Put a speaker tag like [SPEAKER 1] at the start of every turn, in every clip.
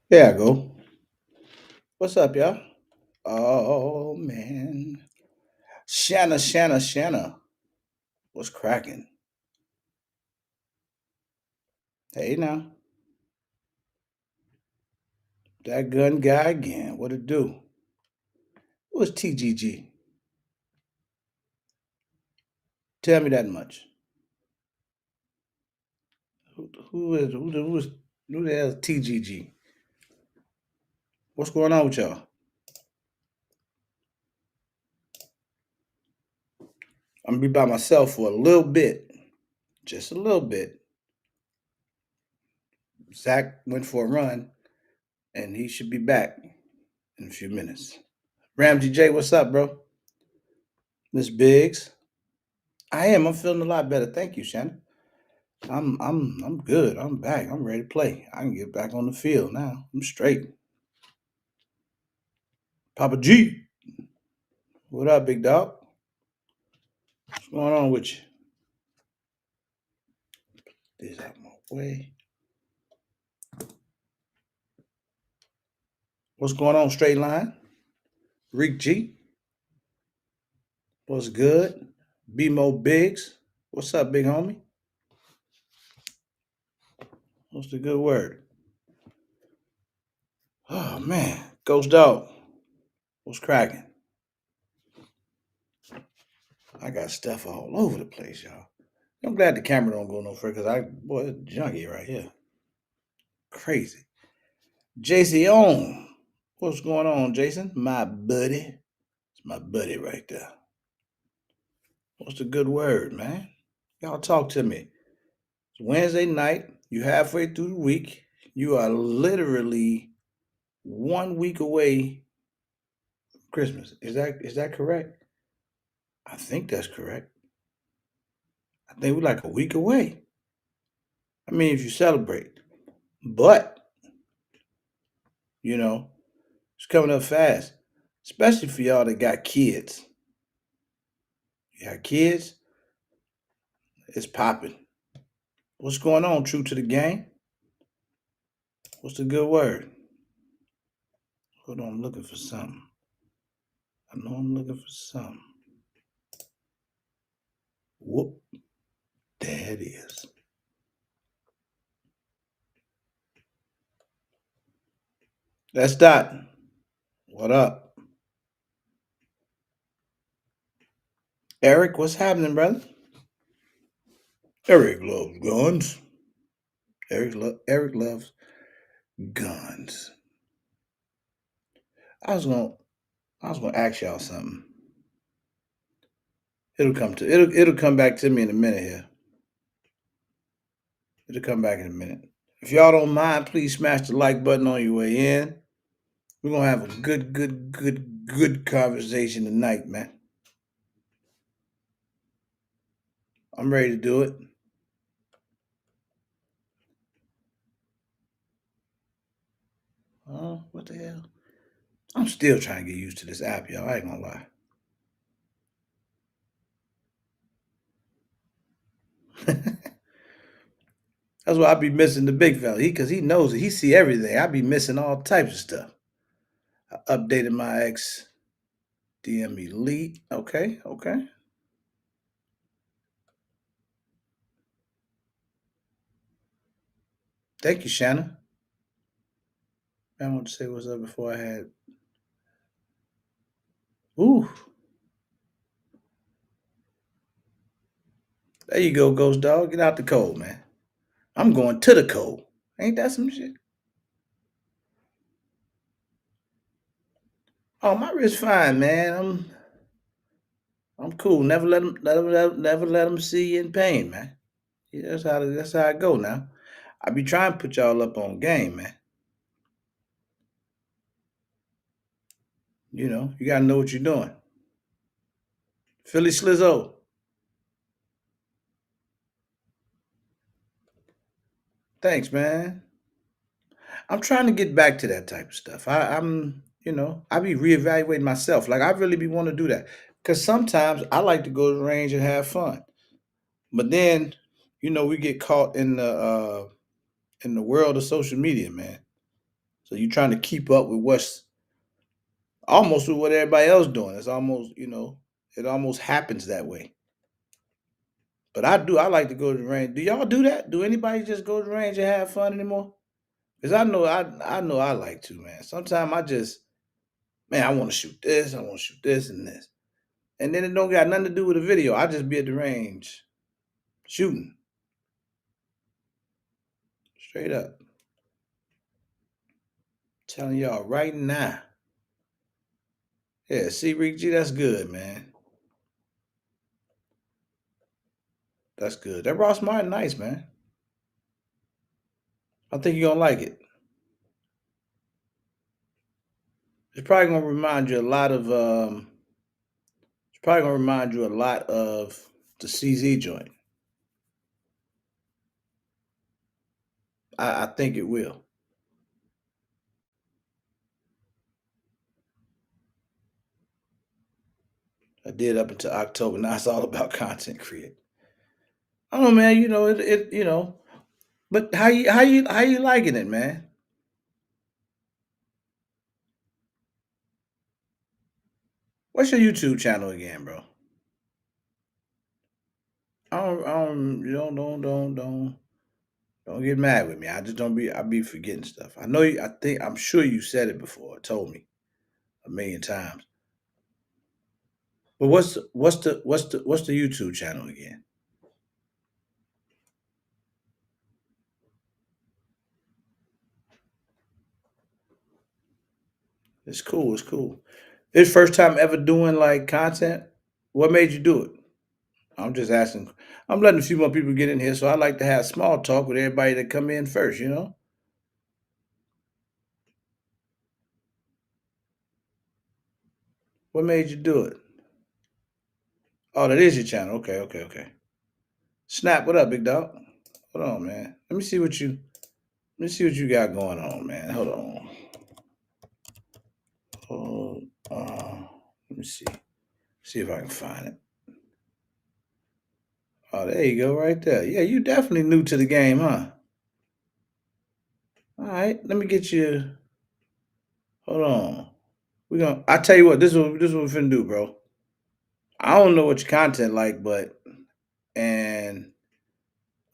[SPEAKER 1] There I go. What's up, y'all? Oh man, Shanna. What's cracking? Hey now, that gun guy again. What it do? What's TGG? Tell me that much. Who the hell is TGG? What's going on with y'all? I'm gonna be by myself for a little bit, just a little bit. Zach went for a run, and he should be back in a few minutes. Ramsey J, what's up, bro? Miss Biggs, I am. I'm feeling a lot better. Thank you, Shannon. I'm good. I'm back. I'm ready to play. I can get back on the field now. I'm straight. Papa G, what up, big dog? What's going on with you? This out my way. What's going on, straight line? Rick G, what's good? BMO Biggs, what's up, big homie? What's the good word? Oh man, Ghost Dog, what's cracking? I got stuff all over the place, y'all. I'm glad the camera don't go no further because boy, it's junky right here. Crazy. JC on. What's going on, Jason? My buddy. It's my buddy right there. What's the good word, man? Y'all talk to me. It's Wednesday night. You halfway through the week. You are literally 1 week away from Christmas. Is that correct? I think that's correct. I think we're like a week away. I mean, if you celebrate. But, you know, it's coming up fast. Especially for y'all that got kids. You got kids, it's popping. What's going on, true to the game? What's the good word? Hold on, I'm looking for something. I know I'm looking for something. Whoop, there it is. That's Dot. What up? Eric, what's happening, brother? Eric loves guns. Eric loves guns. I was gonna I was gonna ask y'all something. It'll come back to me in a minute here. It'll come back in a minute. If y'all don't mind, please smash the like button on your way in. We're gonna have a good conversation tonight, man. I'm ready to do it. Oh, what the hell? I'm still trying to get used to this app, y'all. I ain't gonna lie. That's why I be missing the big fella. Cause he knows it. He see everything. I be missing all types of stuff. I updated my ex DM Elite. Okay, okay. Thank you, Shanna. I want to say what's up before I had. Ooh, there you go, Ghost Dog. Get out the cold, man. I'm going to the cold. Ain't that some shit? Oh, my wrist fine, man. I'm cool. Never let them see you in pain, man. Yeah, that's how I go now. I be trying to put y'all up on game, man. You gotta know what you're doing. Philly Slizzo, thanks, man. I'm trying to get back to that type of stuff. I be reevaluating myself. Like I really be want to do that because sometimes I like to go to the range and have fun, but then, we get caught in the world of social media, man. So you're trying to keep up with what's almost with what everybody else doing. It's almost, it almost happens that way. But I do. I like to go to the range. Do y'all do that? Do anybody just go to the range and have fun anymore? Because I know I like to, man. Sometimes I just, man, I want to shoot this. I want to shoot this and this, and then it don't got nothing to do with the video. I just be at the range shooting straight up. Telling y'all right now. Yeah, see, Rick G, that's good, man. That's good. That Ross Martin, nice, man. I think you're gonna like it. It's probably gonna remind you a lot of. It's probably gonna remind you a lot of the CZ joint. I think it will. I did up until October. Now it's all about content create. I don't know, man. It. But how you liking it, man? What's your YouTube channel again, bro? Don't get mad with me. I just don't be. I be forgetting stuff. I know you. I'm sure you said it before. Told me a million times. But what's the YouTube channel again? It's cool. It's cool. It's first time ever doing like content. What made you do it? I'm just asking. I'm letting a few more people get in here, so I like to have small talk with everybody that come in first. What made you do it? Oh, that is your channel. Okay, okay, okay. Snap, what up, big dog? Hold on, man. Let me see what you got going on, man. Hold on. Hold Let me see. See if I can find it. Oh, there you go, right there. Yeah, you definitely new to the game, huh? All right, let me get you. Hold on. I tell you what. This is what we finna do, bro. I don't know what your content like, but and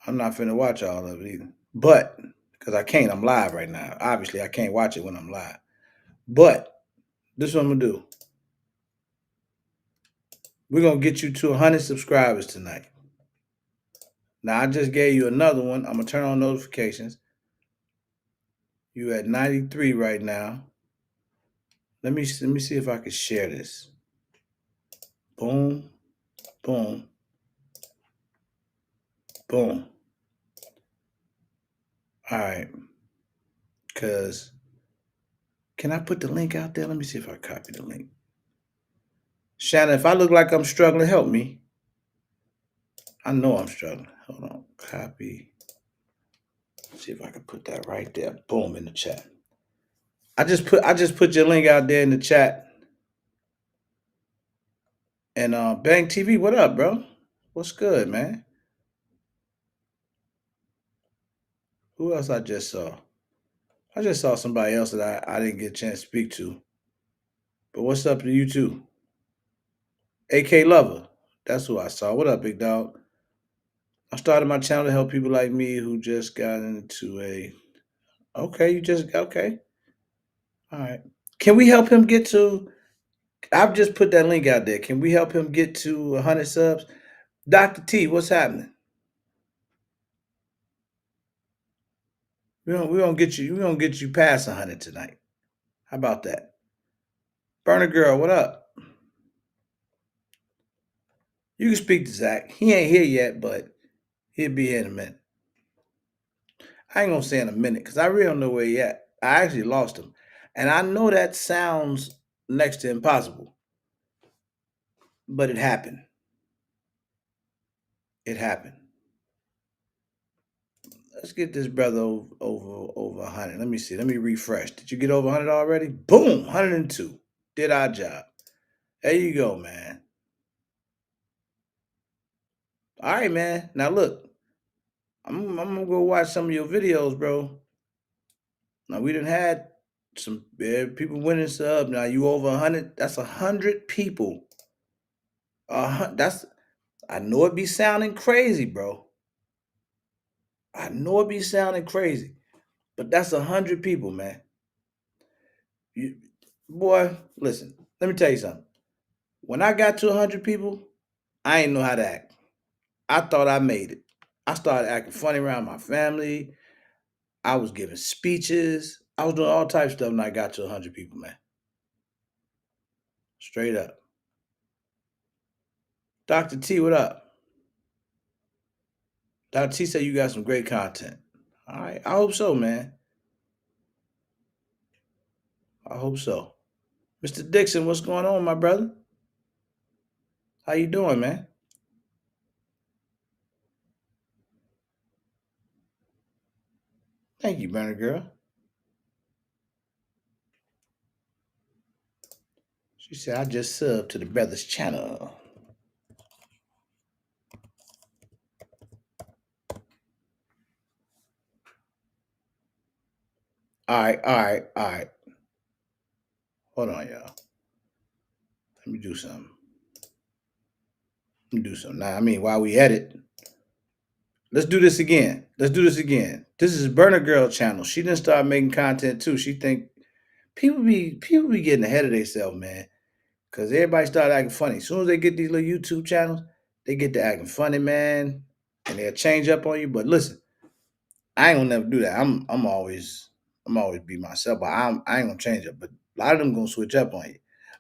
[SPEAKER 1] I'm not finna watch all of it either. But because I can't, I'm live right now. Obviously, I can't watch it when I'm live. But this is what I'm gonna do. We're gonna get you to 100 subscribers tonight. Now I just gave you another one. I'm gonna turn on notifications. You at 93 right now. Let me see if I can share this. Boom, boom, boom. All right. Cause can I put the link out there? Let me see if I copy the link. Shannon, if I look like I'm struggling, help me. I know I'm struggling. Hold on. Copy. See if I can put that right there. Boom in the chat. I just put your link out there in the chat. And Bang TV, what up, bro? What's good, man? Who else I just saw? I just saw somebody else that I didn't get a chance to speak to. But what's up to you too? AK Lover. That's who I saw. What up, big dog? I started my channel to help people like me who just got into a. Okay, you just okay. All right. Can we help him get to? I've just put that link out there. Can we help him get to 100 subs? Dr. T, what's happening? We gonna get you. We gonna get you past 100 tonight. How about that? Burner girl, what up? You can speak to Zach. He ain't here yet, but he'll be here in a minute. I ain't gonna say in a minute because I really don't know where he at. I actually lost him, and I know that sounds next to impossible, but it happened. It happened. Let's get this brother over 100. Let me see. Let me refresh. Did you get over 100 already? Boom, 102. Did our job. There you go, man. All right, man. Now look, I'm gonna go watch some of your videos, bro. Now we done had Some people winning sub. Now you over 100. That's 100 people. That's I know it be sounding crazy, bro. I know it be sounding crazy, but that's 100 people, man. You, boy, listen. Let me tell you something. When I got to 100 people, I ain't know how to act. I thought I made it. I started acting funny around my family. I was giving speeches. I was doing all types of stuff when I got to 100 people, man. Straight up. Dr. T, what up? Dr. T said you got some great content. All right. I hope so, man. I hope so. Mr. Dixon, what's going on, my brother? How you doing, man? Thank you, Burner Girl. She said, I just subbed to the brother's channel. All right, all right, all right. Hold on, y'all. Let me do something. Let me do something. Now, I mean, while we at it, let's do this again. Let's do this again. This is Burner Girl channel. She didn't start making content too. She think people be getting ahead of themselves, man. Cause everybody started acting funny. As soon as they get these little YouTube channels, they get to acting funny, man, and they'll change up on you. But listen, I ain't gonna never do that. I'm always be myself, but I ain't gonna change up. But a lot of them gonna switch up on you.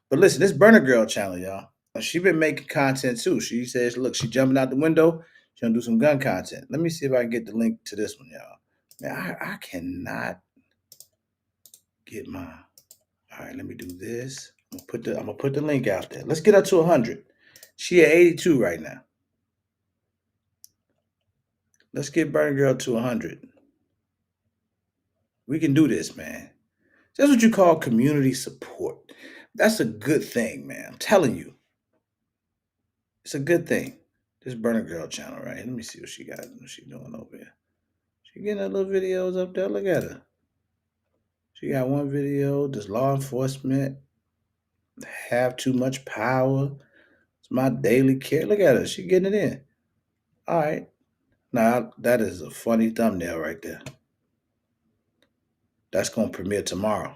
[SPEAKER 1] But listen, this Burner Girl channel, y'all. She been making content too. She says, look, she jumping out the window. She gonna do some gun content. Let me see if I can get the link to this one, y'all. Man, I cannot get my. All right, let me do this. I'm gonna put the link out there. Let's get her to 100. She at 82 right now. Let's get Burner Girl to 100. We can do this, man. That's what you call community support. That's a good thing, man. I'm telling you, it's a good thing. This Burner Girl channel, right? Let me see what she got. What she doing over here? She getting her little videos up there. Look at her. She got one video. Does law enforcement have too much power? It's my daily care. Look at her. She getting it in. All right. Now that is a funny thumbnail right there. That's gonna premiere tomorrow.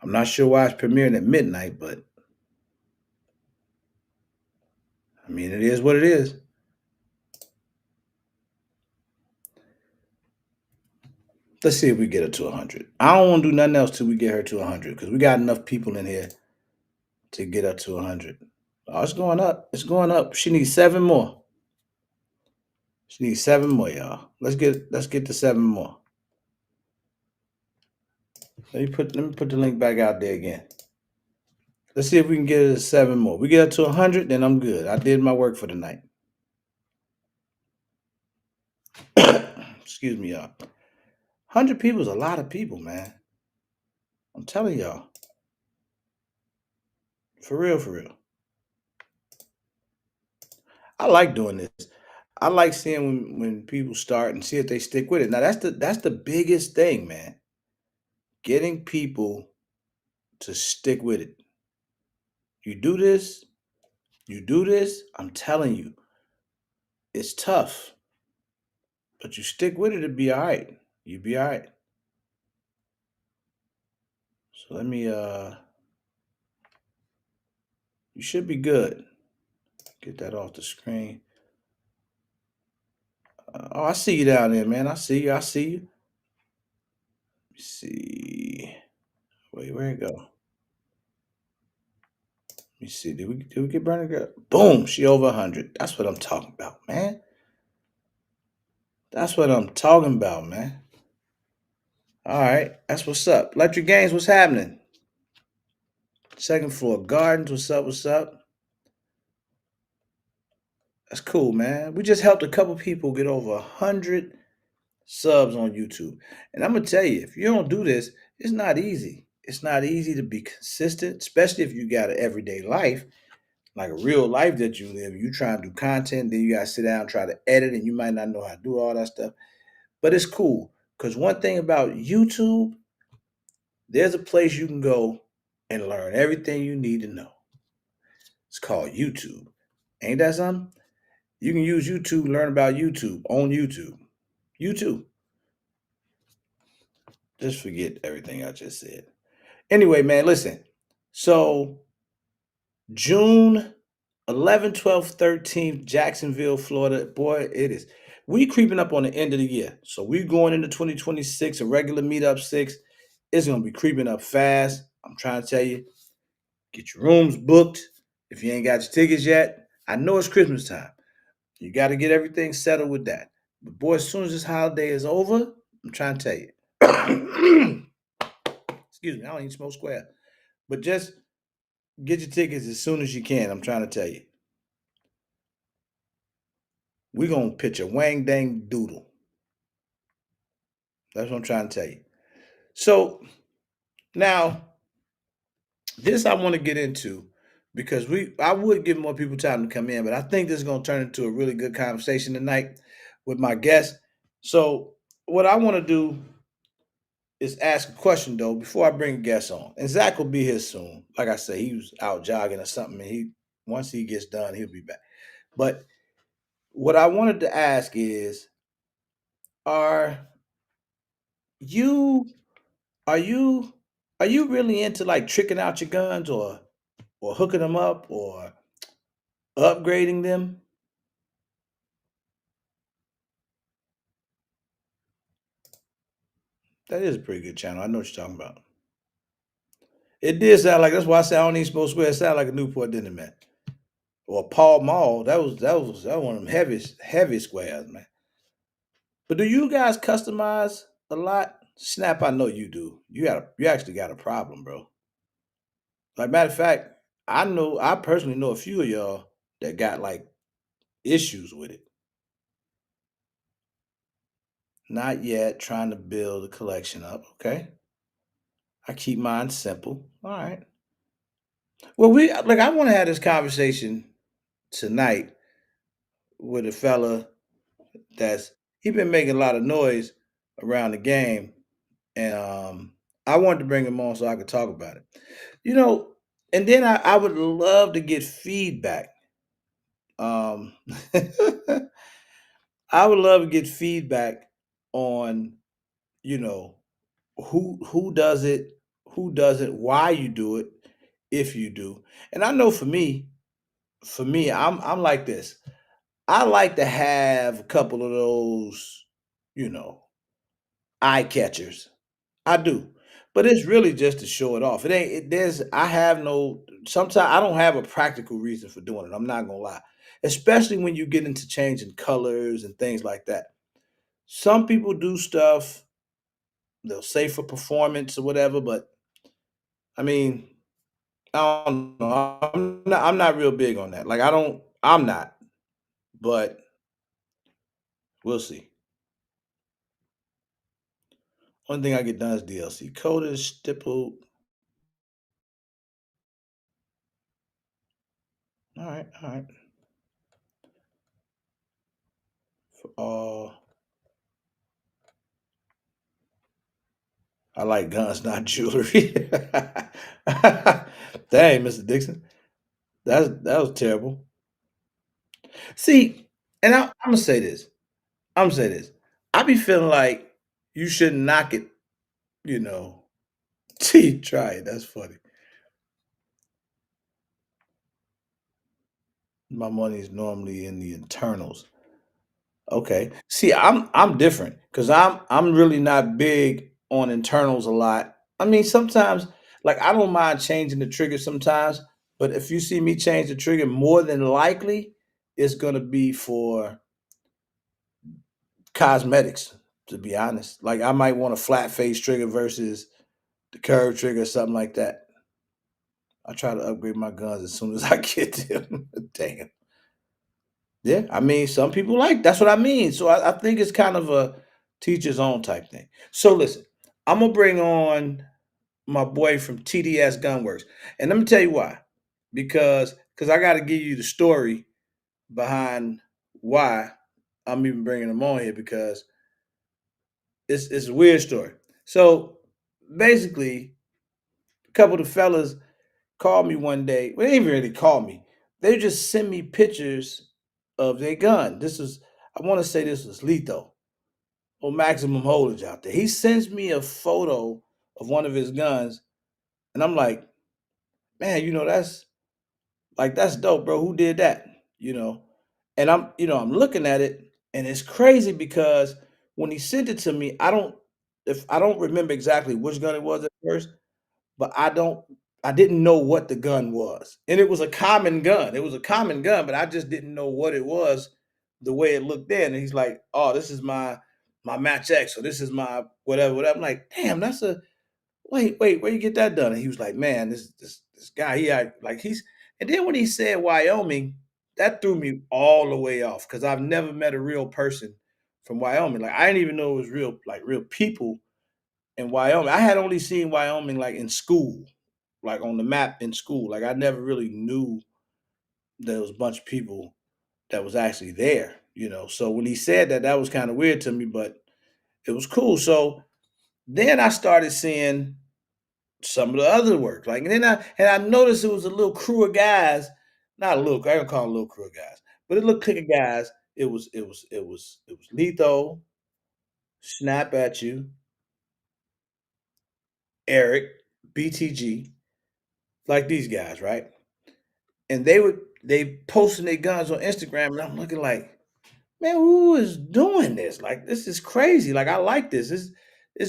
[SPEAKER 1] I'm not sure why it's premiering at midnight, but I mean it is what it is. Let's see if we get her to 100. I don't want to do nothing else till we get her to 100 because we got enough people in here to get her to 100. Oh, it's going up. It's going up. She needs 7 more. She needs 7 more, y'all. Let's get to 7 more. Let me put the link back out there again. Let's see if we can get her to 7 more. We get her to 100, then I'm good. I did my work for the night. Excuse me, y'all. 100 people is a lot of people, man. I'm telling y'all. For real, for real. I like doing this. I like seeing when people start and see if they stick with it. Now that's the biggest thing, man. Getting people to stick with it. You do this, I'm telling you, it's tough. But you stick with it, it'll be all right. You'll be all right. So let me you should be good. Get that off the screen. Oh, I see you down there, man. I see you. I see you. Let me see. Wait, where it go? Let me see. Did we get Burner Girl? Boom! She over 100. That's what I'm talking about, man. That's what I'm talking about, man. All right, that's what's up. Electric Games, what's happening? Second floor gardens, what's up? What's up? That's cool, man. We just helped a couple people get over 100 subs on YouTube. And I'm gonna tell you, if you don't do this, it's not easy. It's not easy to be consistent, especially if you got an everyday life, like a real life that you live. You try and do content, then you gotta sit down and try to edit, and you might not know how to do all that stuff. But it's cool. Because one thing about YouTube, There's a place you can go and learn everything you need to know. It's called YouTube. Ain't that something? You can use YouTube, learn about YouTube on YouTube. YouTube. Just forget everything I just said. Anyway, man, listen. So June 11th, 12th, 13th, Jacksonville, Florida. Boy, it is. We creeping up on the end of the year. So we going into 2026, a regular meetup six. It's gonna be creeping up fast. I'm trying to tell you, get your rooms booked. If you ain't got your tickets yet, I know it's Christmas time. You got to get everything settled with that. But boy, as soon as this holiday is over, I'm trying to tell you. Excuse me, I don't even smoke square. But just get your tickets as soon as you can. I'm trying to tell you. We're gonna pitch a wang dang doodle. That's what I'm trying to tell you. So now this I want to get into because I would give more people time to come in, but I think this is gonna turn into a really good conversation tonight with my guest. So what I want to do is ask a question though before I bring guests on. And Zach will be here soon. Like I said, he was out jogging or something, and he once he gets done, he'll be back. But what I wanted to ask is, are you are you are you really into like tricking out your guns or hooking them up or upgrading them? That is a pretty good channel. I know what you're talking about. It did sound like that's why I said I don't even supposed to swear. It sounded like a Newport, didn't it, man? Or Paul Mall. That was one of them heavy squares, man. But do you guys customize a lot? Snap, I know you do. You actually got a problem, bro. Like matter of fact, I personally know a few of y'all that got like issues with it. Not yet, trying to build a collection up. Okay. I keep mine simple. All right. Well, I want to have this conversation tonight with a fella that's he been making a lot of noise around the game, and I wanted to bring him on so I could talk about it. You know, and then I would love to get feedback. Um, I would love to get feedback on, you know, who does it, who doesn't, why you do it, if you do. And I know for me, I'm like this. I like to have a couple of those, you know, eye catchers. I do. But it's really just to show it off. It ain't it there's I have no sometimes I don't have a practical reason for doing it. I'm not gonna lie. Especially when you get into changing colors and things like that. Some people do stuff, they'll say for performance or whatever, but I mean, I don't know. I'm not real big on that. Like I'm not, but we'll see. One thing I get done is DLC. Coded, stippled. All right. For all I like guns, not jewelry. Dang, Mr. Dixon. That was terrible. See, and I'm gonna say this. I'm gonna say this. I be feeling like you shouldn't knock it, you know, till you try it. That's funny. My money is normally in the internals. Okay. See, I'm different because I'm really not big on internals a lot. I mean, sometimes like I don't mind changing the trigger sometimes, but if you see me change the trigger, more than likely it's gonna be for cosmetics, to be honest. Like I might want a flat face trigger versus the curved trigger or something like that. I try to upgrade my guns as soon as I get them. Damn. Yeah, I mean, some people like that's what I mean. So I think it's kind of a teacher's own type thing. So listen, I'm gonna bring on my boy from TDS Gunworks, and let me tell you why. Because I got to give you the story behind why I'm even bringing him on here because it's a weird story. So basically, couple of the fellas called me one day. Well, they didn't really call me. They just send me pictures of their gun. This is, I want to say this was lethal or maximum holdage out there. He sends me a photo of one of his guns, and I'm like, man, that's that's dope, bro. Who did that? You know, and I'm looking at it, and it's crazy because when he sent it to me, I don't remember exactly which gun it was at first, but I didn't know what the gun was. And it was a common gun. It was a common gun, but I just didn't know what it was the way it looked then. And he's like, "Oh, this is my Match X, or this is my whatever, whatever." I'm like, "Damn, that's a wait, where you get that done?" And he was like, "Man, this guy, he's." And then when he said Wyoming, that threw me all the way off because I've never met a real person from Wyoming. Like I didn't even know it was real, like real people in Wyoming. I had only seen Wyoming like in school, like on the map in school. Like I never really knew there was a bunch of people that was actually there, you know. So when he said that, that was kind of weird to me, but it was cool. So then I started seeing some of the other work. Like, and then I noticed it was a little crew of guys, not a little, I don't call them a little crew of guys, but a little clique of guys. It was Letho, Snap at You, Eric, BTG, like these guys, right? And they posting their guns on Instagram, and I'm looking like, man, who is doing this? Like, this is crazy. Like, I like this. This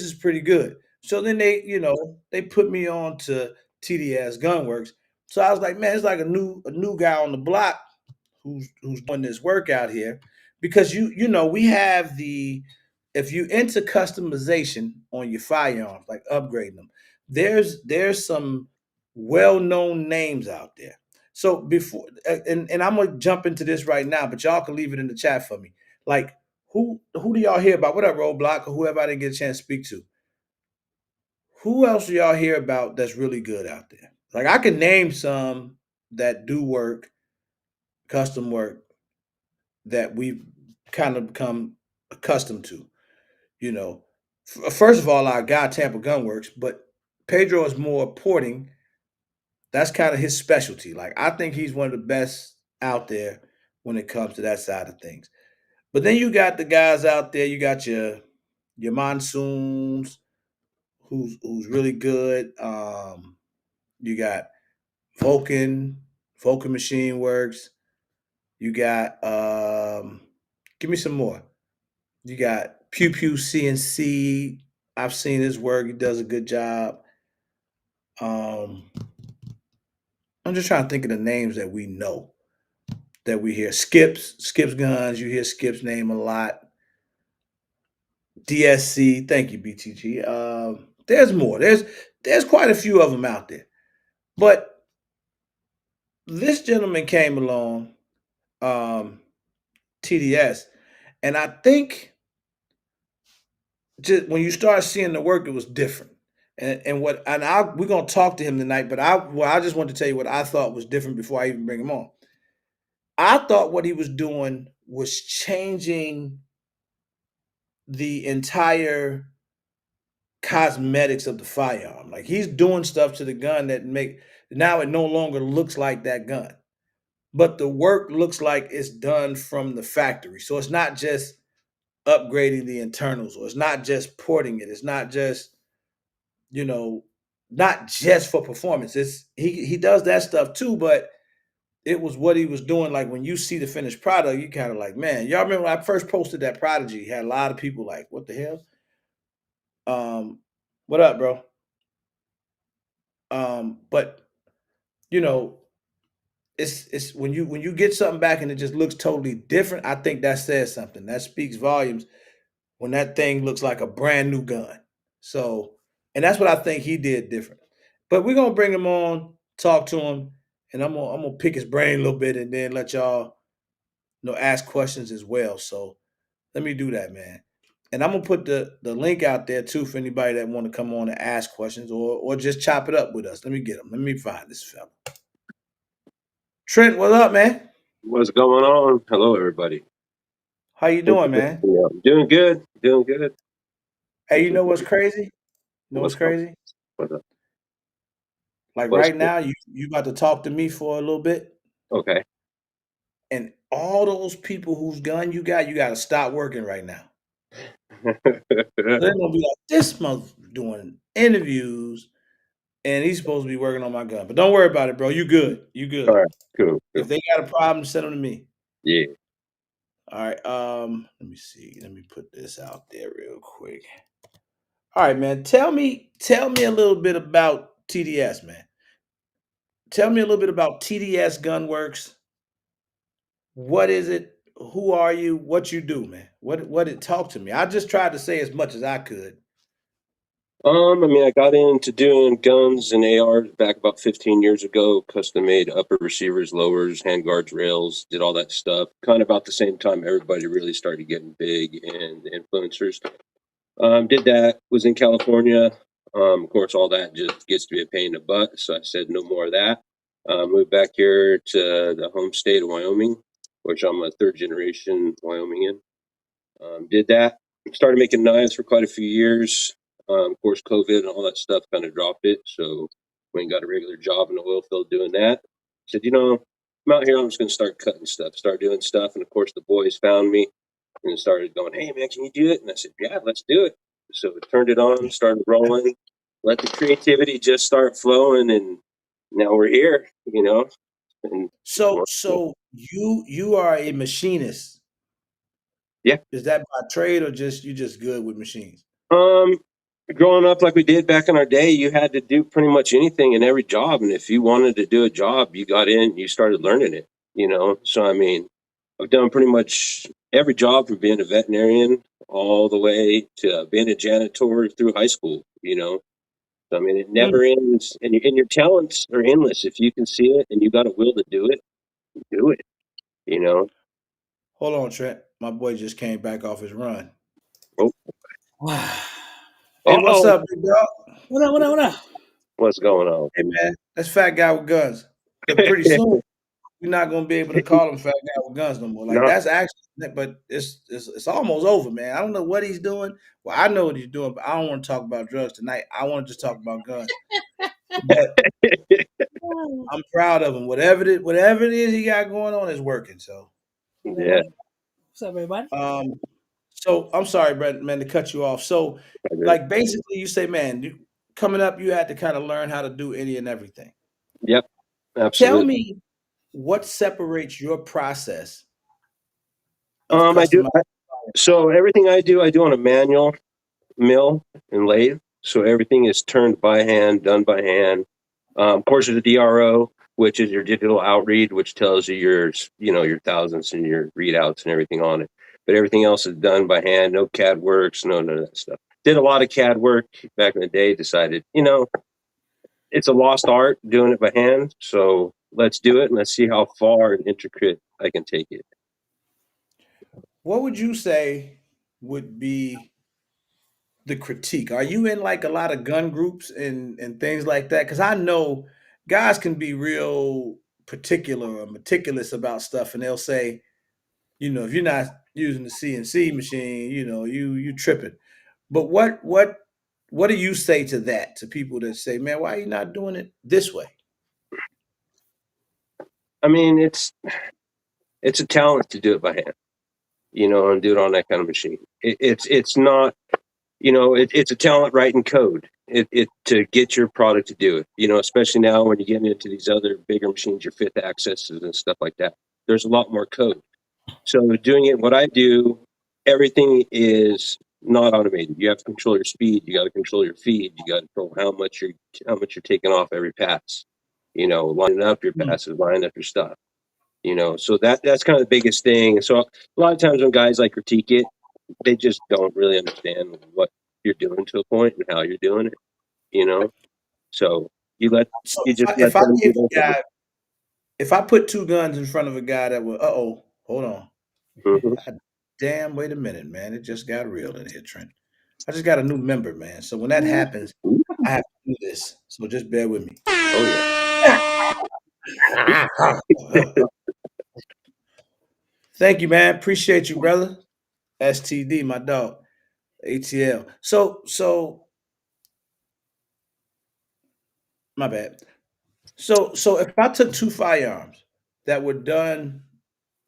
[SPEAKER 1] is pretty good. So then they put me on to TDS Gunworks. So I was like, man, it's like a new guy on the block who's doing this work out here. Because we have the if you into customization on your firearms, like upgrading them, there's some well-known names out there. So before and I'm gonna jump into this right now, but y'all can leave it in the chat for me. Like who do y'all hear about? What up, Roadblock, or whoever I didn't get a chance to speak to? Who else do y'all hear about that's really good out there? Like I can name some that do work, custom work, that we've kind of become accustomed to. You know, first of all, our guy Tampa Gunworks, but Pedro is more porting. That's kind of his specialty. Like I think he's one of the best out there when it comes to that side of things. But then you got the guys out there. You got your monsoons, who's really good. You got Vulcan, Vulcan Machine Works. You got give me some more. You got Pew Pew CNC. I've seen his work. He does a good job. Um, I'm just trying to think of the names that we know, that we hear. Skips Guns. You hear Skip's name a lot. DSC. Thank you, BTG. There's more. There's quite a few of them out there. But this gentleman came along, um, TDS, and I think just when you start seeing the work, it was different. We're gonna talk to him tonight, but I just want to tell you what I thought was different before I even bring him on. I thought what he was doing was changing the entire cosmetics of the firearm. Like he's doing stuff to the gun that make now it no longer looks like that gun. But the work looks like it's done from the factory. So it's not just upgrading the internals, or it's not just porting it. It's not just you know, not just for performance. It's he does that stuff too, but it was what he was doing. Like when you see the finished product, you kind of like, man, y'all remember when I first posted that Prodigy? Had a lot of people like, what the hell? Um, what up, bro? But you know, it's when you get something back and it just looks totally different. I think that says something. That speaks volumes when that thing looks like a brand new gun. So, and that's what I think he did different. But we're gonna bring him on, talk to him, and I'm gonna pick his brain a little bit, and then let y'all ask questions as well. So let me do that, man. And I'm gonna put the link out there too for anybody that want to come on and ask questions, or just chop it up with us. Let me get him. Let me find this fella. Trent, what up, man?
[SPEAKER 2] What's going on? Hello, everybody.
[SPEAKER 1] How you
[SPEAKER 2] Thank you
[SPEAKER 1] doing,
[SPEAKER 2] for
[SPEAKER 1] man?
[SPEAKER 2] having me on. Doing good. Doing good.
[SPEAKER 1] Hey,
[SPEAKER 2] Can't
[SPEAKER 1] you know what's
[SPEAKER 2] complain.
[SPEAKER 1] crazy? You know what's
[SPEAKER 2] What's going
[SPEAKER 1] crazy?
[SPEAKER 2] on?
[SPEAKER 1] Like
[SPEAKER 2] Was
[SPEAKER 1] right now, you about to talk to me for a little bit,
[SPEAKER 2] okay.
[SPEAKER 1] and all those people whose gun you got to stop working right now. So they're gonna be like, this month doing interviews, and he's supposed to be working on my gun. But don't worry about it, bro. You good? You
[SPEAKER 2] All
[SPEAKER 1] good?
[SPEAKER 2] right. Cool.
[SPEAKER 1] If
[SPEAKER 2] Cool.
[SPEAKER 1] they got a problem, send them to me.
[SPEAKER 2] Yeah.
[SPEAKER 1] All right. Let me see. Let me put this out there real quick. All right, man. Tell me a little bit about TDS, man. Tell me a little bit about TDS Gunworks. What is it? Who are you? What you do, man? What it talk to me? I just tried to say as much as I could.
[SPEAKER 2] I mean, I got into doing guns and ARs back about 15 years ago. Custom made upper receivers, lowers, handguards, rails, did all that stuff. Kind of about the same time everybody really started getting big and influencers. Did that. Was in California. Of course, all that just gets to be a pain in the butt. So I said no more of that. Moved back here to the home state of Wyoming, which I'm a third generation Wyomingian. Did that. Started making knives for quite a few years. Of course, COVID and all that stuff kind of dropped it. So went and got a regular job in the oil field doing that. Said, I'm out here. I'm just going to start cutting stuff, start doing stuff. And of course, the boys found me and started going, "Hey, man, can you do it?" And I said, "Yeah, let's do it." So I turned it on, started rolling, let the creativity just start flowing. And now we're here, and it's wonderful.
[SPEAKER 1] So you are a machinist.
[SPEAKER 2] Yeah.
[SPEAKER 1] Is that by trade or just you just good with machines?
[SPEAKER 2] Um, Growing up like we did back in our day, you had to do pretty much anything in every job, and if you wanted to do a job, you got in, you started learning it. So I mean, I've done pretty much every job from being a veterinarian all the way to being a janitor through high school. So, I mean, it
[SPEAKER 1] Mm.
[SPEAKER 2] never ends, and your talents are endless. If you can see it and you got a will to do it, do it. You know.
[SPEAKER 1] Hold on, Trent. My boy just came back off his run.
[SPEAKER 2] Oh,
[SPEAKER 1] Wow. Hey, what's
[SPEAKER 2] oh,
[SPEAKER 1] up, big dog?
[SPEAKER 3] What up? What up? What up?
[SPEAKER 2] what's going on?
[SPEAKER 1] Hey man, that's fat guy with guns. But pretty soon we're not gonna be able to call him fat guy with guns no more. Like
[SPEAKER 2] No.
[SPEAKER 1] that's actually, but it's almost over, man. I don't know what he's doing. Well, I know what he's doing, but I don't want to talk about drugs tonight. I want to just talk about guns. But
[SPEAKER 3] Oh,
[SPEAKER 1] I'm proud of him. Whatever it is he got going on is working. So,
[SPEAKER 2] Yeah.
[SPEAKER 3] what's up, everybody?
[SPEAKER 1] um, so I'm sorry, Brett, man, to cut you off. So, like basically, you say, man, coming up, you had to kind of learn how to do any and everything.
[SPEAKER 2] Yep.
[SPEAKER 1] Tell
[SPEAKER 2] Absolutely.
[SPEAKER 1] me what separates your process of
[SPEAKER 2] I do.
[SPEAKER 1] customizing.
[SPEAKER 2] So everything I do on a manual mill and lathe. So everything is turned by hand, done by hand. Of course, there's a DRO, which is your digital outread, which tells you your thousands and your readouts and everything on it. But everything else is done by hand. No CAD works, no none of that stuff. Did a lot of CAD work back in the day. Decided, it's a lost art doing it by hand. So let's do it and let's see how far and intricate I can take it.
[SPEAKER 1] What would you say would be the critique? Are you in like a lot of gun groups and things like that? Because I know guys can be real particular or meticulous about stuff, and they'll say, if you're not using the CNC machine, you tripping. But what do you say to that to people that say, man, why are you not doing it this way?
[SPEAKER 2] I mean, it's a talent to do it by hand, and do it on that kind of machine. It's not, it's a talent writing code. It to get your product to do it. Especially now when you get into these other bigger machines, your fifth accesses and stuff like that. There's a lot more code. So doing it, what I do, everything is not automated. You have to control your speed. You got to control your feed. You got to control how much you're taking off every pass. Lining up your
[SPEAKER 1] Mm.
[SPEAKER 2] passes, lining up your stuff. So that's kind of the biggest thing. So a lot of times when guys like critique it, they just don't really understand what you're doing to a point and how you're doing it. You know, so you let
[SPEAKER 1] So
[SPEAKER 2] you just
[SPEAKER 1] if
[SPEAKER 2] let
[SPEAKER 1] I
[SPEAKER 2] them
[SPEAKER 1] give
[SPEAKER 2] do their
[SPEAKER 1] a
[SPEAKER 2] thing.
[SPEAKER 1] guy, if I put two guns in front of a guy that will, hold on.
[SPEAKER 2] Mhm.
[SPEAKER 1] God damn, wait a minute, man. It just got real in here, Trent. I just got a new member, man. So when that happens, I have to do this. So just bear with me.
[SPEAKER 2] Oh yeah.
[SPEAKER 1] Thank you, man. Appreciate you, brother. STD, my dog. ATL. So my bad. So if I took two firearms that were done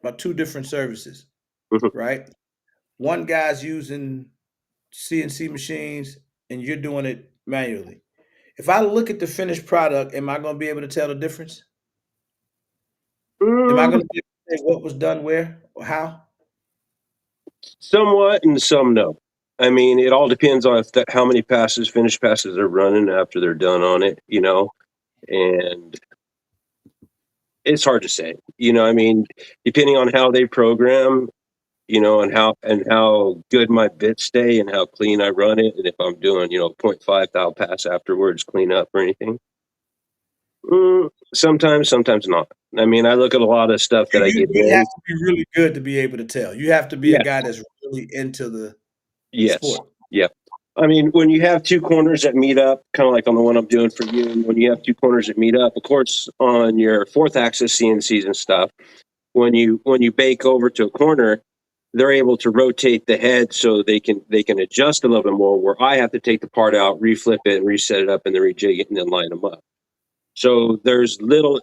[SPEAKER 1] by two different services,
[SPEAKER 2] Mhm.
[SPEAKER 1] right? One guy's using CNC machines and you're doing it manually. If I look at the finished product, am I going to be able to tell the difference? Am I
[SPEAKER 2] Mm,
[SPEAKER 1] going to be able to say what was done where or how?
[SPEAKER 2] somewhat and some no. I mean, it all depends on how many passes, finished passes are running after they're done on it, and it's hard to say. I mean, depending on how they program, and how good my bits stay and how clean I run it, and if I'm doing, point 0.5 thou pass afterwards, clean up or anything. Sometimes not. I mean, I look at a lot of stuff that I get
[SPEAKER 1] You have
[SPEAKER 2] in.
[SPEAKER 1] to be really good to be able to tell. You have to be a
[SPEAKER 2] Yes,
[SPEAKER 1] guy that's really into the
[SPEAKER 2] yes,
[SPEAKER 1] sport.
[SPEAKER 2] yeah. I mean, when you have two corners that meet up, kind of like on the one I'm doing for you, when you have two corners that meet up, of course, on your fourth axis CNCs and stuff, when you bake over to a corner, they're able to rotate the head so they can adjust a little bit more. Where I have to take the part out, reflip it, and reset it up, and then rejig it, and then line them up. So there's little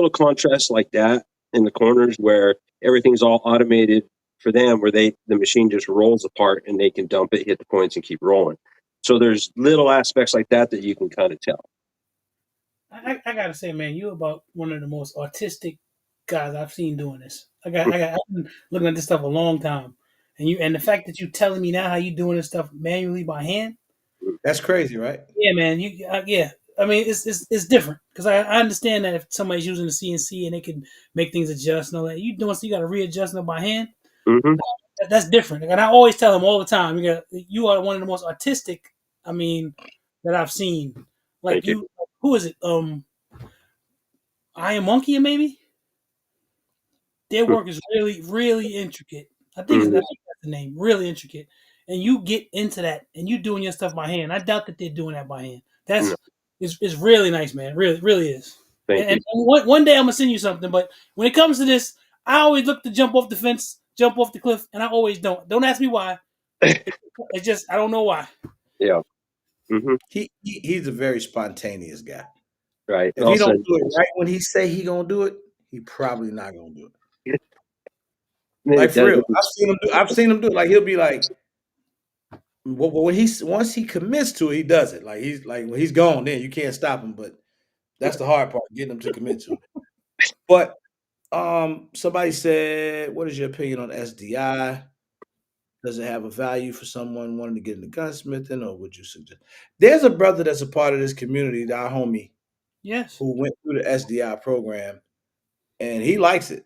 [SPEAKER 2] contrasts like that in the corners where everything's all automated for them, where the machine just rolls apart and they can dump it, hit the points, and keep rolling. So there's little aspects like that you can kind of tell.
[SPEAKER 3] I gotta say, man, you about one of the most artistic guys I've seen doing this. I've been looking at this stuff a long time, and the fact that you telling me now how you doing this stuff manually by hand,
[SPEAKER 1] That's crazy, right?
[SPEAKER 3] yeah, man, yeah. I mean, it's different because I understand that if somebody's using the CNC and they can make things adjust and all that, you doing so you got to readjust them by hand.
[SPEAKER 2] Mm-hmm.
[SPEAKER 3] That's different. And I always tell them all the time, you are one of the most artistic. I mean, that I've seen. Like
[SPEAKER 2] Thank you.
[SPEAKER 3] you, who is it? Iron Monkey, maybe their work is really, really intricate. I
[SPEAKER 2] Mm-hmm.
[SPEAKER 3] think that's the name. Really intricate. And you get into that, and you doing your stuff by hand. I doubt that they're doing that by hand.
[SPEAKER 2] No,
[SPEAKER 3] It's really nice, man. Really, really is.
[SPEAKER 2] thank
[SPEAKER 3] And
[SPEAKER 2] you.
[SPEAKER 3] one day I'm gonna send you something. But when it comes to this, I always look to jump off the fence, jump off the cliff, and I always don't. Don't ask me why. It's just I don't know why.
[SPEAKER 2] Yeah. Mm-hmm.
[SPEAKER 1] He's a very spontaneous guy.
[SPEAKER 2] Right.
[SPEAKER 1] If he don't
[SPEAKER 2] Also,
[SPEAKER 1] do it right when he say he gonna do it, he probably not gonna do it.
[SPEAKER 2] then
[SPEAKER 1] Like
[SPEAKER 2] it
[SPEAKER 1] for real,
[SPEAKER 2] doesn't.
[SPEAKER 1] I've seen him do it. Like he'll be like, when he's once he commits to it, he does it. Like he's like when he's gone, then you can't stop him. But that's the hard part, getting him to commit to it. But somebody said, "What is your opinion on SDI? Does it have a value for someone wanting to get into gunsmithing, or would you suggest?" There's a brother that's a part of this community, our homie,
[SPEAKER 3] Yes,
[SPEAKER 1] who went through the SDI program, and he likes it.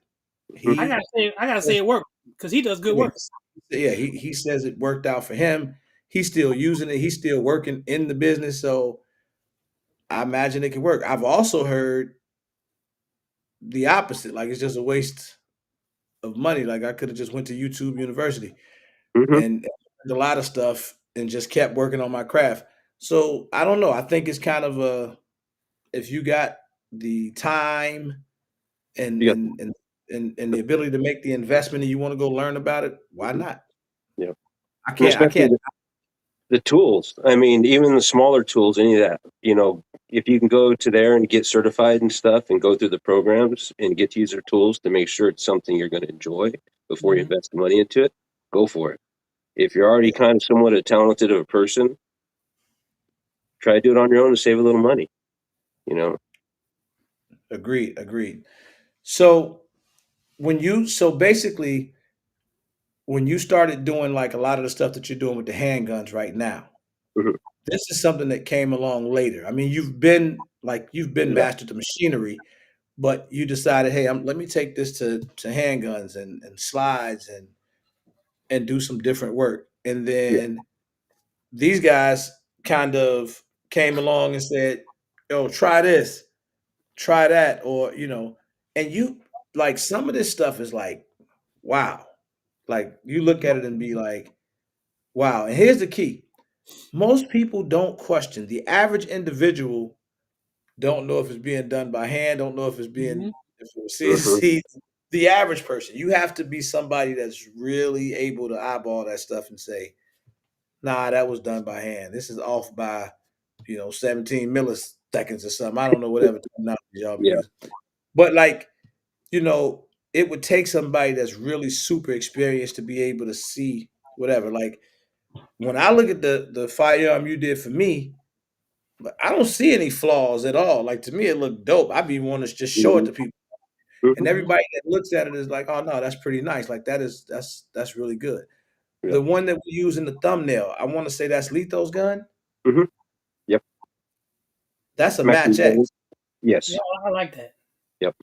[SPEAKER 2] Mhm.
[SPEAKER 1] He
[SPEAKER 3] I gotta say it worked because he does good work.
[SPEAKER 1] Yeah, he says it worked out for him. He's still using it. He's still working in the business, so I imagine it can work. I've also heard the opposite, like it's just a waste of money. Like I could have just went to YouTube University
[SPEAKER 2] Mhm.
[SPEAKER 1] and learned a lot of stuff and just kept working on my craft. So I don't know. I think it's kind of a if you got the time and
[SPEAKER 2] You got
[SPEAKER 1] and and and the ability to make the investment and you want to go learn about it, why
[SPEAKER 2] mhm.
[SPEAKER 1] not?
[SPEAKER 2] Yeah.
[SPEAKER 1] I
[SPEAKER 2] And
[SPEAKER 1] can't I
[SPEAKER 2] especially
[SPEAKER 1] can't
[SPEAKER 2] the tools. I mean, even the smaller tools, any of that, if you can go to there and get certified and stuff and go through the programs and get to use their tools to make sure it's something you're going to enjoy before you
[SPEAKER 3] Mhm.
[SPEAKER 2] invest the money into it, go for it. If you're already
[SPEAKER 1] yeah,
[SPEAKER 2] kind of somewhat a talented of a person, try to do it on your own to save a little money, you know?
[SPEAKER 1] agreed. So so basically when you started doing like a lot of the stuff that you're doing with the handguns right now,
[SPEAKER 2] Mhm.
[SPEAKER 1] this is something that came along later. I mean, you've been
[SPEAKER 2] Yeah.
[SPEAKER 1] mastered the machinery, but you decided, hey, let me take this to handguns and slides and do some different work. And
[SPEAKER 2] Yeah.
[SPEAKER 1] then these guys kind of came along and said, "Yo, try this, try that," or and you like some of this stuff is like, wow. Like you look at it and be like, wow. And here's the key. Most people don't question. The average individual don't know if it's being done by hand, don't know
[SPEAKER 3] Mhm.
[SPEAKER 1] if it was
[SPEAKER 2] Mhm.
[SPEAKER 1] CNC. The average person, you have to be somebody that's really able to eyeball that stuff and say, nah, that was done by hand. This is off by, 17 seconds or something. I don't know whatever terminology y'all be
[SPEAKER 2] Yeah.
[SPEAKER 1] using. But like, it would take somebody that's really super experienced to be able to see whatever. Like when I look at the firearm you did for me, but I don't see any flaws at all. Like to me, it looked dope. I be wanting to just show it
[SPEAKER 2] Mhm.
[SPEAKER 1] to people, and
[SPEAKER 2] Mhm.
[SPEAKER 1] everybody that looks at it is like, "Oh no, that's pretty nice. Like that's really good."
[SPEAKER 2] Yeah.
[SPEAKER 1] The one that we use in the thumbnail, I want to say that's Letho's gun.
[SPEAKER 2] Mhm. Yep.
[SPEAKER 1] That's a
[SPEAKER 2] Mac
[SPEAKER 1] Match
[SPEAKER 2] and
[SPEAKER 1] X.
[SPEAKER 2] Bone.
[SPEAKER 3] Yeah,
[SPEAKER 2] Yes.
[SPEAKER 3] I like that.
[SPEAKER 2] Yep.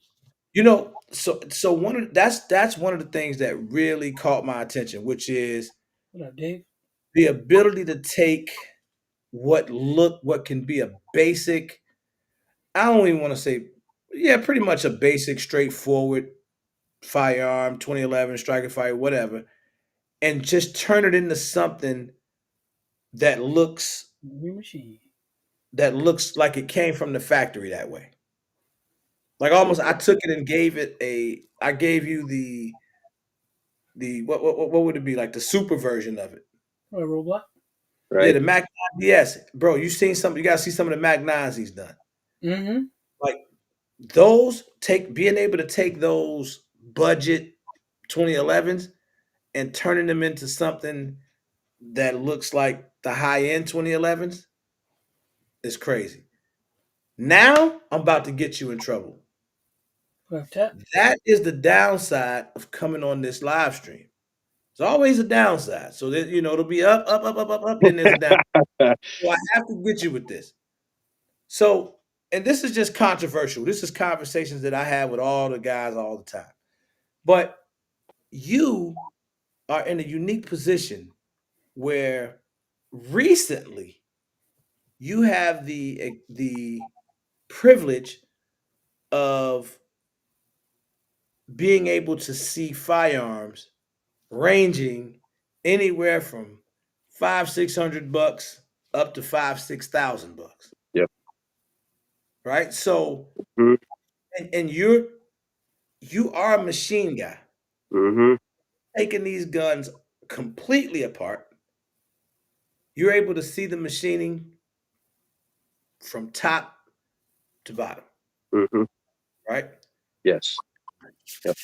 [SPEAKER 1] So that's one of the things that really caught my attention, which is
[SPEAKER 3] What up, Dave?
[SPEAKER 1] the ability to take what can be a basic, I don't even want to say, yeah, pretty much a basic, straightforward firearm, 2011 striker fire, whatever, and just turn it into something that looks
[SPEAKER 3] Movie machine.
[SPEAKER 1] like it came from the factory that way. Like almost, I took it and I gave you what would it be like the super version of it?
[SPEAKER 3] What, Roblox?
[SPEAKER 1] Yeah,
[SPEAKER 2] Right.
[SPEAKER 1] the Mac 9 DS, bro. You gotta see some of the Mac 9s he's done.
[SPEAKER 3] Mm-hmm.
[SPEAKER 1] Like being able to take those budget 2011s and turning them into something that looks like the high end 2011s is crazy. Now I'm about to get you in trouble.
[SPEAKER 3] What up, Tap?
[SPEAKER 1] That is the downside of coming on this live stream. There's always a downside. So that it'll be up, up, up, up, up, up. Then there's a down. So I have to get you with this. So, and this is just controversial. This is conversations that I have with all the guys all the time. But you are in a unique position where recently you have the privilege of being able to see firearms ranging anywhere from 500-600 bucks up to 5,000-6,000 bucks,
[SPEAKER 2] Yep.
[SPEAKER 1] right? So,
[SPEAKER 2] Mhm.
[SPEAKER 1] and you are a machine guy,
[SPEAKER 2] Mhm.
[SPEAKER 1] taking these guns completely apart. You're able to see the machining from top to bottom,
[SPEAKER 2] Mhm.
[SPEAKER 1] right?
[SPEAKER 2] Yes. Yep.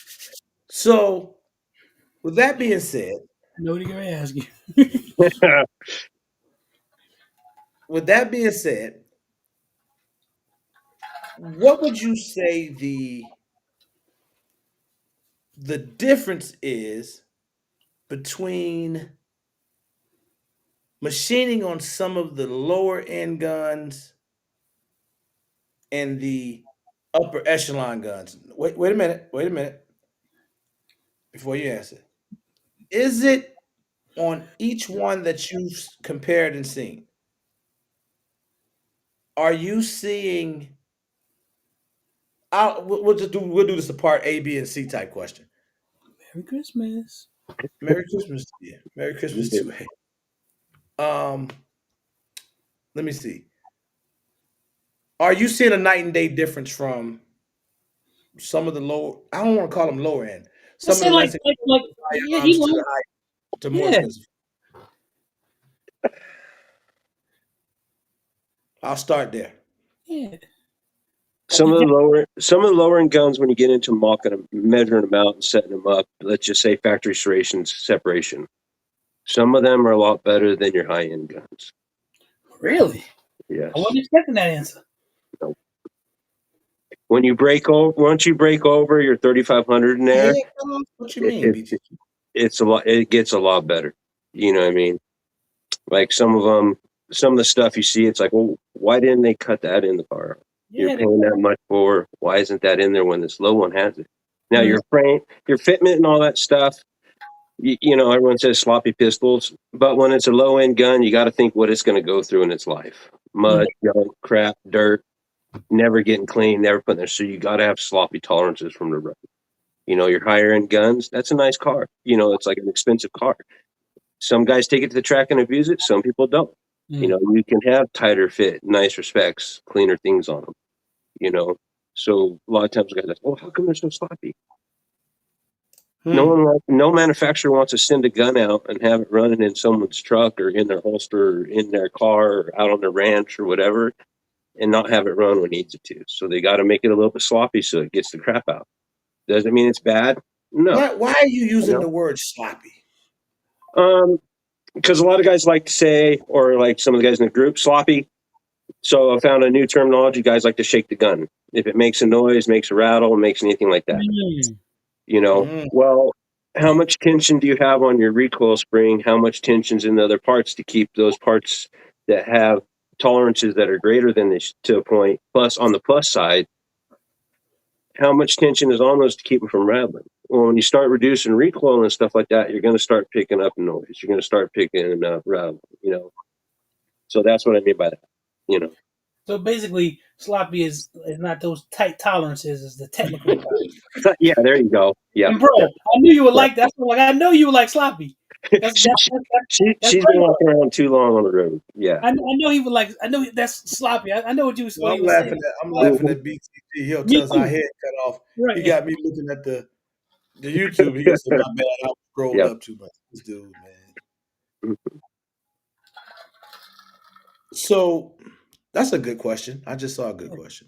[SPEAKER 1] So, with that being said,
[SPEAKER 3] I know what you're gonna ask you.
[SPEAKER 1] with that being said, what would you say the difference is between machining on some of the lower end guns and the upper echelon guns? Wait a minute. Wait a minute before you answer. Is it on each one that you've compared and seen? Are you seeing? We'll do this a part A, B, and C type question.
[SPEAKER 3] Merry Christmas.
[SPEAKER 1] Merry Christmas to you. Merry Christmas
[SPEAKER 2] Mhm.
[SPEAKER 1] to A. Let me see. Are you seeing a night and day difference from some of the lower? I don't want to call them lower end.
[SPEAKER 3] I
[SPEAKER 1] Some of
[SPEAKER 3] say
[SPEAKER 1] the less
[SPEAKER 3] like
[SPEAKER 1] expensive
[SPEAKER 3] yeah, he
[SPEAKER 1] firearms to
[SPEAKER 3] was.
[SPEAKER 1] the high to more
[SPEAKER 3] Yeah.
[SPEAKER 1] expensive. I'll start there.
[SPEAKER 3] Yeah.
[SPEAKER 2] Some of the lower end guns, when you get into mocking them, measuring them out and setting them up, let's just say factory serrations separation. Some of them are a lot better than your high end guns.
[SPEAKER 3] Really? I
[SPEAKER 2] Yes.
[SPEAKER 3] wasn't expecting that answer.
[SPEAKER 2] No. Once you break over your 3,500 in there,
[SPEAKER 1] Yeah, come on. What you
[SPEAKER 2] it,
[SPEAKER 1] mean,
[SPEAKER 2] it
[SPEAKER 1] BG?
[SPEAKER 2] it's a lot. It gets a lot better. You know what I mean? Like some of them, some of the stuff you see, it's like, well, why didn't they cut that in the car? You're
[SPEAKER 3] Yeah.
[SPEAKER 2] paying that much for. Why isn't that in there when this low one has it? Now
[SPEAKER 3] Mm,
[SPEAKER 2] your frame, your fitment, and all that stuff. Everyone says sloppy pistols, but when it's a low end gun, you got to think what it's going to go through in its life:
[SPEAKER 3] mm,
[SPEAKER 2] mud, junk, crap, dirt, never getting clean, never putting there. So you got to have sloppy tolerances from the road. Your higher end guns, that's a nice car. It's like an expensive car. Some guys take it to the track and abuse it. Some people don't.
[SPEAKER 3] mm.
[SPEAKER 2] You can have tighter fit, nicer specs, cleaner things on them. You know, so a lot of times guys are like, "Oh, how come they're so sloppy?"
[SPEAKER 1] Hmm.
[SPEAKER 2] No manufacturer wants to send a gun out and have it running in someone's truck or in their holster or in their car or out on their ranch or whatever and not have it run when it needs it to. So they got to make it a little bit sloppy so it gets the crap out. Does it mean it's bad? No.
[SPEAKER 1] Why are you using
[SPEAKER 2] You
[SPEAKER 1] the word sloppy?
[SPEAKER 2] know? Because a lot of guys like to say, or like some of the guys in the group, sloppy. So I found a new terminology. Guys like to shake the gun. If it makes a noise, makes a rattle, makes anything like that.
[SPEAKER 3] Mm.
[SPEAKER 1] Mm.
[SPEAKER 2] Well, how much tension do you have on your recoil spring? How much tension's in the other parts to keep those parts that have tolerances that are greater than this to a point? Plus, on the plus side, how much tension is on those to keep them from rattling? Well, when you start reducing recoil and stuff like that, you're going to start picking up noise. You're going to start picking up rattling. So that's what I mean by that. You know.
[SPEAKER 3] So basically, sloppy is not those tight tolerances; is the technical side.
[SPEAKER 2] Yeah, there you go. Yeah,
[SPEAKER 3] And bro,
[SPEAKER 2] yeah,
[SPEAKER 3] I knew you would
[SPEAKER 2] yeah.
[SPEAKER 3] like that. So like, I know you would like sloppy. That's
[SPEAKER 2] she,
[SPEAKER 3] that,
[SPEAKER 2] she,
[SPEAKER 3] that, that, that's
[SPEAKER 2] she's been
[SPEAKER 3] great.
[SPEAKER 2] walking around too long on the road. Yeah.
[SPEAKER 3] I know he would like. I know that's sloppy. I know
[SPEAKER 1] Well,
[SPEAKER 3] what he was saying.
[SPEAKER 1] I'm laughing
[SPEAKER 2] Mhm.
[SPEAKER 1] at BTG. He'll
[SPEAKER 3] Me
[SPEAKER 1] tell us our
[SPEAKER 3] too.
[SPEAKER 1] head cut off. He
[SPEAKER 3] Right.
[SPEAKER 1] got me looking at the YouTube. He goes, "My bad, I scrolled
[SPEAKER 2] Yeah.
[SPEAKER 1] up too much." This dude, man.
[SPEAKER 2] Mhm.
[SPEAKER 1] So that's a good question. I just saw a good question.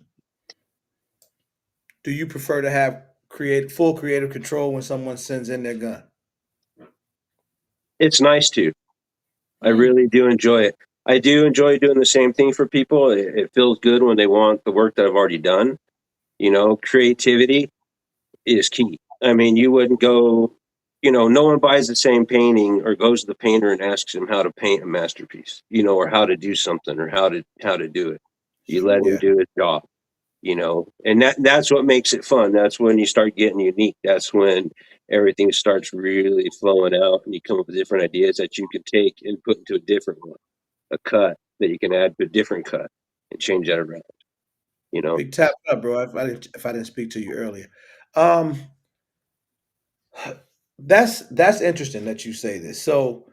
[SPEAKER 1] Do you prefer to have full creative control when someone sends in their gun?
[SPEAKER 2] It's nice to. I
[SPEAKER 3] Mm.
[SPEAKER 2] really do enjoy it. I do enjoy doing the same thing for people. It feels good when they want the work that I've already done. Creativity is key. I mean, you wouldn't go, no one buys the same painting or goes to the painter and asks him how to paint a masterpiece, or how to do something or how to do it. You let him
[SPEAKER 1] Yeah,
[SPEAKER 2] do his job, and that's what makes it fun. That's when you start getting unique. That's when everything starts really flowing out and you come up with different ideas that you can take and put into a different one, a cut that you can add to a different cut and change that around, you know.
[SPEAKER 1] big tap up, bro. If I didn't speak to you earlier, um, that's interesting that you say this. So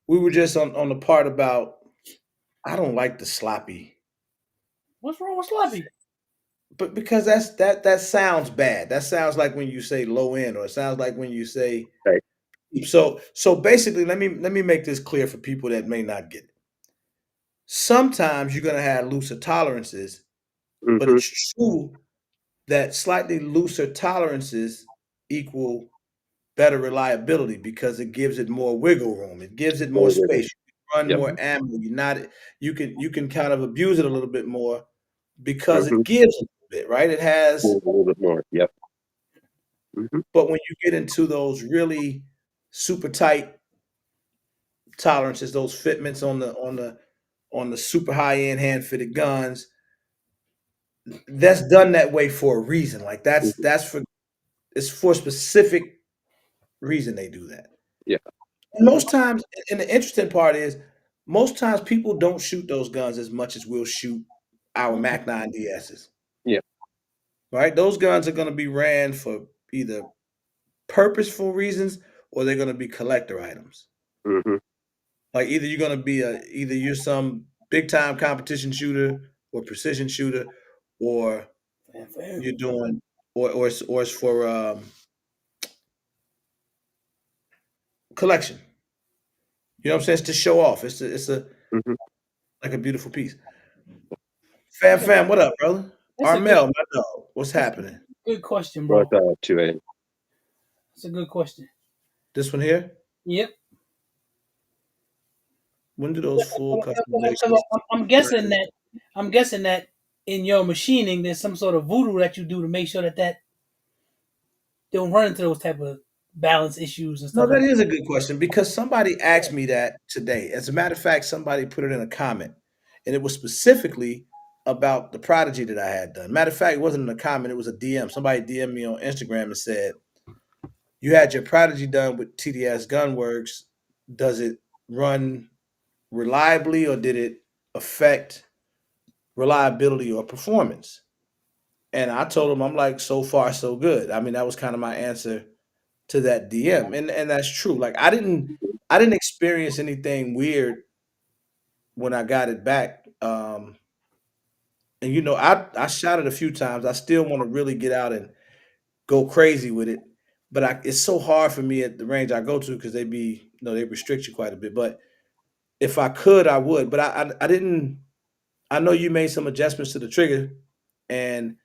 [SPEAKER 1] we were just on the part about I don't like the sloppy,
[SPEAKER 3] What's wrong with sloppy?
[SPEAKER 1] but because that sounds bad. That sounds like when you say low end, or it sounds like when you say
[SPEAKER 2] Right.
[SPEAKER 1] so basically. Let me make this clear for people that may not get it. Sometimes you're gonna have looser tolerances, but
[SPEAKER 2] Mm-hmm.
[SPEAKER 1] it's true that slightly looser tolerances equal better reliability because it gives it more wiggle room. It gives it more
[SPEAKER 2] More with it.
[SPEAKER 1] space. You can run
[SPEAKER 2] Yep.
[SPEAKER 1] more ammo. You can kind of abuse it a little bit more because
[SPEAKER 2] Mm-hmm.
[SPEAKER 1] it gives a little bit, right? It
[SPEAKER 2] A
[SPEAKER 1] has,
[SPEAKER 2] little bit more. Yep. Mm-hmm.
[SPEAKER 1] but when you get into those really super tight tolerances, those fitments on the super high end hand fitted guns, that's done that way for a reason. Like
[SPEAKER 2] Mm-hmm.
[SPEAKER 1] that's for it's for a specific reason they do that.
[SPEAKER 2] Yeah.
[SPEAKER 1] And most times, and the interesting part is, most times people don't shoot those guns as much as we'll shoot our
[SPEAKER 3] Mm.
[SPEAKER 1] Mac 9 DSs,
[SPEAKER 2] Yeah.
[SPEAKER 1] right? Those guns are going to be ran for either purposeful reasons or they're going to be collector items.
[SPEAKER 2] Mm-hmm.
[SPEAKER 1] Like either you're some big time competition shooter or precision shooter, or
[SPEAKER 3] Fair.
[SPEAKER 1] you're doing or it's for collection. You know what I'm saying? It's to show off. It's a
[SPEAKER 2] Mm-hmm.
[SPEAKER 1] like a beautiful piece. Fam,
[SPEAKER 3] That's a
[SPEAKER 1] fam, what up, brother?
[SPEAKER 3] that's a good
[SPEAKER 1] Armel, my dog, what's
[SPEAKER 3] that's a
[SPEAKER 1] happening?
[SPEAKER 3] good question,
[SPEAKER 2] But
[SPEAKER 3] bro.
[SPEAKER 2] 2A.
[SPEAKER 3] That's a good question.
[SPEAKER 1] This one here?
[SPEAKER 3] Yep.
[SPEAKER 1] When do those full
[SPEAKER 3] Because
[SPEAKER 1] customizations?
[SPEAKER 3] I'm guessing that in your machining there's some sort of voodoo that you do to make sure that don't run into those type of balance issues and
[SPEAKER 1] No,
[SPEAKER 3] stuff
[SPEAKER 1] that
[SPEAKER 3] like
[SPEAKER 1] is a good question because somebody asked
[SPEAKER 3] that.
[SPEAKER 1] me that today. As a matter of fact, somebody put it in a comment, and it was specifically about the prodigy that I had done. Matter of fact, it wasn't in a comment; it was a DM. Somebody DM'd me on Instagram and said, "You had your prodigy done with TDS Gunworks. Does it run reliably, or did it affect reliability or performance?" And I told him, I'm like, so far so good. I mean, that was kind of my answer to that DM, and that's true. Like I didn't experience anything weird when I got it back. And I shot it a few times. I still want to really get out and go crazy with it, but it's so hard for me at the range I go to because they restrict you quite a bit. But if I could, I would. But I didn't. I know you made some adjustments to the trigger, and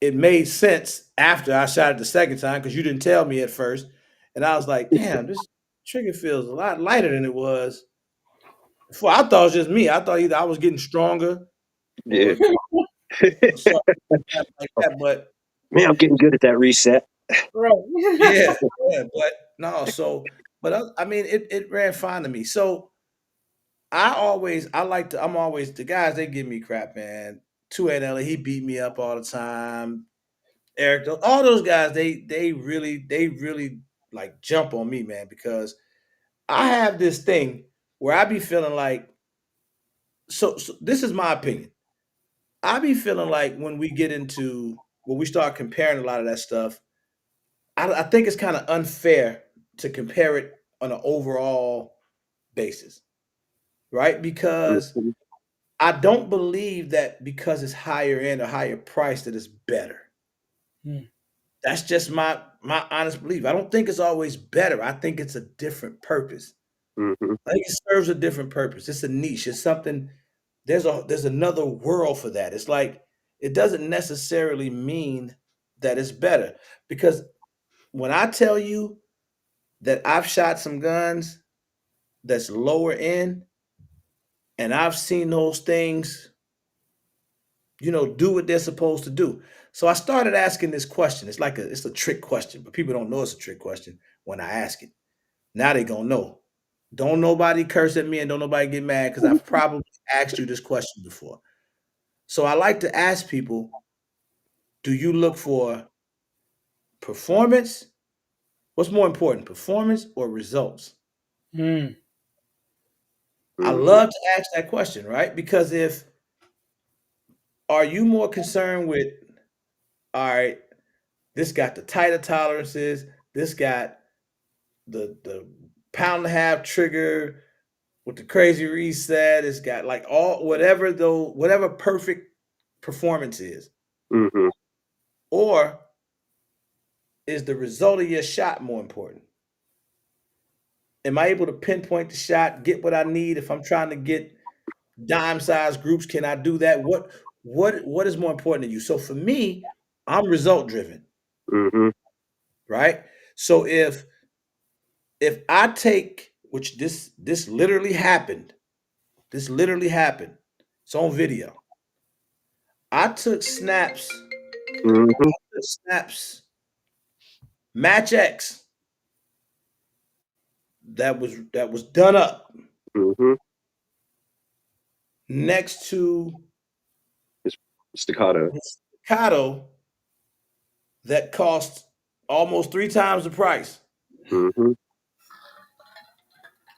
[SPEAKER 1] it made sense after I shot it the second time because you didn't tell me at first, and I was like, "Damn, this trigger feels a lot lighter than it was before." I thought it was just me. I thought either I was getting stronger
[SPEAKER 2] Yeah.
[SPEAKER 1] or something like that. But
[SPEAKER 2] Man, I'm getting good at that reset.
[SPEAKER 3] Right.
[SPEAKER 1] yeah, yeah. But no, but I mean, it ran fine to me. So I'm always the guys. They give me crap, man. 2 8 he beat me up all the time. Eric, all those guys, they really like jump on me, man, because I have this thing where I be feeling like, so this is my opinion. I be feeling like when we start comparing a lot of that stuff, I think it's kind of unfair to compare it on an overall basis, right? Because
[SPEAKER 2] Mhm.
[SPEAKER 1] I don't believe that because it's higher end or higher price that it's better.
[SPEAKER 3] Mm.
[SPEAKER 1] That's just my honest belief. I don't think it's always better. I think it's a different purpose.
[SPEAKER 2] Mhm.
[SPEAKER 1] I think it serves a different purpose. It's a niche. It's something. There's another world for that. It's like it doesn't necessarily mean that it's better because when I tell you that I've shot some guns that's lower end and I've seen those things, do what they're supposed to do. So I started asking this question. It's a trick question, but people don't know it's a trick question when I ask it. Now they gonna know. Don't nobody curse at me and don't nobody get mad because I've probably asked you this question before. So I like to ask people, do you look for performance? What's more important, performance or results?
[SPEAKER 3] Mm.
[SPEAKER 1] I
[SPEAKER 2] Mhm.
[SPEAKER 1] love to ask that question, right? Because if are you more concerned with, all right, this got the tighter tolerances, this got the pound and a half trigger with the crazy reset, it's got like all whatever perfect performance is,
[SPEAKER 2] Mhm.
[SPEAKER 1] or is the result of your shot more important? Am I able to pinpoint the shot, get what I need? If I'm trying to get dime size groups, can I do that? What is more important to you? So for me, I'm result driven,
[SPEAKER 2] Mhm.
[SPEAKER 1] right? So if I take, which this literally happened. It's on video. I took
[SPEAKER 2] Mhm.
[SPEAKER 1] snaps match X that was done up
[SPEAKER 2] Mhm.
[SPEAKER 1] next to
[SPEAKER 2] It's staccato.
[SPEAKER 1] this staccato that cost almost 3 times the price.
[SPEAKER 2] Mhm.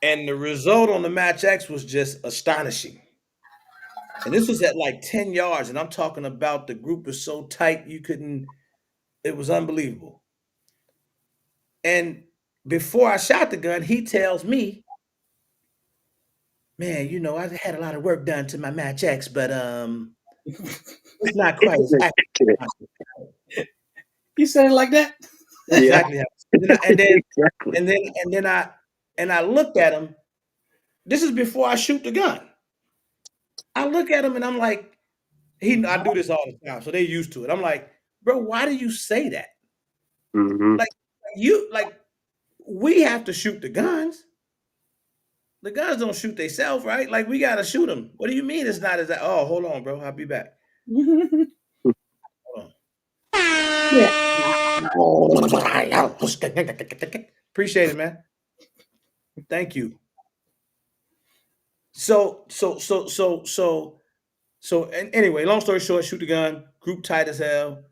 [SPEAKER 1] And the result on the match X was just astonishing. And this was at like 10 yards. And I'm talking about the group was so tight you couldn't, it was unbelievable. And before I shot the gun, he tells me, man, I had a lot of work done to my match X, but it's not
[SPEAKER 2] It
[SPEAKER 1] quite as
[SPEAKER 2] isn't accurate.
[SPEAKER 1] accurate.
[SPEAKER 3] You said it like that?
[SPEAKER 1] That's
[SPEAKER 2] Yeah.
[SPEAKER 1] exactly how. And then
[SPEAKER 2] Exactly.
[SPEAKER 1] and then I looked at him. This is before I shoot the gun. I look at him and I'm like, I do this all the time, so they used to it. I'm like, bro, why do you say that?
[SPEAKER 2] Mhm.
[SPEAKER 1] Like like we have to shoot the guns. The guns don't shoot themselves, right? Like we gotta shoot them. What do you mean it's not as that? Oh, hold on, bro. I'll be back. Hold
[SPEAKER 3] Yeah.
[SPEAKER 1] on. Appreciate it, man. Thank you. So anyway, long story short, shoot the gun, group tight as hell.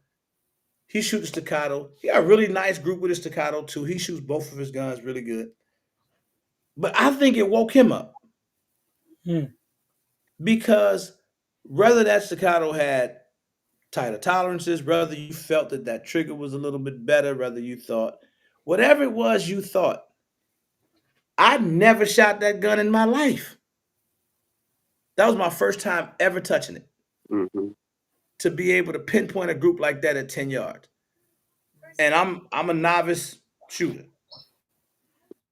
[SPEAKER 1] He shoots staccato. He got a really nice group with his staccato too. He shoots both of his guns really good. But I think it woke him up
[SPEAKER 3] Mm.
[SPEAKER 1] because whether that staccato had tighter tolerances, whether you felt that that trigger was a little bit better, whether you thought whatever it was you thought, I never shot that gun in my life. That was my first time ever touching it
[SPEAKER 2] Mhm.
[SPEAKER 1] to be able to pinpoint a group like that at 10 yards. And I'm a novice shooter,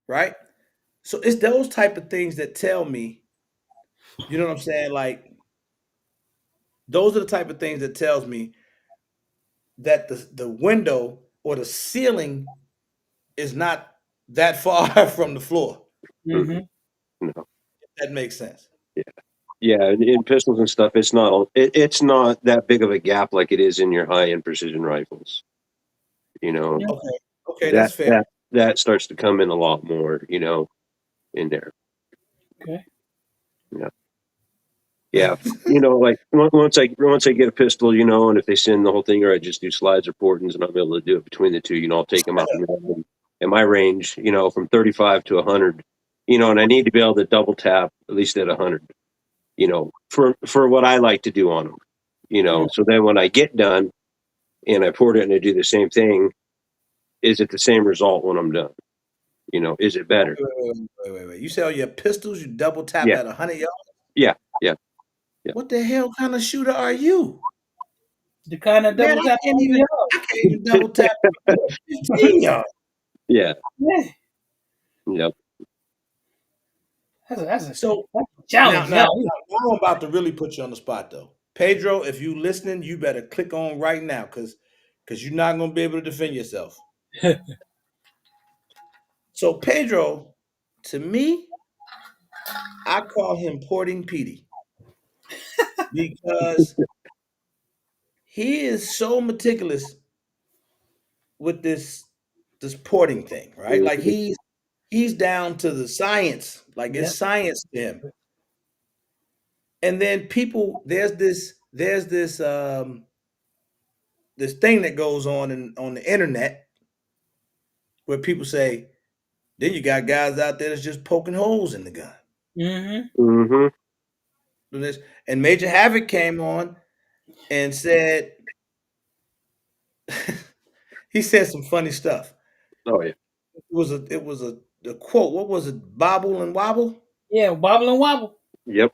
[SPEAKER 1] right? So it's those type of things that tell me, you know what I'm saying? Like Those are the type of things that tells me that the window or the ceiling is not that far from the floor.
[SPEAKER 3] Mm-hmm.
[SPEAKER 2] No.
[SPEAKER 1] That makes sense.
[SPEAKER 2] Yeah, in pistols and stuff, it's not that big of a gap like it is in your high end precision rifles. You know,
[SPEAKER 3] Yeah.
[SPEAKER 1] Okay. Okay,
[SPEAKER 2] that
[SPEAKER 1] that's fair.
[SPEAKER 2] that that starts to come in a lot more. In there.
[SPEAKER 3] Okay.
[SPEAKER 2] Yeah, yeah. Like once I get a pistol, and if they send the whole thing, or I just do slides or portings, and I'm able to do it between the two. I'll take them out in my range. From 35 to 100. And I need to be able to double tap at least at 100. For what I like to do on them.
[SPEAKER 3] Mm.
[SPEAKER 2] So then when I get done and I port it and I do the same thing, is it the same result when I'm done? Is it better?
[SPEAKER 1] Wait. You say all your pistols you double tap
[SPEAKER 2] Yeah,
[SPEAKER 1] at 100 yards?
[SPEAKER 2] yeah, yeah, yeah.
[SPEAKER 1] What the hell kind of shooter are you?
[SPEAKER 3] The kind of
[SPEAKER 1] Man,
[SPEAKER 3] double tap on the yard.
[SPEAKER 1] I can't even double tap at 15 yards.
[SPEAKER 2] Yeah,
[SPEAKER 3] Yeah.
[SPEAKER 2] yep.
[SPEAKER 1] So
[SPEAKER 3] That's a challenge.
[SPEAKER 1] now
[SPEAKER 3] Now.
[SPEAKER 1] I'm about to really put you on the spot though. Pedro, if you listening, you better click on right now because you're not gonna be able to defend yourself. So Pedro, to me, I call him Porting Petey because he is so meticulous with this porting thing, right? Like
[SPEAKER 2] Mhm.
[SPEAKER 1] he's down to the science, like it's
[SPEAKER 3] Yep.
[SPEAKER 1] science to him. And then people, there's this thing that goes on the internet where people say, then you got guys out there that's just poking holes in the gun.
[SPEAKER 3] Mm-hmm.
[SPEAKER 2] Mhm.
[SPEAKER 1] And Major Havoc came on and said he said some funny stuff.
[SPEAKER 2] Oh yeah.
[SPEAKER 1] It was a quote. What was it? Bobble and wobble.
[SPEAKER 3] Yeah, wobble and wobble.
[SPEAKER 2] Yep.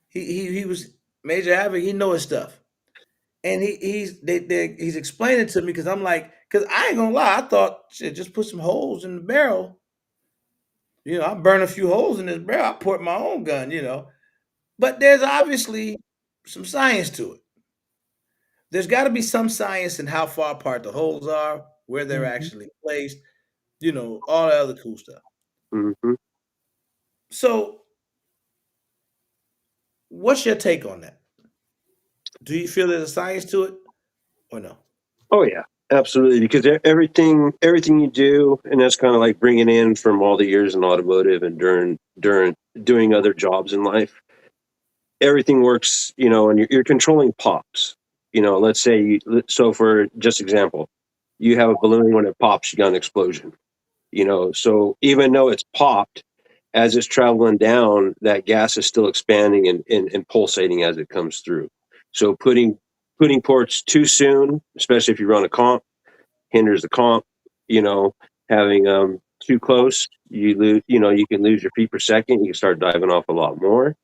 [SPEAKER 1] He was Major Havoc. He know his stuff, and he's explaining to me because I'm like, because I ain't gonna lie, I thought shit, just put some holes in the barrel. I burn a few holes in this barrel. I port my own gun. But there's obviously some science to it. There's got to be some science in how far apart the holes are, where they're
[SPEAKER 3] Mm-hmm.
[SPEAKER 1] actually placed. All the other cool stuff.
[SPEAKER 2] Mhm.
[SPEAKER 1] So, what's your take on that? Do you feel there's a science to it, or no?
[SPEAKER 2] Oh yeah. Absolutely. Because everything you do, and that's kind of like bringing in from all the years in automotive and during doing other jobs in life. Everything works, and you're controlling pops. Let's say so for just example, you have a balloon when it pops, you got an explosion. So even though it's popped, as it's traveling down, that gas is still expanding and pulsating as it comes through. So putting ports too soon, especially if you run a comp, hinders the comp. You know, having too close, you lose. You can lose your feet per second. You can start diving off a lot more.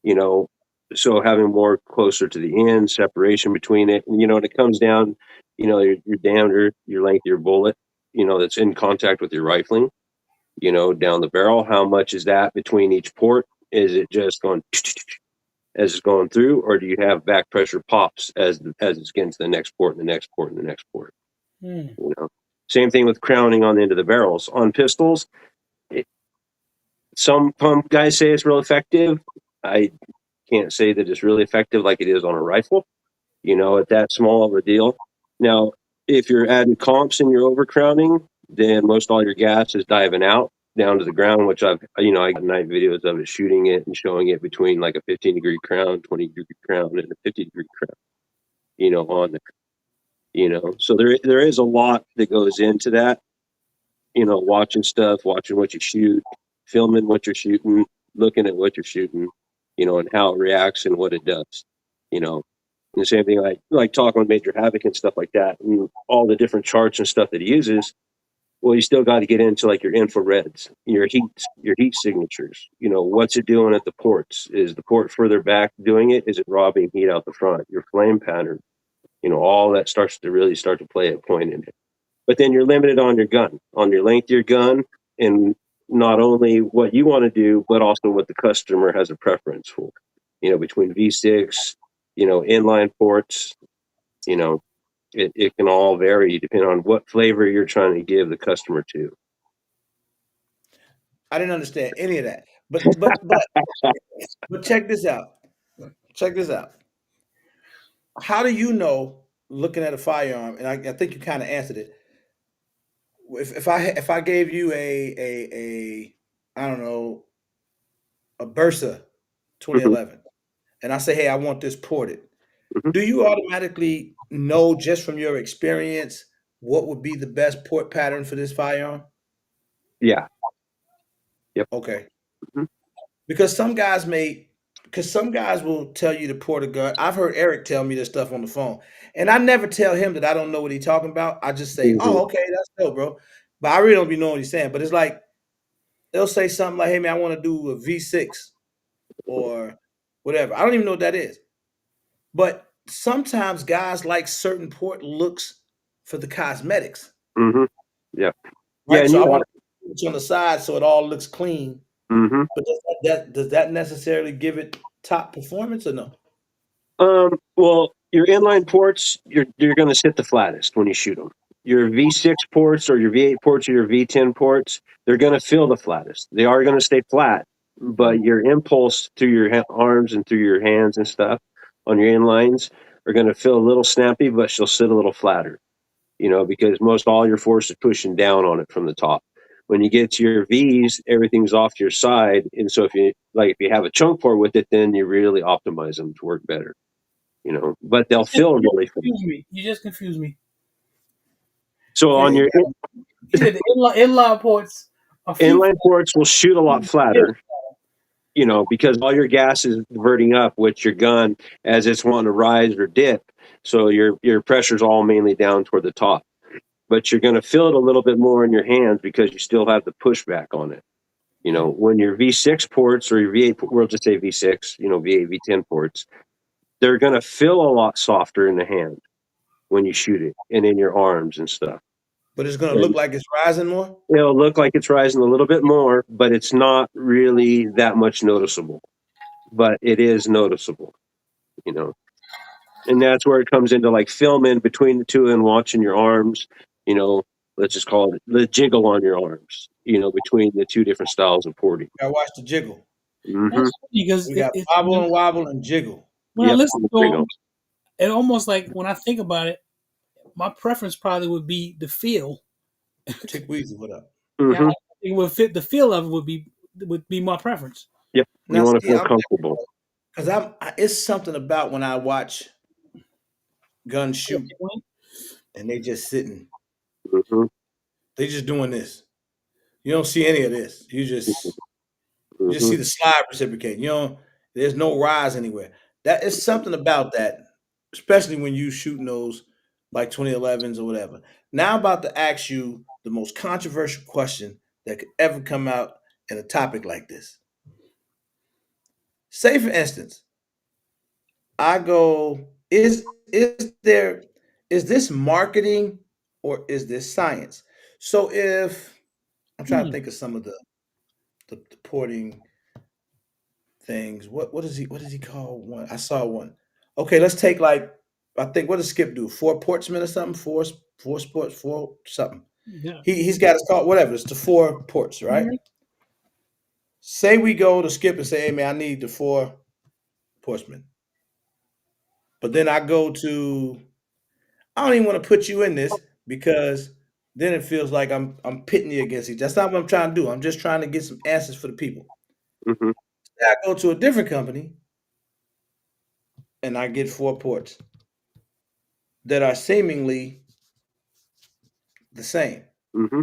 [SPEAKER 2] You know, so having more closer to the end, separation between it, and it comes down. Your diameter, your length of your bullet. That's in contact with your rifling. Down the barrel. How much is that between each port? Is it just going as it's going through, or do you have back pressure pops as it's getting to the next port and the next port and the next port?
[SPEAKER 3] Mm.
[SPEAKER 2] You know, same thing with crowning on the end of the barrels on pistols. It, some pump guys say it's real effective. I can't say that it's really effective like it is on a rifle. At that small of a deal. Now, if you're adding comps and you're overcrowning, then most all your gas is diving out down to the ground, which I got night videos of it shooting it and showing it between like a 15-degree crown, 20-degree crown, and a 50-degree crown, on there. So there is a lot that goes into that, watching stuff, watching what you shoot, filming what you're shooting, looking at what you're shooting, and how it reacts and what it does, you know. And the same thing, like talking with Major Havoc and stuff like that, and all the different charts and stuff that he uses. Well, you still got to get into like your infrareds, your heat signatures. What's it doing at the ports? Is the port further back doing it? Is it robbing heat out the front? Your flame pattern, all that starts to really start to play a point in it. But then you're limited on your gun, on your length of your gun, and not only what you want to do, but also what the customer has a preference for. Between V6, inline ports, you know, it can all vary depending on what flavor you're trying to give the customer to.
[SPEAKER 1] I didn't understand any of that. But check this out. Check this out. How do you know, looking at a firearm, and I think you kind of answered it. If I gave you a I don't know, a Bursa
[SPEAKER 2] Hmm.
[SPEAKER 1] 2011, and I say, hey, I want this ported,
[SPEAKER 2] Hmm.
[SPEAKER 1] do you automatically know just from your experience what would be the best port pattern for this firearm?
[SPEAKER 2] Yeah. Yep.
[SPEAKER 1] Okay.
[SPEAKER 2] Hmm.
[SPEAKER 1] Because some guys will tell you to port a gun. I've heard Eric tell me this stuff on the phone, and I never tell him that I don't know what he's talking about. I just say,
[SPEAKER 2] Hmm.
[SPEAKER 1] "Oh, okay, that's dope, bro." But I really don't be knowing what he's saying. But it's like they'll say something like, "Hey, man, I want to do a V6 or whatever." I don't even know what that is. But sometimes guys like certain port looks for the cosmetics,
[SPEAKER 2] Hmm. Yeah. Yeah.
[SPEAKER 1] right?
[SPEAKER 2] And
[SPEAKER 1] So I
[SPEAKER 2] you
[SPEAKER 1] want to put it on the side so it all looks clean.
[SPEAKER 2] hmm
[SPEAKER 1] But does that necessarily give it top performance or no?
[SPEAKER 2] Well, your inline ports, you're going to sit the flattest when you shoot them. Your V6 ports or your V8 ports or your V10 ports, they're going to feel the flattest. They are going to stay flat, but your impulse through your arms and through your hands and stuff on your inlines are going to feel a little snappy, but she'll sit a little flatter. Because most all your force is pushing down on it from the top. When you get to your V's, everything's off to your side, and so if you have a chunk port with it, then you really optimize them to work better. But they'll feel
[SPEAKER 3] You just
[SPEAKER 2] really fun.
[SPEAKER 3] confused me. You just confused me.
[SPEAKER 2] So
[SPEAKER 1] Yeah,
[SPEAKER 2] on
[SPEAKER 1] you
[SPEAKER 2] your
[SPEAKER 1] got
[SPEAKER 3] You said the inline ports are few.
[SPEAKER 2] inline ports will shoot a lot flatter, because all your gas is diverting up with your gun as it's wanting to rise or dip. So your pressure's all mainly down toward the top. But you're going to feel it a little bit more in your hands because you still have the pushback on it. When your V6 ports or your V8, we'll just say V6, V8, V10 ports, they're going to feel a lot softer in the hand when you shoot it and in your arms and stuff.
[SPEAKER 1] but it's gonna look
[SPEAKER 2] And
[SPEAKER 1] like it's rising more.
[SPEAKER 2] it'll look like it's rising a little bit more, but it's not really that much noticeable. But it is noticeable, you know. And that's where it comes into like filming between the two and watching your arms, you know, let's just call it the jiggle on your arms, between the two different styles of porting.
[SPEAKER 1] Gotta watch the jiggle.
[SPEAKER 2] Mm-hmm.
[SPEAKER 3] That's funny because
[SPEAKER 1] We got
[SPEAKER 3] it's
[SPEAKER 1] wobble and wobble and jiggle.
[SPEAKER 3] when I
[SPEAKER 2] Yep.
[SPEAKER 3] listen to
[SPEAKER 2] Jiggle.
[SPEAKER 3] them, it almost like when I think about it, my preference probably would be the feel.
[SPEAKER 1] Tick Weezy, what up?
[SPEAKER 3] Yeah,
[SPEAKER 2] Mm-hmm.
[SPEAKER 3] it would fit. The feel of it would be my preference.
[SPEAKER 2] Yep. You
[SPEAKER 1] Now
[SPEAKER 2] want to
[SPEAKER 1] see,
[SPEAKER 2] feel
[SPEAKER 1] I'm
[SPEAKER 2] comfortable.
[SPEAKER 1] because it's something about when I watch guns shoot and they just sitting,
[SPEAKER 2] Mm-hmm.
[SPEAKER 1] they just doing this. You don't see any of this. You just
[SPEAKER 2] Mm-hmm.
[SPEAKER 1] see the slide reciprocate. There's no rise anywhere. That is something about that, especially when you shooting those like 2011s or whatever. Now I'm about to ask you the most controversial question that could ever come out in a topic like this. Say for instance, I go, is this marketing or is this science? So if I'm trying to
[SPEAKER 3] Hmm.
[SPEAKER 1] think of some of the porting things. What does he call one? I saw one. Okay, let's take like I think what does Skip do? Four portsmen or something? Four sports, four something.
[SPEAKER 3] Yeah.
[SPEAKER 1] He's got his call, whatever. It's the four ports, right?
[SPEAKER 3] Mhm.
[SPEAKER 1] Say we go to Skip and say, hey man, I need the four portsmen. But then I don't even want to put you in this because then it feels like I'm pitting you against each. That's not what I'm trying to do. I'm just trying to get some answers for the people.
[SPEAKER 2] Mm-hmm.
[SPEAKER 1] Say I go to a different company and I get four ports that are seemingly the same,
[SPEAKER 2] Mm-hmm.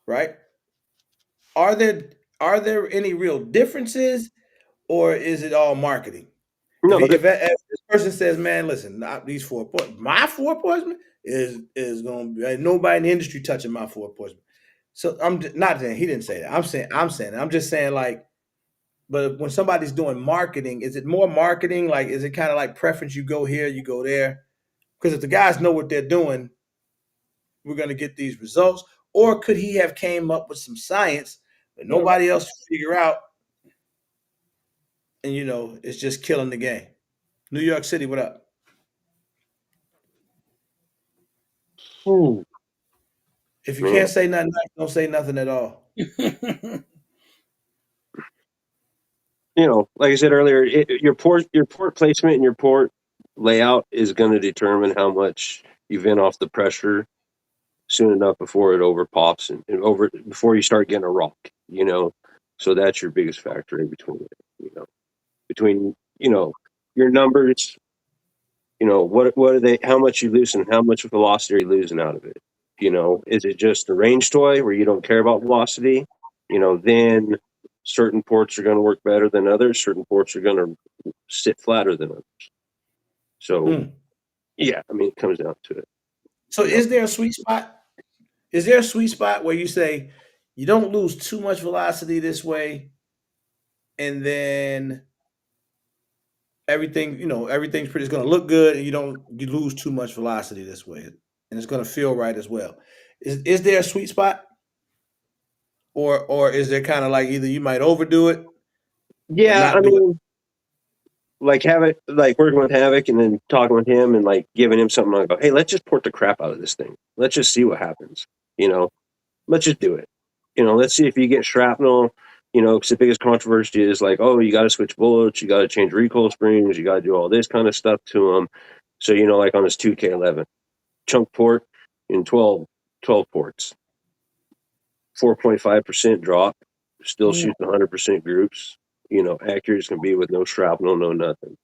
[SPEAKER 1] right? Are there are there any real differences, or is it all marketing? If, he,
[SPEAKER 2] No,
[SPEAKER 1] if, if this person says, "Man, listen, not these four points, my four points is going to be ain't nobody in the industry touching my four points." So not saying he didn't say that. I'm saying it. I'm just saying like, but when somebody's doing marketing, is it more marketing? Like, is it kind of like preference? You go here, you go there. Because if the guys know what they're doing, we're going to get these results. Or could he have came up with some science that
[SPEAKER 3] But
[SPEAKER 1] nobody else figure out, and it's just killing the game? New York City, what up?
[SPEAKER 2] Ooh,
[SPEAKER 1] If you
[SPEAKER 2] man.
[SPEAKER 1] can't say nothing, nice, don't say nothing at all.
[SPEAKER 2] Like I said earlier, your port placement and your port layout is going to determine how much you vent off the pressure soon enough before it over pops and over before you start getting a rock. So that's your biggest factor in between it. Between your numbers. What are they? How much you losing? How much velocity are you losing out of it? Is it just a range toy where you don't care about velocity? Then certain ports are going to work better than others. Certain ports are going to sit flatter than others. So
[SPEAKER 1] Hmm.
[SPEAKER 2] yeah, I mean, it comes down to it.
[SPEAKER 1] So,
[SPEAKER 2] You know,
[SPEAKER 1] is there a sweet spot? Is there a sweet spot where you say you don't lose too much velocity this way, and then everything, everything's pretty. It's going to look good, and you lose too much velocity this way, and it's going to feel right as well. Is there a sweet spot, or is there kind of like either you might overdo it or
[SPEAKER 2] yeah, I
[SPEAKER 1] not do it?
[SPEAKER 2] mean, like Havoc, like working with Havoc and then talking with him and like giving him something like, hey, let's just port the crap out of this thing. Let's just see what happens. You know, let's just do it. Let's see if you get shrapnel. Because the biggest controversy is like, oh, you got to switch bullets, you got to change recoil springs, you got to do all this kind of stuff to them. So, like on this 2K11 chunk port in 12 ports, 4.5% drop, still
[SPEAKER 3] Mm.
[SPEAKER 2] shooting 100% groups. Accurate as can be with no shrapnel, no nothing.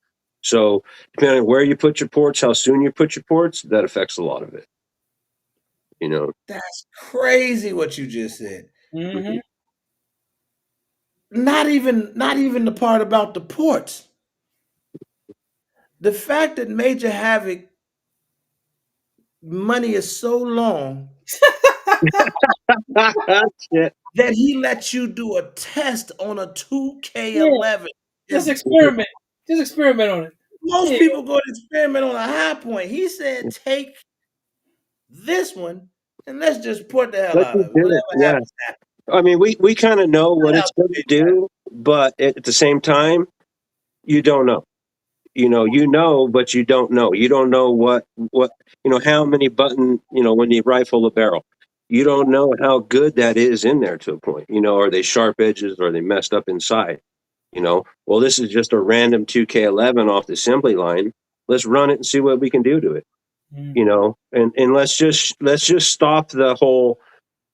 [SPEAKER 2] So, depending on where you put your ports, how soon you put your ports, that affects a lot of it.
[SPEAKER 1] That's crazy what you just said.
[SPEAKER 3] Mm-hmm.
[SPEAKER 1] Not even the part about the ports. The fact that Major Havoc money is so long
[SPEAKER 2] Shit.
[SPEAKER 1] that he lets you do a test on a
[SPEAKER 3] Yeah.
[SPEAKER 1] 2K11
[SPEAKER 3] Just
[SPEAKER 1] is
[SPEAKER 3] experiment. Just experiment on it.
[SPEAKER 1] most
[SPEAKER 3] Yeah.
[SPEAKER 1] people go to experiment on a high point. He said take this one and let's just put the hell
[SPEAKER 2] Let's
[SPEAKER 1] out
[SPEAKER 2] just
[SPEAKER 1] of it.
[SPEAKER 2] do it.
[SPEAKER 1] Whatever
[SPEAKER 2] Yeah.
[SPEAKER 1] happens, happens.
[SPEAKER 2] I mean, we kind of know what
[SPEAKER 1] Shout
[SPEAKER 2] it's
[SPEAKER 1] out to
[SPEAKER 2] going to
[SPEAKER 1] Major Havoc.
[SPEAKER 2] do, but at the same time, you don't know. But you don't know. You don't know how many button, when you rifle a barrel. You don't know how good that is in there to a point. Are they sharp edges? Or are they messed up inside? Well, this is just a random 2K11 off the assembly line. Let's run it and see what we can do to it.
[SPEAKER 3] Mm.
[SPEAKER 2] And let's just stop the whole,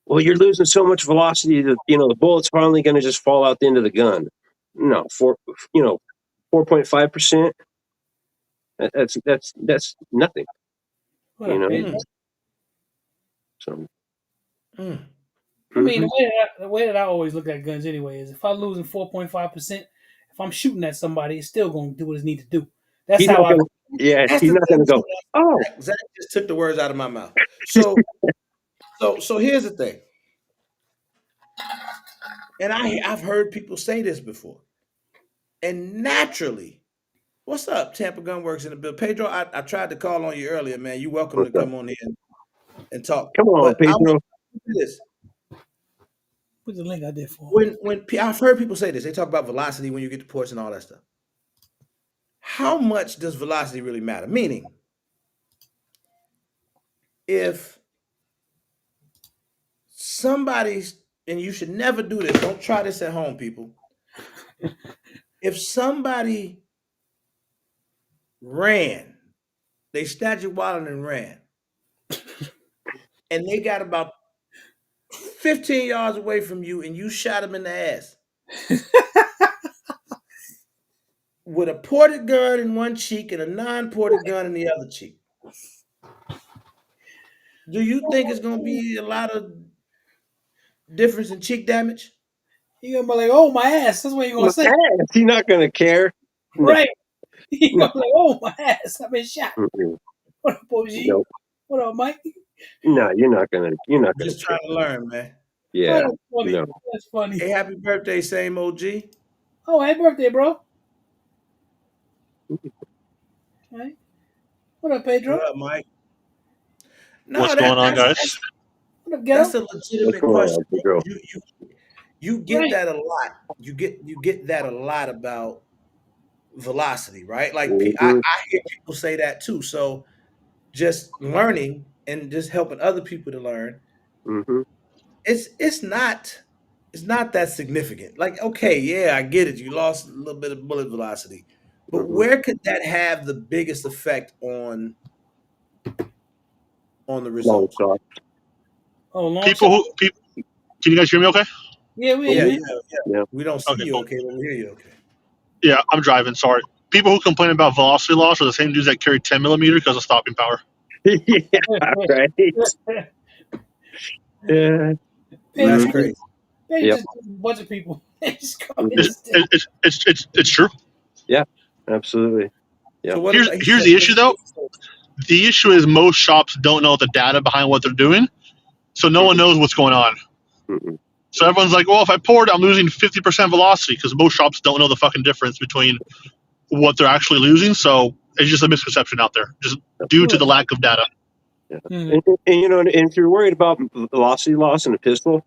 [SPEAKER 2] well, you're losing so much velocity that the bullet's finally going to just fall out the end of the gun. No, 4.5%. That's nothing.
[SPEAKER 3] What
[SPEAKER 2] You
[SPEAKER 3] up,
[SPEAKER 2] know.
[SPEAKER 3] Pedro?
[SPEAKER 1] Mm,
[SPEAKER 2] So.
[SPEAKER 1] mm.
[SPEAKER 3] I mean,
[SPEAKER 2] Mm-hmm.
[SPEAKER 3] the way that I always look at guns anyway is if I'm losing 4.5%, if I'm shooting at somebody, it's still going to do what it needs to do. That's
[SPEAKER 2] He's
[SPEAKER 3] how
[SPEAKER 2] not
[SPEAKER 3] I.
[SPEAKER 2] gonna. Yeah,
[SPEAKER 1] That's
[SPEAKER 2] he's
[SPEAKER 1] the
[SPEAKER 2] not gonna
[SPEAKER 1] thing
[SPEAKER 2] go.
[SPEAKER 1] too.
[SPEAKER 2] Oh,
[SPEAKER 1] Zach just took the words out of my mouth. So here's the thing. And I've heard people say this before. And naturally, what's up, Tampa Gunworks in the bill? Pedro, I tried to call on you earlier, man. You're welcome to
[SPEAKER 2] what's up?
[SPEAKER 1] come on in and talk.
[SPEAKER 2] Come on,
[SPEAKER 1] But I want
[SPEAKER 2] Pedro.
[SPEAKER 1] to do this.
[SPEAKER 3] Put the link I did for him.
[SPEAKER 1] When I've heard people say this, they talk about velocity when you get to ports and all that stuff. How much does velocity really matter? Meaning, if somebody's, and you should never do this, don't try this at home, people. If somebody ran, they snatched your wallet and ran, and they got about 15 yards away from you and you shot them in the ass with a ported gun in one cheek and a non-ported gun in the other cheek. Do you think it's going to be a lot of difference in cheek damage?
[SPEAKER 3] You're gonna be like, "Oh my ass!" That's what you're gonna
[SPEAKER 2] My
[SPEAKER 3] say,
[SPEAKER 2] ass. He's not gonna care. No,
[SPEAKER 3] right? You're
[SPEAKER 2] no,
[SPEAKER 3] gonna be like, "Oh my ass! I've been shot."
[SPEAKER 2] mm-mm.
[SPEAKER 3] What up, OG?
[SPEAKER 2] No,
[SPEAKER 3] What up, Mike?
[SPEAKER 2] no. You're not gonna. You're not gonna
[SPEAKER 1] Just
[SPEAKER 2] care.
[SPEAKER 1] trying to learn, man.
[SPEAKER 3] Oh,
[SPEAKER 2] Yeah.
[SPEAKER 3] that's funny.
[SPEAKER 2] No.
[SPEAKER 3] That's funny.
[SPEAKER 1] Hey, happy birthday, same OG.
[SPEAKER 3] Oh, happy birthday, bro. Right? What up,
[SPEAKER 1] What
[SPEAKER 3] Pedro?
[SPEAKER 1] up, Mike?
[SPEAKER 4] What's
[SPEAKER 1] No,
[SPEAKER 4] going
[SPEAKER 1] that
[SPEAKER 4] on,
[SPEAKER 1] that's
[SPEAKER 4] guys?
[SPEAKER 1] that's
[SPEAKER 3] What up,
[SPEAKER 1] that's
[SPEAKER 3] ghetto?
[SPEAKER 1] a
[SPEAKER 2] What's
[SPEAKER 1] legitimate
[SPEAKER 2] going on,
[SPEAKER 1] question.
[SPEAKER 2] Pedro?
[SPEAKER 1] You get
[SPEAKER 3] Right.
[SPEAKER 1] that a lot. You get that a lot about velocity, right? Like
[SPEAKER 2] Mhm.
[SPEAKER 1] I hear people say that too. So just learning and just helping other people to learn,
[SPEAKER 2] Mhm.
[SPEAKER 1] it's not that significant. Like, okay, yeah, I get it. You lost a little bit of bullet velocity, but
[SPEAKER 2] Mhm.
[SPEAKER 1] where could that have the biggest effect on the
[SPEAKER 2] Long
[SPEAKER 1] results?
[SPEAKER 2] shot.
[SPEAKER 3] Oh, long
[SPEAKER 4] People
[SPEAKER 3] shot.
[SPEAKER 4] who people, can you guys hear me? Okay.
[SPEAKER 3] Yeah, we hear
[SPEAKER 1] Yeah,
[SPEAKER 3] you,
[SPEAKER 2] Mhm.
[SPEAKER 3] man.
[SPEAKER 1] yeah.
[SPEAKER 2] Yeah.
[SPEAKER 1] We don't see
[SPEAKER 4] Okay.
[SPEAKER 1] you
[SPEAKER 4] Cool.
[SPEAKER 1] okay, but we hear you okay.
[SPEAKER 4] Yeah, I'm driving. Sorry. People who complain about velocity loss are the same dudes that carry 10 millimeter because of stopping power.
[SPEAKER 2] Yeah. Right. Yeah.
[SPEAKER 3] They
[SPEAKER 1] That's
[SPEAKER 3] just,
[SPEAKER 2] Mhm.
[SPEAKER 1] crazy.
[SPEAKER 3] they
[SPEAKER 2] Yep.
[SPEAKER 3] just a bunch of people. They just go
[SPEAKER 2] Mhm.
[SPEAKER 4] It's
[SPEAKER 3] instant.
[SPEAKER 4] it's true.
[SPEAKER 2] Yeah. Absolutely.
[SPEAKER 1] So
[SPEAKER 2] Yep.
[SPEAKER 1] what
[SPEAKER 4] Here's
[SPEAKER 1] about he
[SPEAKER 4] here's
[SPEAKER 1] said?
[SPEAKER 4] the issue though. The issue is most shops don't know the data behind what they're doing, so no one
[SPEAKER 2] Mhm.
[SPEAKER 4] knows what's going on.
[SPEAKER 2] Mhm.
[SPEAKER 4] So everyone's like, well, if I pour it, I'm losing 50% velocity because most shops don't know the fucking difference between what they're actually losing. So it's just a misconception out there, just due to the
[SPEAKER 3] Absolutely.
[SPEAKER 4] lack of data.
[SPEAKER 2] Yeah.
[SPEAKER 3] Mhm.
[SPEAKER 2] And you know, and if you're worried about velocity loss in a pistol,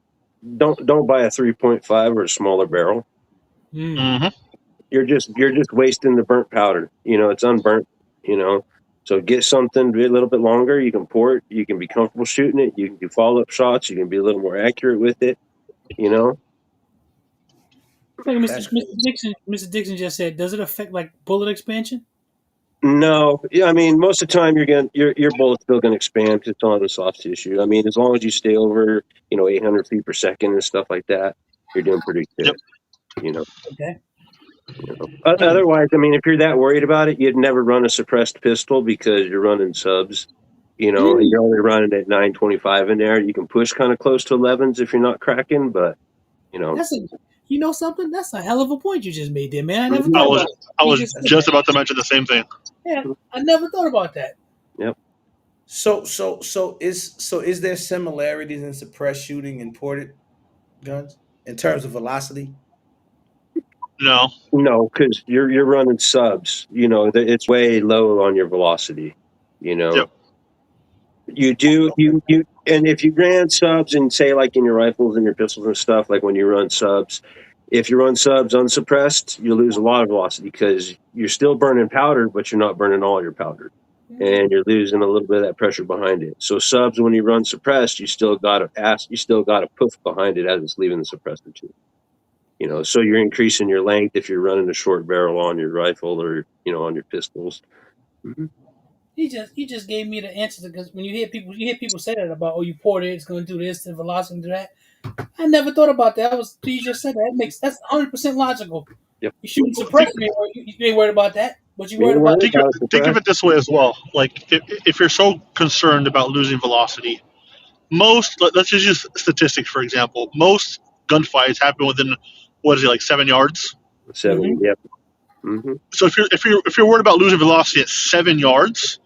[SPEAKER 2] don't buy a 3.5 or a smaller barrel.
[SPEAKER 3] Mm.
[SPEAKER 4] Hmm.
[SPEAKER 2] You're just wasting the burnt powder. You know, it's unburnt. You know, so get something a little bit longer. You can pour it. You can be comfortable shooting it. You can do follow up shots. You can be a little more accurate with it. You know,
[SPEAKER 3] Like
[SPEAKER 1] That's
[SPEAKER 3] Mr.
[SPEAKER 1] crazy.
[SPEAKER 3] Dixon, Mr. Dixon just said, does it affect like bullet expansion?
[SPEAKER 2] no, yeah. I mean, most of the time your bullet's still gonna expand because it's on the soft tissue. I mean, as long as you stay over 800 feet per second and stuff like that, you're doing pretty
[SPEAKER 4] Yep.
[SPEAKER 2] good. You know.
[SPEAKER 3] Okay.
[SPEAKER 1] Hmm.
[SPEAKER 2] Otherwise, I mean, if you're that worried about it, you'd never run a suppressed pistol because you're running subs, and
[SPEAKER 3] Mm.
[SPEAKER 2] you're only running at 925 in there. You can push kind of close to 11s if you're not cracking, but you know,
[SPEAKER 3] That's a, you know something? That's a hell of a point you just made there, man. I never
[SPEAKER 2] mhm,
[SPEAKER 4] I
[SPEAKER 3] thought
[SPEAKER 4] was
[SPEAKER 3] about it.
[SPEAKER 4] I
[SPEAKER 3] You
[SPEAKER 4] was
[SPEAKER 3] just
[SPEAKER 1] That's
[SPEAKER 3] said
[SPEAKER 4] just
[SPEAKER 3] that.
[SPEAKER 4] about to mention the same thing.
[SPEAKER 3] Yeah, I never thought about that.
[SPEAKER 2] yep.
[SPEAKER 1] so is there similarities in suppressed shooting and ported guns in terms of velocity?
[SPEAKER 4] No.
[SPEAKER 2] No, because you're running subs. It's way low on your velocity. You
[SPEAKER 4] Yep.
[SPEAKER 2] know, you do you and if you ran subs and say like in your rifles and your pistols and stuff, like when you run subs, if you run subs unsuppressed, you lose a lot of velocity because you're still burning powder, but you're not burning all your powder,
[SPEAKER 3] Mm.
[SPEAKER 2] and you're losing a little bit of that pressure behind it. So subs, when you run suppressed, you still got to poof behind it as it's leaving the suppressor too. So you're increasing your length if you're running a short barrel on your rifle or on your pistols. Mhm.
[SPEAKER 3] He just gave me the answer because when you hear people say that about you poured it, it's going to do this, the velocity do that. I never thought about that. You just said that. That's 100% logical.
[SPEAKER 2] Yep.
[SPEAKER 3] You shouldn't
[SPEAKER 4] Well,
[SPEAKER 3] suppress me. You ain't worried about that, but you
[SPEAKER 2] Me
[SPEAKER 3] worried about.
[SPEAKER 2] worried
[SPEAKER 4] think of,
[SPEAKER 2] about it
[SPEAKER 4] think of
[SPEAKER 2] suppressed.
[SPEAKER 4] it this way as well. Like if you're so concerned about losing velocity, let's just use statistics for example. Most gunfights happen within what is it, like 7 yards.
[SPEAKER 2] 7.
[SPEAKER 3] Mm-hmm.
[SPEAKER 2] Yep. Hmm.
[SPEAKER 4] So if you're worried about losing velocity at 7 yards,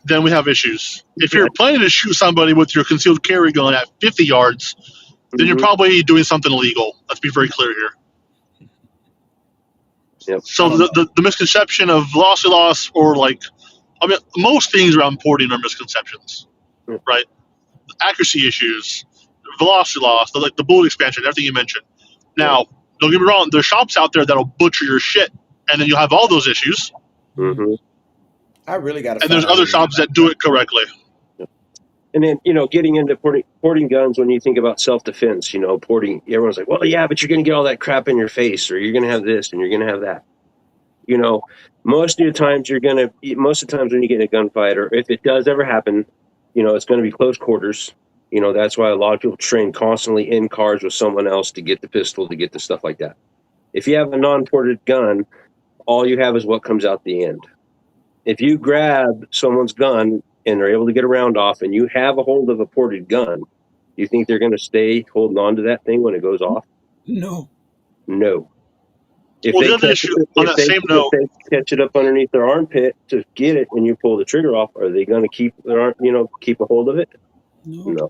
[SPEAKER 4] then we have issues. If
[SPEAKER 2] Yeah.
[SPEAKER 4] you're planning to shoot somebody with your concealed carry gun at 50 yards, then you're
[SPEAKER 2] Hmm.
[SPEAKER 4] probably doing something illegal. Let's be very clear here.
[SPEAKER 2] Yep.
[SPEAKER 1] I
[SPEAKER 4] So
[SPEAKER 1] don't know.
[SPEAKER 4] the misconception of velocity loss, or like, I mean, most things around porting are misconceptions,
[SPEAKER 2] Yep.
[SPEAKER 4] right? Accuracy issues, velocity loss, like the bullet expansion, everything you mentioned.
[SPEAKER 2] Yep.
[SPEAKER 4] Now, don't get me wrong, there's shops out there that'll butcher your shit, and then you'll have all those issues.
[SPEAKER 3] Mm.
[SPEAKER 2] Hmm.
[SPEAKER 1] I really got to
[SPEAKER 4] And
[SPEAKER 1] find
[SPEAKER 4] there's
[SPEAKER 1] out
[SPEAKER 4] other
[SPEAKER 1] who these
[SPEAKER 4] shops that do it correctly.
[SPEAKER 2] Yep. And then getting into porting guns, when you think about self defense, porting, everyone's like, well, yeah, but you're going to get all that crap in your face, or you're going to have this, and you're going to have that. You know, most of the times when you get in a gunfight, or if it does ever happen, it's going to be close quarters. That's why a lot of people train constantly in cars with someone else to get the pistol, to get the stuff like that. If you have a non-ported gun, all you have is what comes out the end. If you grab someone's gun and are able to get a round off, and you have a hold of a ported gun, you think they're going to stay holding on to that thing when it goes off?
[SPEAKER 3] No.
[SPEAKER 2] No. If
[SPEAKER 4] Well,
[SPEAKER 2] they
[SPEAKER 4] the other
[SPEAKER 2] catch
[SPEAKER 4] issue
[SPEAKER 2] it,
[SPEAKER 4] on
[SPEAKER 2] if
[SPEAKER 4] that
[SPEAKER 2] they
[SPEAKER 4] same
[SPEAKER 2] if
[SPEAKER 4] note,
[SPEAKER 2] they catch it up underneath their armpit to get it, and you pull the trigger off, are they going to keep keep a hold of it?
[SPEAKER 3] No.
[SPEAKER 2] No,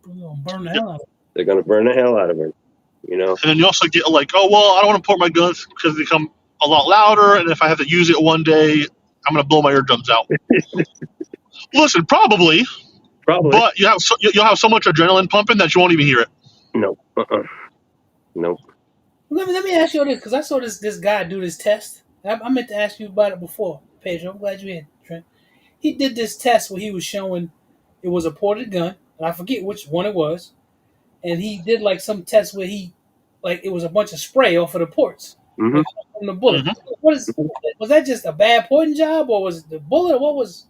[SPEAKER 3] We're gonna burn the hell out of it.
[SPEAKER 2] they're going to burn the hell out of it. You know.
[SPEAKER 4] and then you also get like, oh well, I don't want to port my guns because they become a lot louder, and if I have to use it one day, I'm going to blow my eardrums out. Listen, probably,
[SPEAKER 2] Probably
[SPEAKER 4] but you'll have so much adrenaline pumping that you won't even hear it.
[SPEAKER 2] no. No.
[SPEAKER 3] Let me ask you this because I saw this guy do this test I meant to ask you about it before, Pedro. I'm glad you here, Trent. He did this test where he was showing it was a ported gun, and I forget which one it was. And he did like some test where he, like, it was a bunch of spray off of the ports
[SPEAKER 2] Hmm.
[SPEAKER 3] and from the bullet.
[SPEAKER 4] Hmm.
[SPEAKER 3] What is was that just a bad pointing job, or was it the bullet? What was?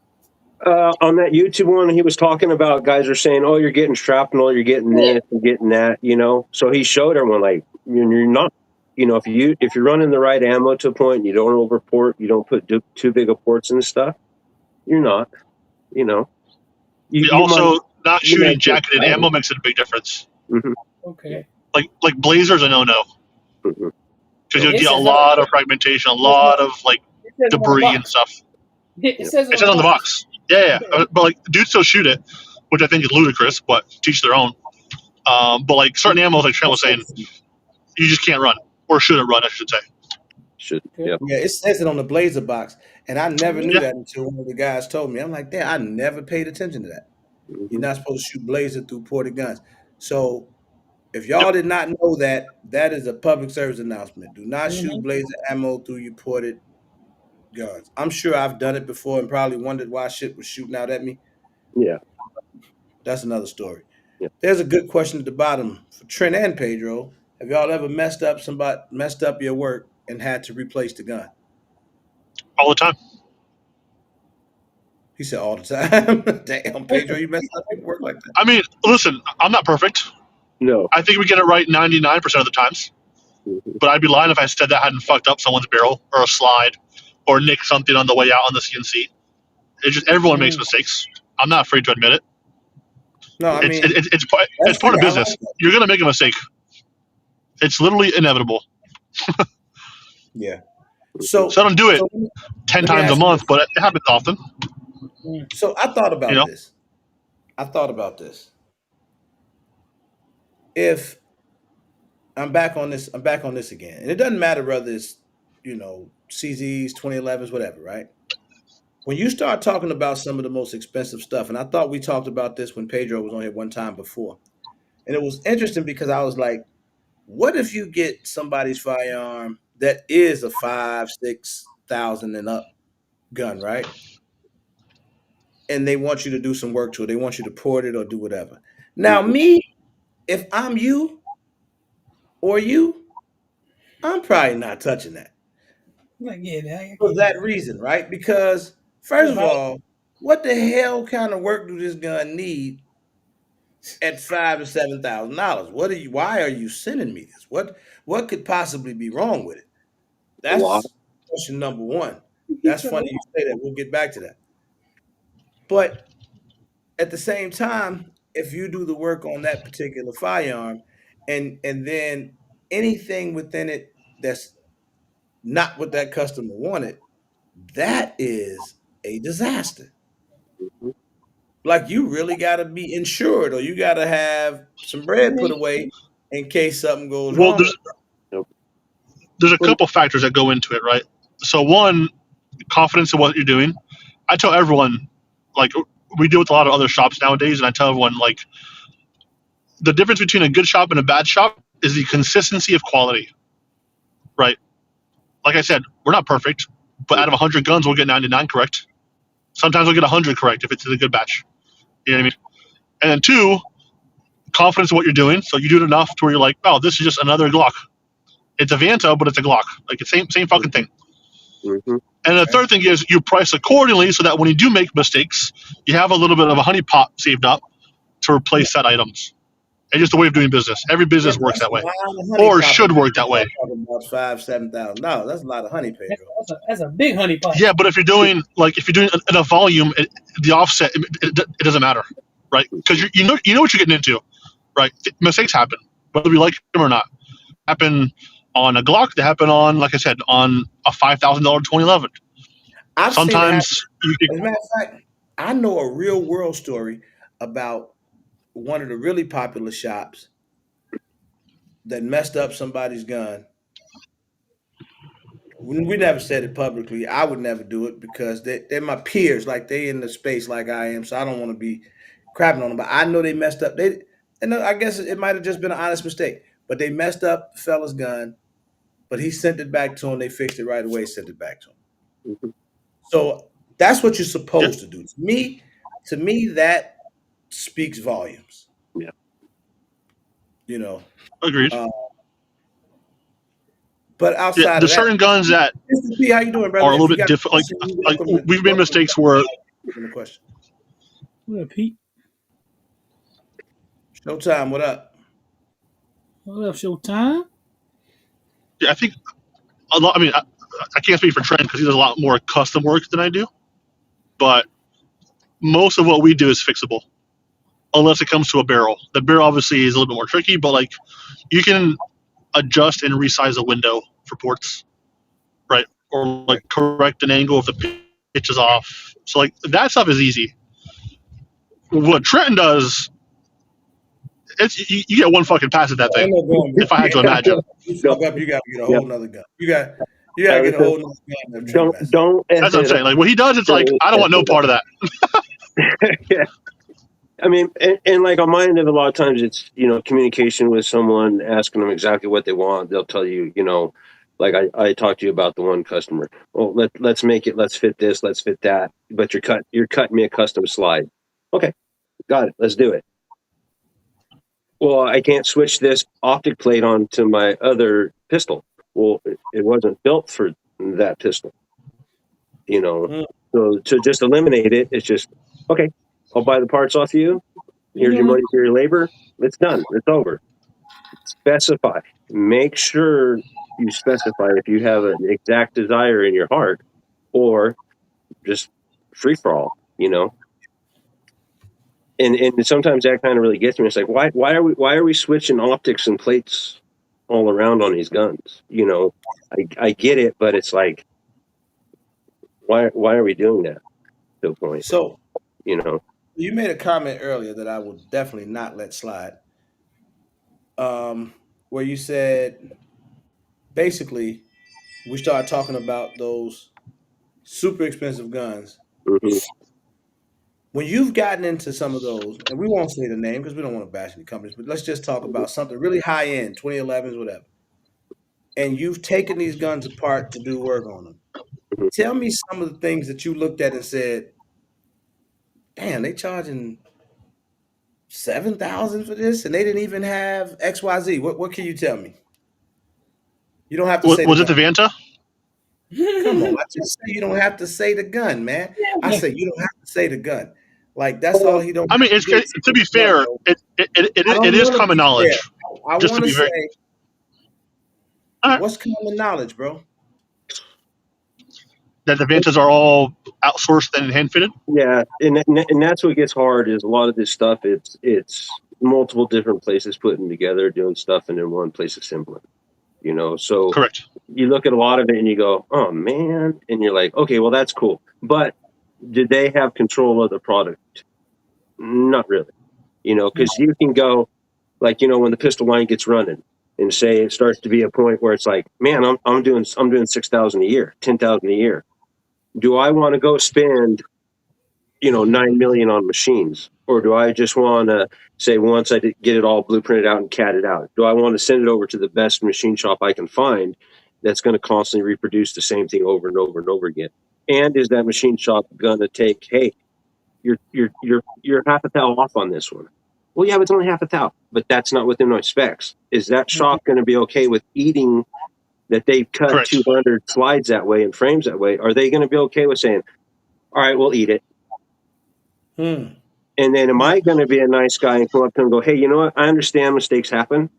[SPEAKER 2] On that YouTube one, he was talking about guys are saying, "Oh, you're getting shrapnel, you're getting
[SPEAKER 3] Yeah.
[SPEAKER 2] this, you're getting that," you know. So he showed everyone like you're not, you know, if you're running the right ammo to a point, you don't overport, you don't put too big of ports and stuff, you're not, you know, you might
[SPEAKER 4] Also, not shooting
[SPEAKER 2] get
[SPEAKER 4] jacketed
[SPEAKER 2] tired.
[SPEAKER 4] ammo makes a big difference.
[SPEAKER 2] Hmm. Yeah.
[SPEAKER 3] Okay.
[SPEAKER 4] Like blazers, a no
[SPEAKER 2] Hmm.
[SPEAKER 4] because
[SPEAKER 2] So
[SPEAKER 4] you'll
[SPEAKER 3] It
[SPEAKER 4] get a
[SPEAKER 3] says
[SPEAKER 4] lot of fragmentation, a lot of like
[SPEAKER 3] it says it on the
[SPEAKER 4] debris and
[SPEAKER 3] box.
[SPEAKER 4] stuff.
[SPEAKER 3] It
[SPEAKER 2] yeah.
[SPEAKER 3] says it
[SPEAKER 4] It
[SPEAKER 3] on
[SPEAKER 4] says
[SPEAKER 3] the
[SPEAKER 4] on the
[SPEAKER 3] box.
[SPEAKER 4] box. Yeah, yeah. But like dudes still shoot it, which I think is ludicrous, but teach their own. But like certain animals, like Trent was saying, you just can't run or shouldn't run, I should say.
[SPEAKER 2] Should
[SPEAKER 3] Okay.
[SPEAKER 2] yeah.
[SPEAKER 1] Yeah, it says it on the blazer box, and I never
[SPEAKER 3] Mhm.
[SPEAKER 1] knew
[SPEAKER 4] Yeah,
[SPEAKER 1] that until one of the guys told me. I'm like, damn, I never paid attention to that. You're
[SPEAKER 2] Hmm.
[SPEAKER 1] not supposed to shoot blazer through ported guns. So if
[SPEAKER 4] yep.
[SPEAKER 1] y'all did not know that, that is a public service announcement. Do not shoot
[SPEAKER 3] Mhm.
[SPEAKER 1] blazer ammo through your ported guns. I'm sure I've done it before and probably wondered why shit was shooting out at me.
[SPEAKER 2] Yeah,
[SPEAKER 1] That's another story.
[SPEAKER 2] yeah.
[SPEAKER 1] There's a good question at the bottom for Trent and Pedro. Have y'all ever messed up your work and had to replace the gun?
[SPEAKER 4] All the time.
[SPEAKER 1] He said all the time. Damn, Pedro, you messed up your work like that.
[SPEAKER 4] I mean, listen, I'm not perfect.
[SPEAKER 2] No.
[SPEAKER 4] I think we get it right 99% of the times.
[SPEAKER 2] Hmm.
[SPEAKER 4] But I'd be lying if I said that I hadn't fucked up someone's barrel or a slide or nicked something on the way out on the CNC. It's just everyone makes
[SPEAKER 3] Mhm.
[SPEAKER 4] mistakes. I'm not afraid to admit it.
[SPEAKER 1] No, I
[SPEAKER 4] It's
[SPEAKER 1] mean
[SPEAKER 4] it's
[SPEAKER 1] that's
[SPEAKER 4] part of
[SPEAKER 1] fair. I like
[SPEAKER 4] business.
[SPEAKER 1] that.
[SPEAKER 4] You're gonna make a mistake. It's literally inevitable.
[SPEAKER 1] Yeah.
[SPEAKER 4] So I
[SPEAKER 1] So
[SPEAKER 4] don't do it
[SPEAKER 1] so
[SPEAKER 4] 10
[SPEAKER 1] let me
[SPEAKER 4] times a
[SPEAKER 1] ask you
[SPEAKER 4] month,
[SPEAKER 1] this.
[SPEAKER 4] but it happens often.
[SPEAKER 3] Mhm.
[SPEAKER 1] So I thought
[SPEAKER 4] You
[SPEAKER 1] about
[SPEAKER 4] know,
[SPEAKER 1] this. I thought about this. If I'm back on this again. And it doesn't matter whether it's, CZs, 2011s, whatever, right? When you start talking about some of the most expensive stuff, and I thought we talked about this when Pedro was on here one time before. And it was interesting because I was like, what if you get somebody's firearm that is a 5, 6 thousand and up gun, right? And they want you to do some work to it. They want you to port it or do whatever. Now,
[SPEAKER 2] Hmm.
[SPEAKER 1] me, if I'm you or you, I'm probably not touching that
[SPEAKER 3] Like, yeah, I
[SPEAKER 1] for
[SPEAKER 3] can't do
[SPEAKER 1] that reason, right? Because first
[SPEAKER 3] that.
[SPEAKER 1] of all, what the hell kind of work do this gun need at $5,000 to $7,000? What are you? Why are you sending me this? What could possibly be wrong with it?
[SPEAKER 2] A lot.
[SPEAKER 1] That's question number one.
[SPEAKER 3] He
[SPEAKER 1] That's
[SPEAKER 3] said a
[SPEAKER 1] funny
[SPEAKER 3] lot.
[SPEAKER 1] you say that. We'll get back to that. But at the same time, if you do the work on that particular firearm, and then anything within it that's not what that customer wanted, that is a disaster.
[SPEAKER 2] Hmm.
[SPEAKER 1] Like you really got to be insured, or you got to have some
[SPEAKER 3] I
[SPEAKER 1] bread put
[SPEAKER 3] mean,
[SPEAKER 1] away in case something goes
[SPEAKER 4] well,
[SPEAKER 1] wrong
[SPEAKER 4] there's
[SPEAKER 1] with it.
[SPEAKER 2] Nope.
[SPEAKER 4] there's a
[SPEAKER 2] Well,
[SPEAKER 4] couple factors that go into it, right? So one, confidence in what you're doing. I tell everyone, like we deal with a lot of other shops nowadays, and I tell everyone like the difference between a good shop and a bad shop is the consistency of quality, right? Like I said, we're not perfect, but out of 100 guns, we'll get 99 correct. Sometimes we'll get 100 correct if it's a good batch. You know what I mean? And then two, confidence in what you're doing. So you do it enough to where you're like, oh, this is just another Glock. It's a Vanta, but it's a Glock. Like it's same fucking thing.
[SPEAKER 2] hmm.
[SPEAKER 4] And the
[SPEAKER 1] Okay.
[SPEAKER 4] third thing is you price accordingly so that when you do make mistakes, you have a little bit of a honey pot saved up to
[SPEAKER 1] Yeah,
[SPEAKER 4] replace that items. It's just a way of doing business. Every
[SPEAKER 1] yeah,
[SPEAKER 4] business
[SPEAKER 1] but
[SPEAKER 4] works
[SPEAKER 1] that's
[SPEAKER 4] that
[SPEAKER 1] a
[SPEAKER 4] way,
[SPEAKER 1] lot of honey
[SPEAKER 4] or
[SPEAKER 1] popping.
[SPEAKER 4] should work that way.
[SPEAKER 1] Talking about $5,000, $7,000. That's a lot of honey, Pedro.
[SPEAKER 3] that's a big honey pot.
[SPEAKER 4] Yeah, but if you're doing in a volume, the offset it doesn't matter, right? Because you know what you're getting into, right? Mistakes happen, whether we like them or not. Happen on a Glock. They happen on, like I said, on a $5,000 2011.
[SPEAKER 1] I've seen it happen.
[SPEAKER 4] Sometimes you could,
[SPEAKER 1] As a matter of fact, I know a real world story about one of the really popular shops that messed up somebody's gun. We never said it publicly. I would never do it because they're my peers. Like they in the space like I am, so I don't want to be crapping on them. But I know they messed up. And I guess it might have just been an honest mistake. But they messed up the fella's gun, but he sent it back to him. They fixed it right away, sent it back to him.
[SPEAKER 2] Mhm.
[SPEAKER 1] So that's what you're
[SPEAKER 4] Yeah.
[SPEAKER 1] supposed to do. To me, that speaks volumes.
[SPEAKER 2] Yeah.
[SPEAKER 1] You know.
[SPEAKER 4] Agreed.
[SPEAKER 1] But
[SPEAKER 4] Yeah,
[SPEAKER 1] outside of
[SPEAKER 4] there's
[SPEAKER 1] that,
[SPEAKER 4] certain guns that
[SPEAKER 1] Mr. P, how you doing, brother?
[SPEAKER 4] are a
[SPEAKER 1] If
[SPEAKER 4] little
[SPEAKER 1] you
[SPEAKER 4] bit
[SPEAKER 1] got a
[SPEAKER 4] different.
[SPEAKER 1] question, you welcome to,
[SPEAKER 4] We've made mistakes where
[SPEAKER 1] the question.
[SPEAKER 3] What up, Pete?
[SPEAKER 1] Showtime, what up?
[SPEAKER 3] What up, Showtime?
[SPEAKER 4] I think a lot. I mean, I can't speak for Trent because he does a lot more custom work than I do, but most of what we do is fixable, unless it comes to a barrel. The barrel obviously is a little bit more tricky, but like you can adjust and resize a window for ports, right? Or like correct an angle if the pitch is off. So like that stuff is easy. What Trenton does, it's you get one fucking pass at that
[SPEAKER 1] Ain't
[SPEAKER 4] thing.
[SPEAKER 1] no going
[SPEAKER 4] If I had to
[SPEAKER 1] back.
[SPEAKER 4] imagine,
[SPEAKER 1] You
[SPEAKER 2] No,
[SPEAKER 1] fuck up, you got to get a
[SPEAKER 2] yeah.
[SPEAKER 1] whole nother gun. You got to get a whole nother gun to try to mess up.
[SPEAKER 2] Don't F
[SPEAKER 4] that's what I'm
[SPEAKER 2] it
[SPEAKER 4] saying. Like what he does, it's like I don't want no part of that.
[SPEAKER 2] yeah. I mean, and like on my end of it, a lot of times it's, communication with someone, asking them exactly what they want. They'll tell you, like I talked to you about the one customer. Oh, let's make it, let's fit this, let's fit that. But you're cutting me a custom slide. Okay, got it. Let's do it. Well, I can't switch this optic plate onto my other pistol. Well, it wasn't built for that pistol,
[SPEAKER 1] Mm.
[SPEAKER 2] So to just eliminate it, it's just, okay, I'll buy the parts off you. Here's your money for your labor. It's done. It's over. Specify. Make sure you specify if you have an exact desire in your heart, or just free for all. And sometimes that kind of really gets me. It's like, why are we switching optics and plates all around on these guns? I get it, but it's like, why are we doing that to a point?
[SPEAKER 1] So
[SPEAKER 2] You know.
[SPEAKER 1] you made a comment earlier that I will definitely not let slide. Where you said basically we started talking about those super expensive guns.
[SPEAKER 2] Mhm.
[SPEAKER 1] When you've gotten into some of those, and we won't say the name because we don't want to bash any companies, but let's just talk about something really high end, 2011s, whatever. And you've taken these guns apart to do work on them.
[SPEAKER 2] Mhm.
[SPEAKER 1] Tell me some of the things that you looked at and said, "Damn, they charging 7,000 for this, and they didn't even have XYZ." What can you tell me? You don't have to say the
[SPEAKER 4] Was it the
[SPEAKER 1] gun.
[SPEAKER 4] Vanta?
[SPEAKER 1] Come on, I just say you don't have to say the gun, man. I say you don't have to say the gun. Like that's all he don't.
[SPEAKER 4] I mean,
[SPEAKER 1] have to do is
[SPEAKER 4] to be
[SPEAKER 1] say the gun,
[SPEAKER 4] fair,
[SPEAKER 1] bro.
[SPEAKER 4] it
[SPEAKER 1] I don't
[SPEAKER 4] is
[SPEAKER 1] want to
[SPEAKER 4] common
[SPEAKER 1] be fair.
[SPEAKER 4] knowledge.
[SPEAKER 1] I
[SPEAKER 4] Just to
[SPEAKER 1] want to
[SPEAKER 4] be very,
[SPEAKER 1] say
[SPEAKER 4] all right,
[SPEAKER 1] what's common knowledge, bro.
[SPEAKER 4] that the Vantas are all outsourced and hand fitted.
[SPEAKER 2] Yeah, and that's what gets hard is a lot of this stuff. It's multiple different places putting together, doing stuff, and then one place assembling. So
[SPEAKER 4] Correct.
[SPEAKER 2] you look at a lot of it and you go, oh man, and you're like, okay, well that's cool, but did they have control of the product? Not really, because you can go like when the pistol line gets running and say it starts to be a point where it's like, man, I'm doing 6,000 a year, 10,000 a year. Do I want to go spend 9 million on machines, or do I just want to say once I get it all blueprinted out and CAD'd out, do I want to send it over to the best machine shop I can find that's going to constantly reproduce the same thing over and over and over again? And is that machine shop going to take, hey, you're half a thou off on this one? Well, yeah, but it's only half a thou, but that's not within my specs. Is that shop going to be okay with eating that they cut
[SPEAKER 4] Correct.
[SPEAKER 2] 200 slides that way and frames that way? Are they going to be okay with saying, all right, we'll eat it? And then am I going to be a nice guy and come up to him and go, hey, you know what? I understand mistakes happen.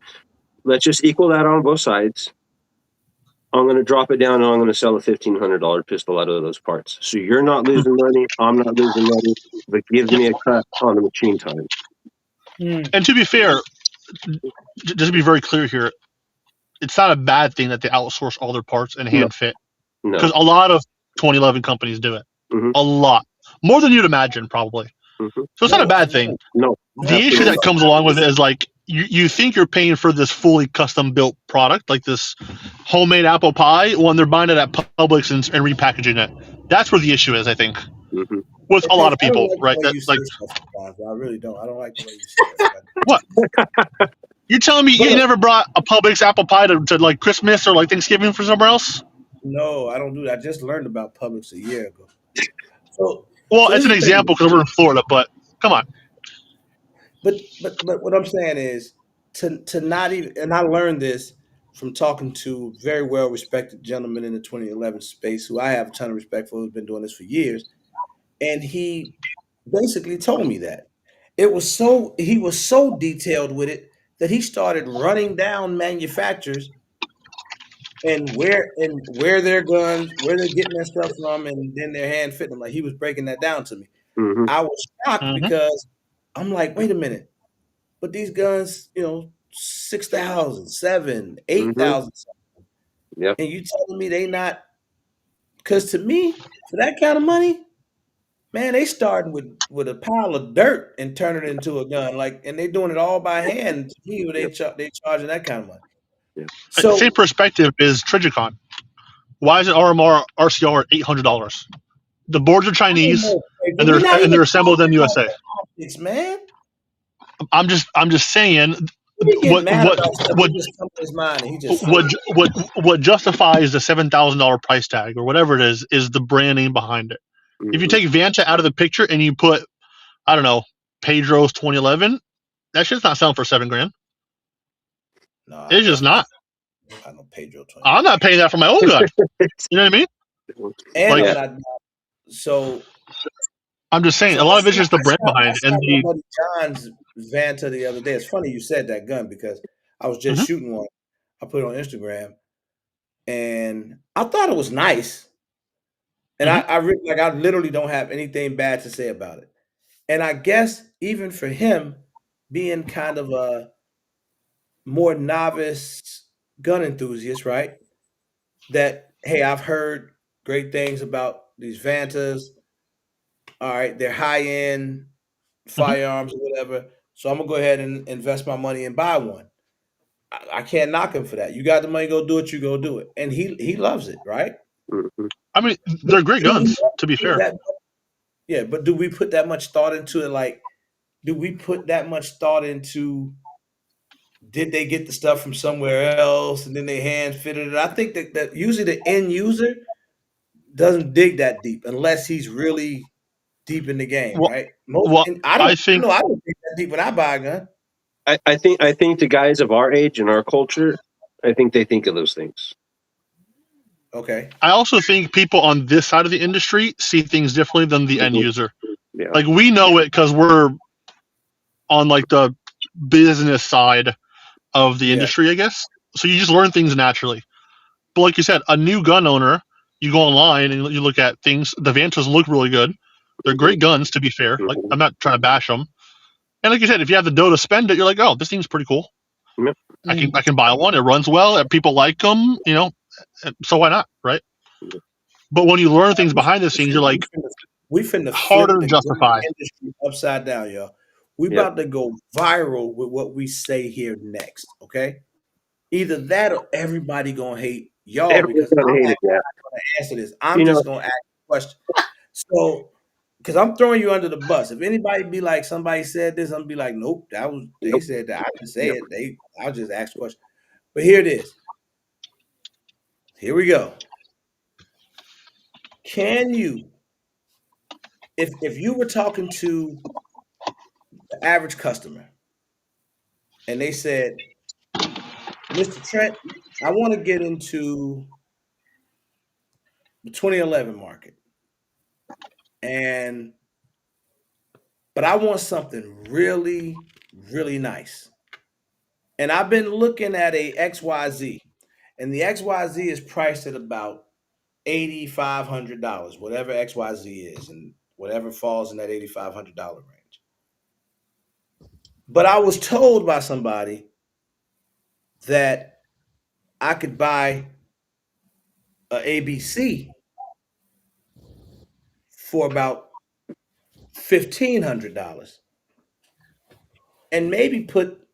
[SPEAKER 2] Let's just equal that on both sides. I'm going to drop it down and I'm going to sell a $1,500 pistol out of those parts. So you're not losing money. I'm not losing money, but give me a cut on the machine time.
[SPEAKER 4] And to be fair, just to be very clear here, it's not a bad thing that they outsource all their parts and hand fit,
[SPEAKER 2] No.
[SPEAKER 4] because a lot of 2011 companies do it.
[SPEAKER 2] Mhm.
[SPEAKER 4] A lot more than you'd imagine, probably.
[SPEAKER 2] Mhm.
[SPEAKER 4] So it's not a bad thing.
[SPEAKER 2] No.
[SPEAKER 4] The issue that comes along with it is like you think you're paying for this fully custom built product, like this homemade apple pie, when they're buying it at Publix and repackaging it. That's where the issue is, I think,
[SPEAKER 2] Mhm.
[SPEAKER 4] with a lot of
[SPEAKER 1] I don't
[SPEAKER 4] people,
[SPEAKER 1] like
[SPEAKER 4] right?
[SPEAKER 1] the way
[SPEAKER 4] That,
[SPEAKER 1] you say
[SPEAKER 4] like
[SPEAKER 1] stuff sometimes. I really don't. I don't like the way you say it.
[SPEAKER 4] what? You telling me
[SPEAKER 1] But
[SPEAKER 4] you never brought a Publix apple pie to like Christmas or like Thanksgiving for somewhere else?
[SPEAKER 1] no, I don't do that. I just learned about Publix a year ago. So,
[SPEAKER 4] Well,
[SPEAKER 1] so
[SPEAKER 4] it's
[SPEAKER 1] this
[SPEAKER 4] an
[SPEAKER 1] is the thing.
[SPEAKER 4] example because we're in Florida, but come on.
[SPEAKER 1] But what I'm saying is to not even, and I learned this from talking to very well respected gentleman in the 2011 space who I have a ton of respect for, who's been doing this for years, and he basically told me that he was so detailed with it that he started running down manufacturers and where their guns, where they're getting their stuff from, and then their hand fitting them. Like he was breaking that down to me.
[SPEAKER 2] Mm-hmm.
[SPEAKER 1] I was shocked
[SPEAKER 4] Hmm.
[SPEAKER 1] because I'm like, wait a minute, but these guns, 6,000, 7, eight
[SPEAKER 2] Mm-hmm.
[SPEAKER 1] thousand,
[SPEAKER 2] Yep.
[SPEAKER 1] and you telling me they not? Because to me, for that kind of money, man, they starting with a pile of dirt and turn it into a gun, like, and they doing it all by hand. To me,
[SPEAKER 2] Yep.
[SPEAKER 1] they charging that kind of money.
[SPEAKER 2] Yep.
[SPEAKER 4] Same
[SPEAKER 1] So
[SPEAKER 4] perspective is Trigicon. Why is an RMR RCR $800? The boards are
[SPEAKER 1] I don't
[SPEAKER 4] Chinese
[SPEAKER 1] know,
[SPEAKER 4] and
[SPEAKER 1] but we're not
[SPEAKER 4] they're
[SPEAKER 1] even
[SPEAKER 4] assembled in
[SPEAKER 1] talking
[SPEAKER 4] the
[SPEAKER 1] about
[SPEAKER 4] USA.
[SPEAKER 1] the optics, man.
[SPEAKER 4] I'm just saying
[SPEAKER 1] He get
[SPEAKER 4] what
[SPEAKER 1] mad
[SPEAKER 4] what
[SPEAKER 1] about stuff
[SPEAKER 4] what
[SPEAKER 1] that just come to his mind and he just say
[SPEAKER 4] what
[SPEAKER 1] it.
[SPEAKER 4] what justifies the $7,000 price tag or whatever it is the branding behind it. If you
[SPEAKER 2] Mm-hmm.
[SPEAKER 4] take Vanta out of the picture and you put I don't know Pedro's 2011, that shit's not selling for $7,000.
[SPEAKER 1] No, I
[SPEAKER 4] It's just
[SPEAKER 1] definitely
[SPEAKER 4] not.
[SPEAKER 1] don't got no Pedro
[SPEAKER 4] I'm
[SPEAKER 1] 2011.
[SPEAKER 4] not paying that for my own gun. You know what I mean?
[SPEAKER 1] And
[SPEAKER 4] Like
[SPEAKER 2] Yeah.
[SPEAKER 1] what I so
[SPEAKER 4] I'm just saying,
[SPEAKER 1] so
[SPEAKER 4] a lot of it's just the brand
[SPEAKER 1] I
[SPEAKER 4] behind it
[SPEAKER 1] shot
[SPEAKER 4] and
[SPEAKER 1] my
[SPEAKER 4] the.
[SPEAKER 1] buddy John's Vanta the other day. It's funny you said that gun because I was just
[SPEAKER 4] Mhm,
[SPEAKER 1] shooting one. I put it on Instagram and I thought it was nice. And
[SPEAKER 4] mhm.
[SPEAKER 1] I literally don't have anything bad to say about it. And I guess even for him being kind of a more novice gun enthusiast, right? That hey, I've heard great things about these Vantas. All right, they're high end
[SPEAKER 4] Mhm.
[SPEAKER 1] firearms or whatever. So I'm gonna go ahead and invest my money and buy one. I can't knock him for that. You got the money, go do it. You go do it, and he loves it, right?
[SPEAKER 2] Mm-hmm.
[SPEAKER 4] I mean,
[SPEAKER 1] But
[SPEAKER 4] they're great
[SPEAKER 1] do we
[SPEAKER 4] guns. To be
[SPEAKER 1] put
[SPEAKER 4] fair,
[SPEAKER 1] that? Yeah, but do we put that much thought into it? Like, do we put that much thought into? Did they get the stuff from somewhere else and then they hand fitted it? I think that usually the end user doesn't dig that deep unless he's really deep in the game,
[SPEAKER 4] well,
[SPEAKER 1] right? Most
[SPEAKER 4] well,
[SPEAKER 1] and
[SPEAKER 4] I
[SPEAKER 1] I
[SPEAKER 4] think
[SPEAKER 1] know I don't dig that deep when I buy a gun.
[SPEAKER 2] I think the guys of our age and our culture, I think they think of those things.
[SPEAKER 1] Okay.
[SPEAKER 4] I also think people on this side of the industry see things differently than the end
[SPEAKER 2] Mm-hmm.
[SPEAKER 4] user.
[SPEAKER 2] Yeah.
[SPEAKER 4] Like we know it because we're on like the business side of the
[SPEAKER 1] Yeah.
[SPEAKER 4] industry, I guess. So you just learn things naturally. But like you said, a new gun owner, you go online and you look at things. The Vantas look really good. They're
[SPEAKER 2] Mm-hmm.
[SPEAKER 4] great guns, to be fair. Like
[SPEAKER 2] Mm-hmm.
[SPEAKER 4] I'm not trying to bash them. And like you said, if you have the dough to spend it, you're like, oh, this thing's pretty cool.
[SPEAKER 2] Yep.
[SPEAKER 4] I can buy one. It runs well. And people like them. So why not, right? But when you learn things behind the scenes, you're like
[SPEAKER 1] We finna
[SPEAKER 4] harder
[SPEAKER 1] flip
[SPEAKER 4] to
[SPEAKER 1] the gun
[SPEAKER 4] justify.
[SPEAKER 1] industry upside down, y'all. We
[SPEAKER 2] Yep.
[SPEAKER 1] about to go viral with what we say here next, okay? Either that or everybody gonna hate y'all
[SPEAKER 2] Everyone's
[SPEAKER 1] because
[SPEAKER 2] gonna
[SPEAKER 1] I'm
[SPEAKER 2] hate it.
[SPEAKER 1] actually
[SPEAKER 2] Yeah.
[SPEAKER 1] not gonna answer this. I'm
[SPEAKER 2] You know.
[SPEAKER 1] just gonna ask a question. So, because I'm throwing you under the bus. If anybody be like, somebody said this, I'm gonna be like, nope, they
[SPEAKER 2] Nope.
[SPEAKER 1] said that. I didn't say
[SPEAKER 2] Yep.
[SPEAKER 1] it. I'll just ask a question. But here it is. Here we go. Can you, if you were talking to the average customer and they said, Mr. Trent, I want to get into the 2011 market, and but I want something really, really nice. And I've been looking at a XYZ, and the XYZ is priced at about $8,500, whatever XYZ is, and whatever falls in that $8,500 range. But I was told by somebody that I could buy a ABC for about $1,500 and maybe put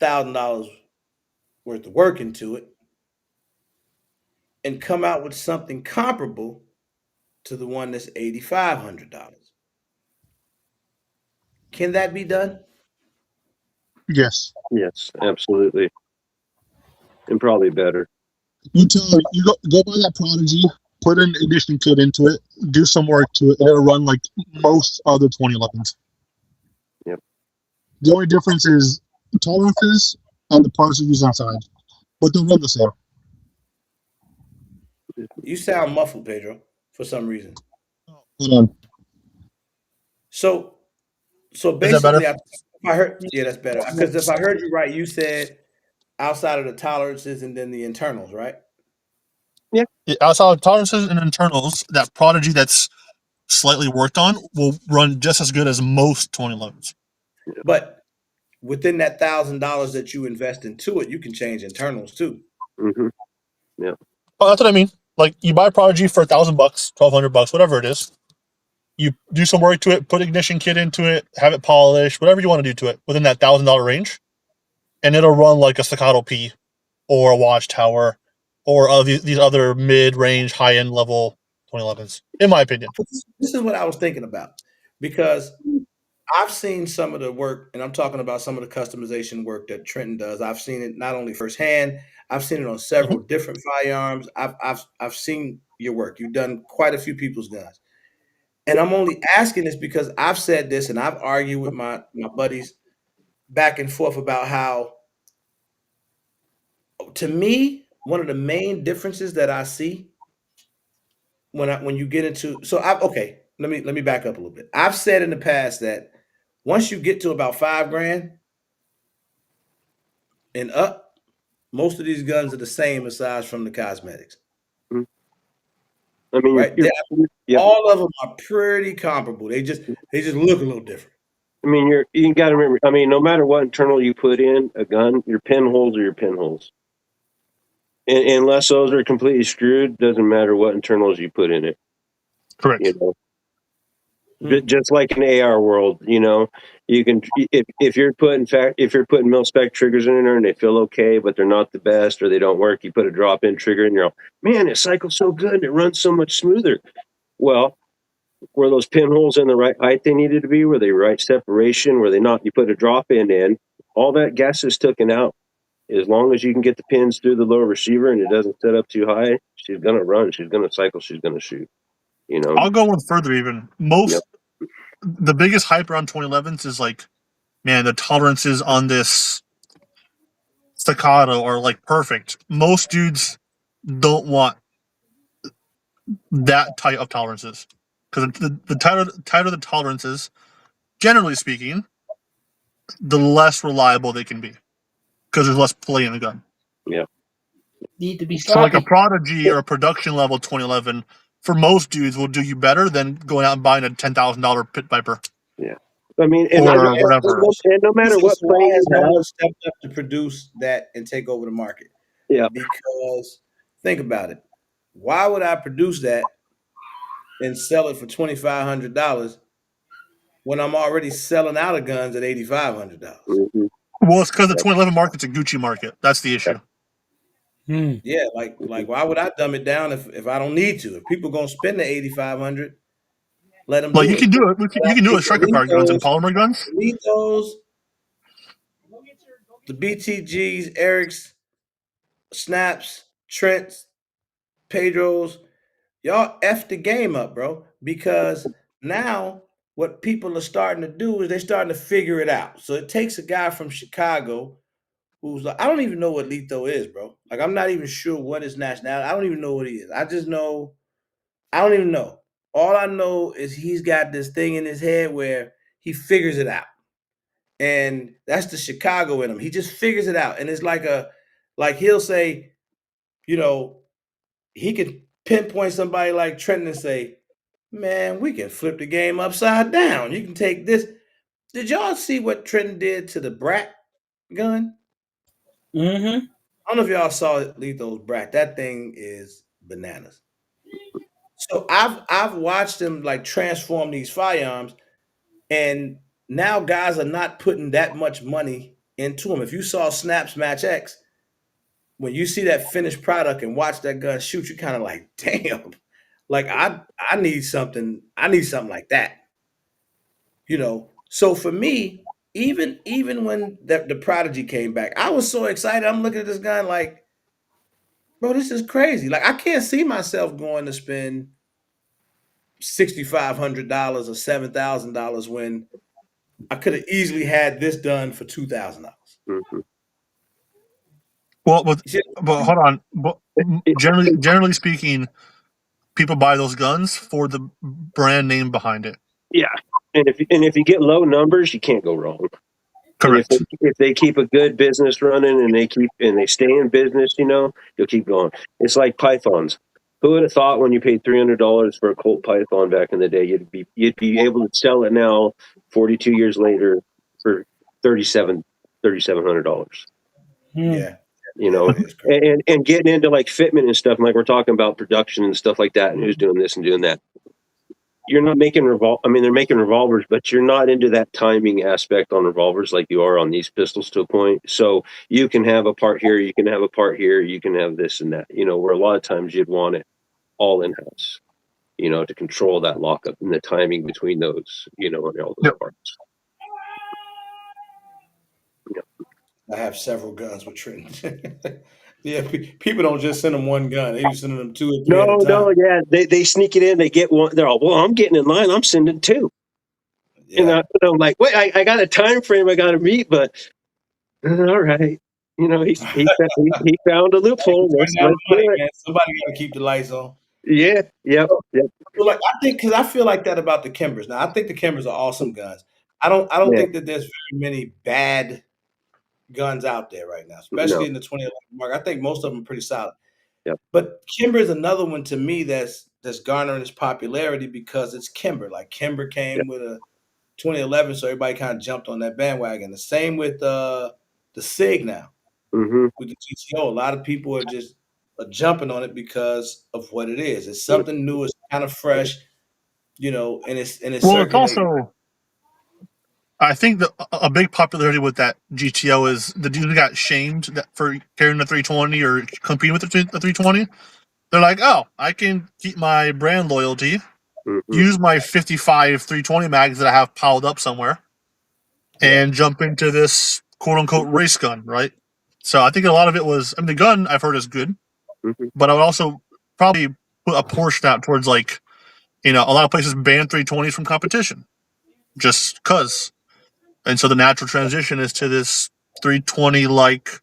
[SPEAKER 1] $1,000 worth of work into it and come out with something comparable to the one that's $8,500. Can that be done?
[SPEAKER 5] Yes.
[SPEAKER 2] Yes, absolutely, and probably better.
[SPEAKER 5] You go buy that Prodigy, put an ignition kit into it, do some work to it, and it'll run like most other 2011s.
[SPEAKER 2] Yep.
[SPEAKER 5] The only difference is tolerances and the parts you use outside, but they'll run the same.
[SPEAKER 1] You sound muffled, Pedro, for some reason.
[SPEAKER 5] Hold on.
[SPEAKER 1] So
[SPEAKER 5] Is that better?
[SPEAKER 1] basically, if I heard, yeah, that's better. Because if I heard you right, you said outside of the tolerances and then the internals, right?
[SPEAKER 5] Yeah, outside of tolerances and internals, that Prodigy that's slightly worked on will run just as good as most 2011s.
[SPEAKER 1] But within that $1,000 that you invest into it, you can change internals too.
[SPEAKER 2] Mm-hmm. Yeah.
[SPEAKER 5] Oh, that's what I mean. Like you buy Prodigy for $1,000, $1,200, whatever it is. You do some work to it, put ignition kit into it, have it polished, whatever you want to do to it within that $1,000 range, and it'll run like a Staccato P or a Watchtower or these other mid-range, high-end level 2011s. In my opinion.
[SPEAKER 1] This is what I was thinking about because I've seen some of the work, and I'm talking about some of the customization work that Trenton does. I've seen it not only firsthand, I've seen it on several
[SPEAKER 5] Mhm.
[SPEAKER 1] different firearms. I've seen your work. You've done quite a few people's guns. And I'm only asking this because I've said this and I've argued with my buddies back and forth about how, to me, one of the main differences that I see when you get into, okay, let me back up a little bit. I've said in the past that once you get to about 5 grand and up, most of these guns are the same aside from the cosmetics,
[SPEAKER 2] Mhm. I mean,
[SPEAKER 1] right?
[SPEAKER 2] yep.
[SPEAKER 1] All of them are pretty comparable. They just look a little different.
[SPEAKER 2] I mean, you got to remember. I mean, no matter what internal you put in a gun, your pinholes are your pinholes. And unless those are completely screwed, doesn't matter what internals you put in it.
[SPEAKER 5] Correct.
[SPEAKER 2] You know,
[SPEAKER 1] Hmm.
[SPEAKER 2] just like in AR world, you can if you're putting mil spec triggers in there and they feel okay, but they're not the best or they don't work, you put a drop in trigger and you're all, man, it cycles so good and it runs so much smoother. Well, were those pinholes in the right height they needed to be? Were they right separation? Were they not? You put a drop in, all that gas is taken out. As long as you can get the pins through the lower receiver and it doesn't set up too high, she's gonna run. She's gonna cycle. She's gonna shoot.
[SPEAKER 5] I'll go one further even.
[SPEAKER 2] Yep.
[SPEAKER 5] The biggest hype around 2011s is like, man, the tolerances on this Staccato are like perfect. Most dudes don't want that tight of tolerances because the tighter the tolerances, generally speaking, the less reliable they can be because there's less play in the gun.
[SPEAKER 2] Yeah.
[SPEAKER 3] Need to be
[SPEAKER 5] So like a
[SPEAKER 3] sloppy.
[SPEAKER 5] Prodigy or a production level 2011 for most dudes will do you better than going out and buying a $10,000 Pit Viper.
[SPEAKER 2] Yeah. I mean,
[SPEAKER 5] Or whatever.
[SPEAKER 2] and no matter what
[SPEAKER 1] So
[SPEAKER 2] play
[SPEAKER 1] why
[SPEAKER 2] you
[SPEAKER 1] has no one
[SPEAKER 2] have,
[SPEAKER 1] stepped up to produce that and take over the market?
[SPEAKER 2] yeah,
[SPEAKER 1] Because think about it. Why would I produce that and sell it for $2,500 when I'm already selling out of guns at $8,500?
[SPEAKER 2] mm-hmm,
[SPEAKER 5] Well, it's because the
[SPEAKER 2] yep,
[SPEAKER 5] 2011 market's a Gucci market. That's the
[SPEAKER 2] yep,
[SPEAKER 5] issue.
[SPEAKER 3] Hmm.
[SPEAKER 1] Yeah, like why would I dumb it down if I don't need to? If people gonna spend the 8,500, let them
[SPEAKER 5] Like you
[SPEAKER 1] do it.
[SPEAKER 5] can do it.
[SPEAKER 1] But
[SPEAKER 5] You
[SPEAKER 1] I
[SPEAKER 5] can do it
[SPEAKER 1] think
[SPEAKER 5] with striker power guns and polymer guns.
[SPEAKER 1] Litos, the BTGs, Eric's, Snaps, Trent's, Pedro's, y'all F the game up, bro. Because now what people are starting to do is they're starting to figure it out. So it takes a guy from Chicago who's like, I don't even know what Lito is, bro. Like, I'm not even sure what his nationality. I don't even know what he is. I just know, I don't even know. All I know is he's got this thing in his head where he figures it out. And that's the Chicago in him. He just figures it out. And it's like he'll say, you know, he could pinpoint somebody like Trenton and say, man, we can flip the game upside down. You can take this. Did y'all see what Trenton did to the Brat gun?
[SPEAKER 3] Mm-hmm.
[SPEAKER 1] I don't know if y'all saw Lethal's Brat. That thing is bananas. So I've watched him like transform these firearms, and now guys are not putting that much money into them. If you saw Snaps Match X, when you see that finished product and watch that gun shoot, you kind of like, damn, like I need something like that. So for me, even when the Prodigy came back, I was so excited. I'm looking at this gun like, bro, this is crazy. Like I can't see myself going to spend $6,500 or $7,000 when I could have easily had this done for $2,000.
[SPEAKER 2] Mm-hmm.
[SPEAKER 5] Well, but hold on. But generally speaking, people buy those guns for the brand name behind it.
[SPEAKER 2] Yeah, and if you get low numbers, you can't go wrong.
[SPEAKER 5] Correct.
[SPEAKER 2] And if they keep a good business running and they stay in business, you'll keep going. It's like pythons. Who would have thought when you paid $300 for a Colt Python back in the day, you'd be able to sell it now, 42 years later, for $3,700.
[SPEAKER 1] Yeah.
[SPEAKER 2] And getting into like fitment and stuff, like we're talking about production and stuff like that, and who's doing this and doing that. You're not making they're making revolvers, but you're not into that timing aspect on revolvers like you are on these pistols to a point. So you can have a part here, you can have a part here, you can have this and that, where a lot of times you'd want it all in-house, to control that lockup and the timing between those, and all those parts.
[SPEAKER 1] I have several guns with Trenton. Yeah, people don't just send them one gun. They send them 2 or 3 at a time.
[SPEAKER 2] No, yeah. They sneak it in, they get one, they're all, well, I'm getting in line, I'm sending 2.
[SPEAKER 1] Yeah.
[SPEAKER 2] And I'm like, wait, I got a time frame I got to meet, but all right. He found a loophole. Let's do it.
[SPEAKER 1] Somebody got to keep the lights on.
[SPEAKER 2] Yeah. Yep.
[SPEAKER 1] Like because I feel like that about the Kimbers. Now I think the Kimbers are awesome guns. I don't think that there's very many bad guns out there right now, especially in the 2011 market. I think most of them are pretty solid.
[SPEAKER 2] Yep.
[SPEAKER 1] But Kimber is another one to me that's garnering its popularity because it's Kimber. Like Kimber came with a 2011, so everybody kind of jumped on that bandwagon. The same with the SIG now.
[SPEAKER 2] Mm-hmm.
[SPEAKER 1] With the GTO, a lot of people are just jumping on it because of what it is. It's something new. It's kind of fresh, and it's
[SPEAKER 5] well, it's also. I think a big popularity with that GTO is the dude who got shamed for carrying the 320 or competing with the 320. They're like, oh, I can keep my brand loyalty, use my 55 320 mags that I have piled up somewhere, and jump into this quote-unquote race gun, right? So I think a lot of it was, the gun I've heard is good, but I would also probably put a portion out towards a lot of places ban 320s from competition, just because. And so the natural transition is to this 320-like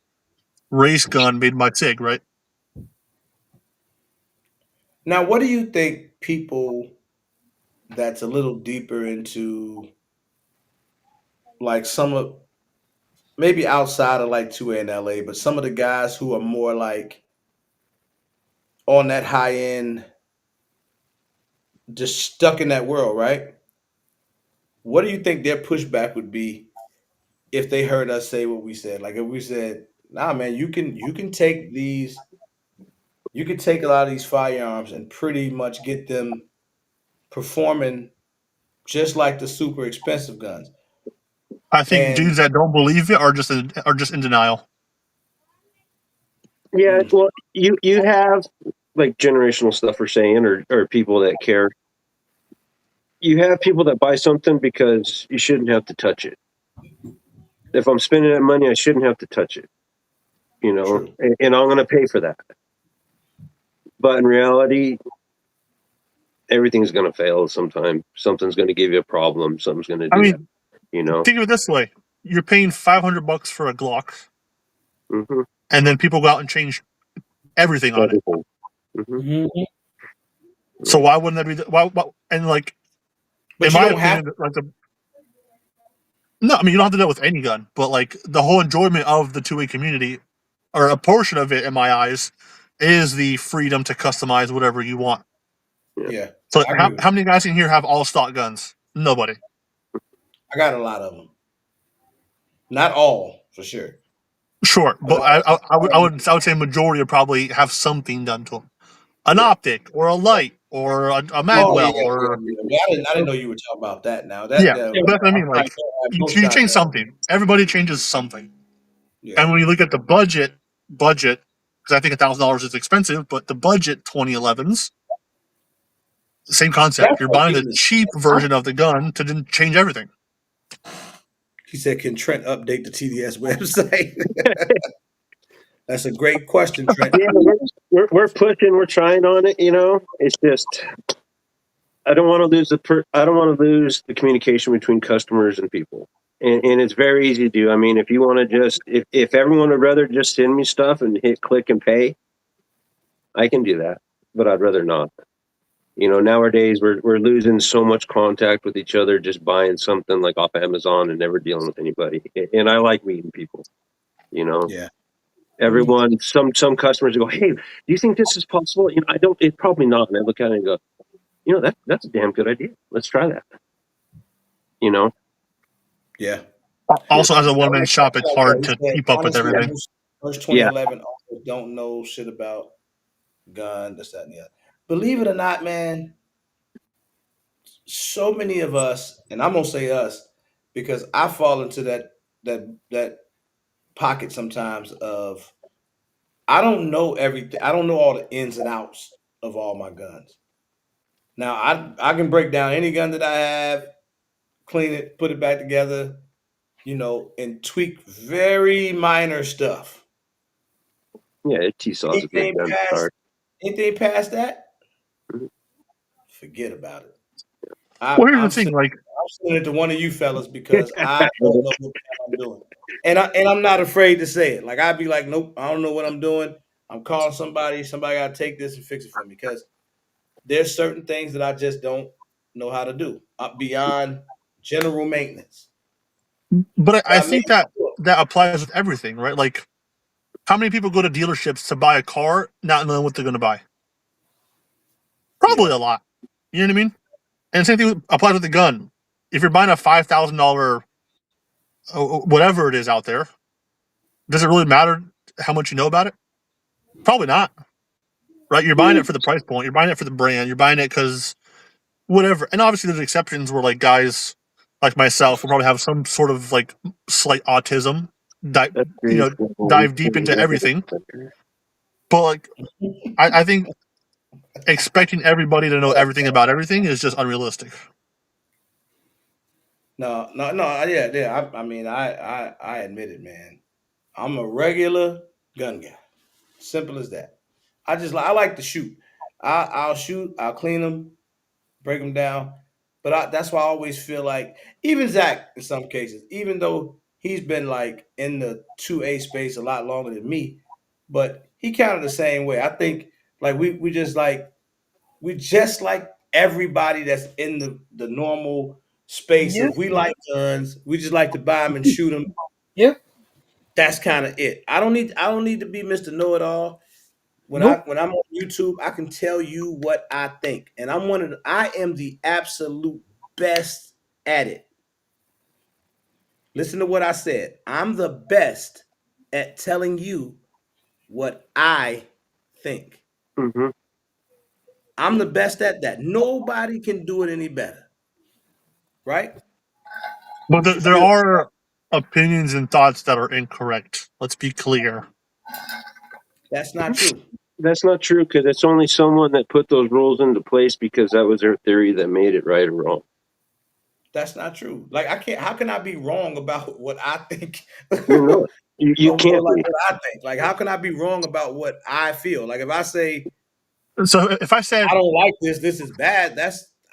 [SPEAKER 5] race gun made by SIG, right?
[SPEAKER 1] Now, what do you think people that's a little deeper into, like some of, maybe outside of like 2A and LA, but some of the guys who are more like on that high end, just stuck in that world, right? What do you think their pushback would be if they heard us say what we said? Like if we said, nah, man, you can take these, you can take a lot of these firearms and pretty much get them performing just like the super expensive guns.
[SPEAKER 5] I think dudes that don't believe it are just in denial.
[SPEAKER 2] Yeah, well, you have like generational stuff we're saying, or people that care. You have people that buy something because you shouldn't have to touch it. If I'm spending that money, I shouldn't have to touch it. And I'm going to pay for that. But in reality, everything's going to fail sometime. Something's going to give you a problem. Something's going to do that.
[SPEAKER 5] Think of it this way: you're paying $500 for a Glock, and then people go out and change everything on it.
[SPEAKER 3] Mm-hmm.
[SPEAKER 5] So why wouldn't that be? Why? And like,
[SPEAKER 1] but
[SPEAKER 5] in my opinion, no, you don't have to do it with any gun, but like the whole enjoyment of the 2A community, or a portion of it, in my eyes, is the freedom to customize whatever you want.
[SPEAKER 1] Yeah.
[SPEAKER 5] So how many guys in here have all stock guns? Nobody.
[SPEAKER 1] I got a lot of them. Not all, for sure.
[SPEAKER 5] Sure, but I would say majority would probably have something done to them, an optic or a light or a mag well or.
[SPEAKER 1] I didn't know you were talking about that. Now
[SPEAKER 5] But that's what I mean. Like you change something. Everybody changes something. Yeah. And when you look at the budget, because I think $1,000 is expensive, but the budget 2011s, same concept. You're buying the cheap version of the gun to change everything.
[SPEAKER 1] He said, "Can Trent update the TDS website?" That's a great question, Trent.
[SPEAKER 2] Yeah, we're pushing, we're trying on it. It's just I don't want to lose I don't want to lose the communication between customers and people. And it's very easy to do. I mean, if you want to just if everyone would rather just send me stuff and hit click and pay, I can do that, but I'd rather not. Nowadays we're losing so much contact with each other just buying something like off Amazon and never dealing with anybody. And I like meeting people.
[SPEAKER 1] Yeah.
[SPEAKER 2] Everyone, some customers go, "Hey, do you think this is possible?" I don't. It's probably not. And I look at it and go, that's a damn good idea. Let's try that.
[SPEAKER 1] Yeah.
[SPEAKER 5] Also, as a one man shop, it's hard
[SPEAKER 1] He
[SPEAKER 5] to
[SPEAKER 1] said,
[SPEAKER 5] keep up with
[SPEAKER 1] honestly,
[SPEAKER 5] everything.
[SPEAKER 1] first
[SPEAKER 2] Yeah.
[SPEAKER 1] 2011 also don't know shit about gun, this, that, and the other. Believe it or not, man, so many of us, and I'm gonna say us, because I fall into that pocket sometimes of I don't know everything. I don't know all the ins and outs of all my guns. Now I can break down any gun that I have, clean it, put it back together, and tweak very minor stuff.
[SPEAKER 2] Yeah, T-Saw's a good
[SPEAKER 1] Anything
[SPEAKER 2] gun to
[SPEAKER 1] past
[SPEAKER 2] start.
[SPEAKER 1] anything past that, forget about it.
[SPEAKER 5] Well, here's the
[SPEAKER 1] I'm
[SPEAKER 5] thing,
[SPEAKER 1] sending,
[SPEAKER 5] like,
[SPEAKER 1] I'm sending it to one of you fellas because I don't know what the hell I'm doing, and I'm not afraid to say it. Like I'd be like, nope, I don't know what I'm doing. I'm calling somebody. Somebody got to take this and fix it for me because there's certain things that I just don't know how to do beyond general maintenance.
[SPEAKER 5] but I
[SPEAKER 1] But I made
[SPEAKER 5] think that applies with everything, right? Like, how many people go to dealerships to buy a car not knowing what they're going to buy? Probably
[SPEAKER 1] yeah,
[SPEAKER 5] a lot. You know what I mean? And the same thing applies with the gun. If you're buying a $5,000, whatever it is out there, does it really matter how much you know about it? Probably not, right? You're buying it for the price point. You're buying it for the brand. You're buying it because whatever. And obviously, there's exceptions where like guys like myself will probably have some sort of like slight autism, dive,
[SPEAKER 2] That's
[SPEAKER 5] you
[SPEAKER 2] great.
[SPEAKER 5] know, dive deep into everything. But like, I think expecting everybody to know everything about everything is just unrealistic.
[SPEAKER 1] no, no, no, yeah. I mean, I admit it, man. I'm a regular gun guy. Simple as that. I like to shoot. I'll shoot. I'll clean them, break them down. But that's why I always feel like even Zach in some cases, even though he's been like in the 2A space a lot longer than me, but he counted the same way. I think like we just like everybody that's in the normal space
[SPEAKER 3] Yep.
[SPEAKER 1] of we like guns. We just like to buy them and shoot them.
[SPEAKER 3] Yep.
[SPEAKER 1] That's kind of it. I don't need to be Mr. Know It All.
[SPEAKER 3] Nope.
[SPEAKER 1] When I'm on YouTube, I can tell you what I think, and I am the absolute best at it. Listen to what I said. I'm the best at telling you what I think.
[SPEAKER 2] Mm-hmm.
[SPEAKER 1] I'm the best at that. Nobody can do it any better, right?
[SPEAKER 5] But
[SPEAKER 1] Would you
[SPEAKER 5] there
[SPEAKER 1] feel?
[SPEAKER 5] are opinions and thoughts that are incorrect. Let's be clear.
[SPEAKER 1] That's not true.
[SPEAKER 2] That's not true because it's only someone that put those rules into place because that was their theory that made it right or wrong.
[SPEAKER 1] That's not true. Like I can't. How can I be wrong about what I think?
[SPEAKER 2] You're not. You
[SPEAKER 1] Or
[SPEAKER 2] can't
[SPEAKER 1] like
[SPEAKER 2] be.
[SPEAKER 1] what I think. Like how can I be wrong about what I feel? Like if I say
[SPEAKER 5] So if I said,
[SPEAKER 1] I don't like this, this is bad.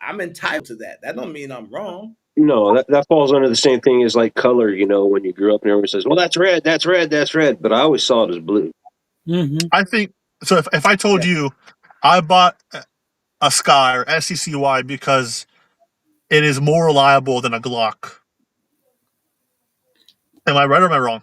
[SPEAKER 1] I'm entitled to that. That don't mean I'm wrong.
[SPEAKER 2] No, that falls under the same thing as like color. When you grew up and everyone says, "Well, that's red, that's red, that's red," but I always saw it as blue.
[SPEAKER 3] Mm-hmm.
[SPEAKER 5] I think, so if I told
[SPEAKER 1] Yeah.
[SPEAKER 5] you I bought a Sky or SCCY because it is more reliable than a Glock, am I right or am I wrong?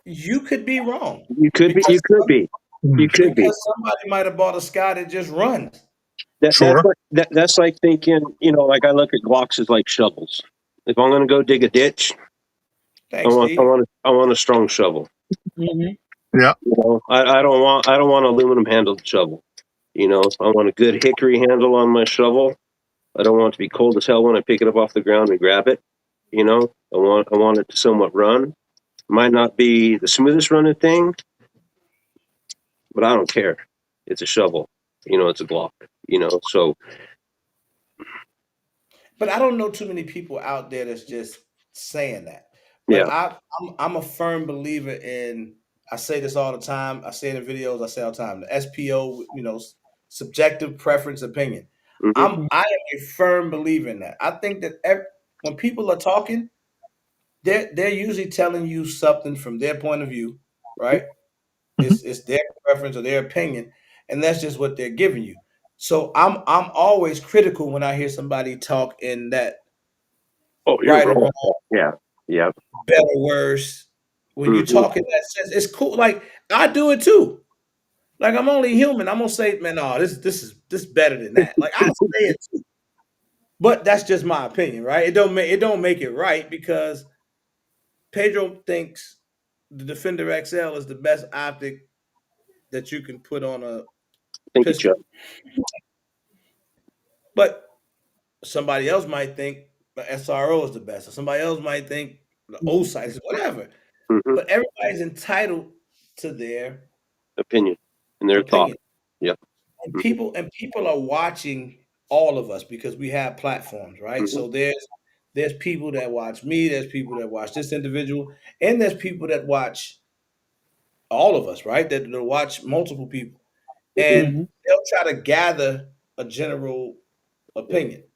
[SPEAKER 1] You could be wrong
[SPEAKER 2] You could be. You
[SPEAKER 1] because
[SPEAKER 2] could be. You could be.
[SPEAKER 1] somebody might have bought a Sky that just runs.
[SPEAKER 5] Sure.
[SPEAKER 2] That's like thinking. Like I look at Glocks as like shovels. If I'm going to go dig a ditch, I
[SPEAKER 1] Thanks,
[SPEAKER 2] want I
[SPEAKER 1] Steve.
[SPEAKER 2] want I want a strong shovel.
[SPEAKER 3] Mm-hmm.
[SPEAKER 5] Yeah.
[SPEAKER 2] I don't want aluminum handled shovel. I want a good hickory handle on my shovel. I don't want it to be cold as hell when I pick it up off the ground and grab it. I want it to somewhat run. Might not be the smoothest running thing, but I don't care. It's a shovel. It's a Glock. So
[SPEAKER 1] but I don't know too many people out there that's just saying that.
[SPEAKER 2] Yeah.
[SPEAKER 1] But I'm a firm believer in. I say this all the time. I say it in videos. I say all the time. The SPO, subjective preference opinion.
[SPEAKER 2] Hmm.
[SPEAKER 1] I am a firm believer in that. I think that when people are talking, they're usually telling you something from their point of view, right?
[SPEAKER 5] Mhm.
[SPEAKER 1] It's their preference or their opinion, and that's just what they're giving you. So I'm always critical when I hear somebody talk in that
[SPEAKER 2] Oh, you're
[SPEAKER 1] right or
[SPEAKER 2] wrong.
[SPEAKER 1] wrong,
[SPEAKER 2] Yeah. Yeah.
[SPEAKER 1] better, worse. When you
[SPEAKER 2] Hmm.
[SPEAKER 1] talk in that sense, it's cool. Like I do it too. Like I'm only human. I'm gonna say, man, no, this is better than that. Like I'll say it too. But that's just my opinion, right? It don't make it right because Pedro thinks the Defender XL is the best optic that you can put on a
[SPEAKER 2] Thank you, Chuck.
[SPEAKER 1] pistol. But somebody else might think the SRO is the best, or somebody else might think the O sight is whatever.
[SPEAKER 2] Hmm.
[SPEAKER 1] But everybody's entitled to their
[SPEAKER 2] Opinion and their thought.
[SPEAKER 1] opinion.
[SPEAKER 2] Yep.
[SPEAKER 1] And
[SPEAKER 2] Hmm.
[SPEAKER 1] people are watching all of us because we have platforms, right?
[SPEAKER 2] Hmm.
[SPEAKER 1] So there's people that watch me, there's people that watch this individual, and there's people that watch all of us, right? That watch multiple people.
[SPEAKER 2] Hmm.
[SPEAKER 1] And
[SPEAKER 3] Mm-hmm.
[SPEAKER 1] they'll try to gather a general
[SPEAKER 2] Yep.
[SPEAKER 1] opinion.
[SPEAKER 2] Yep.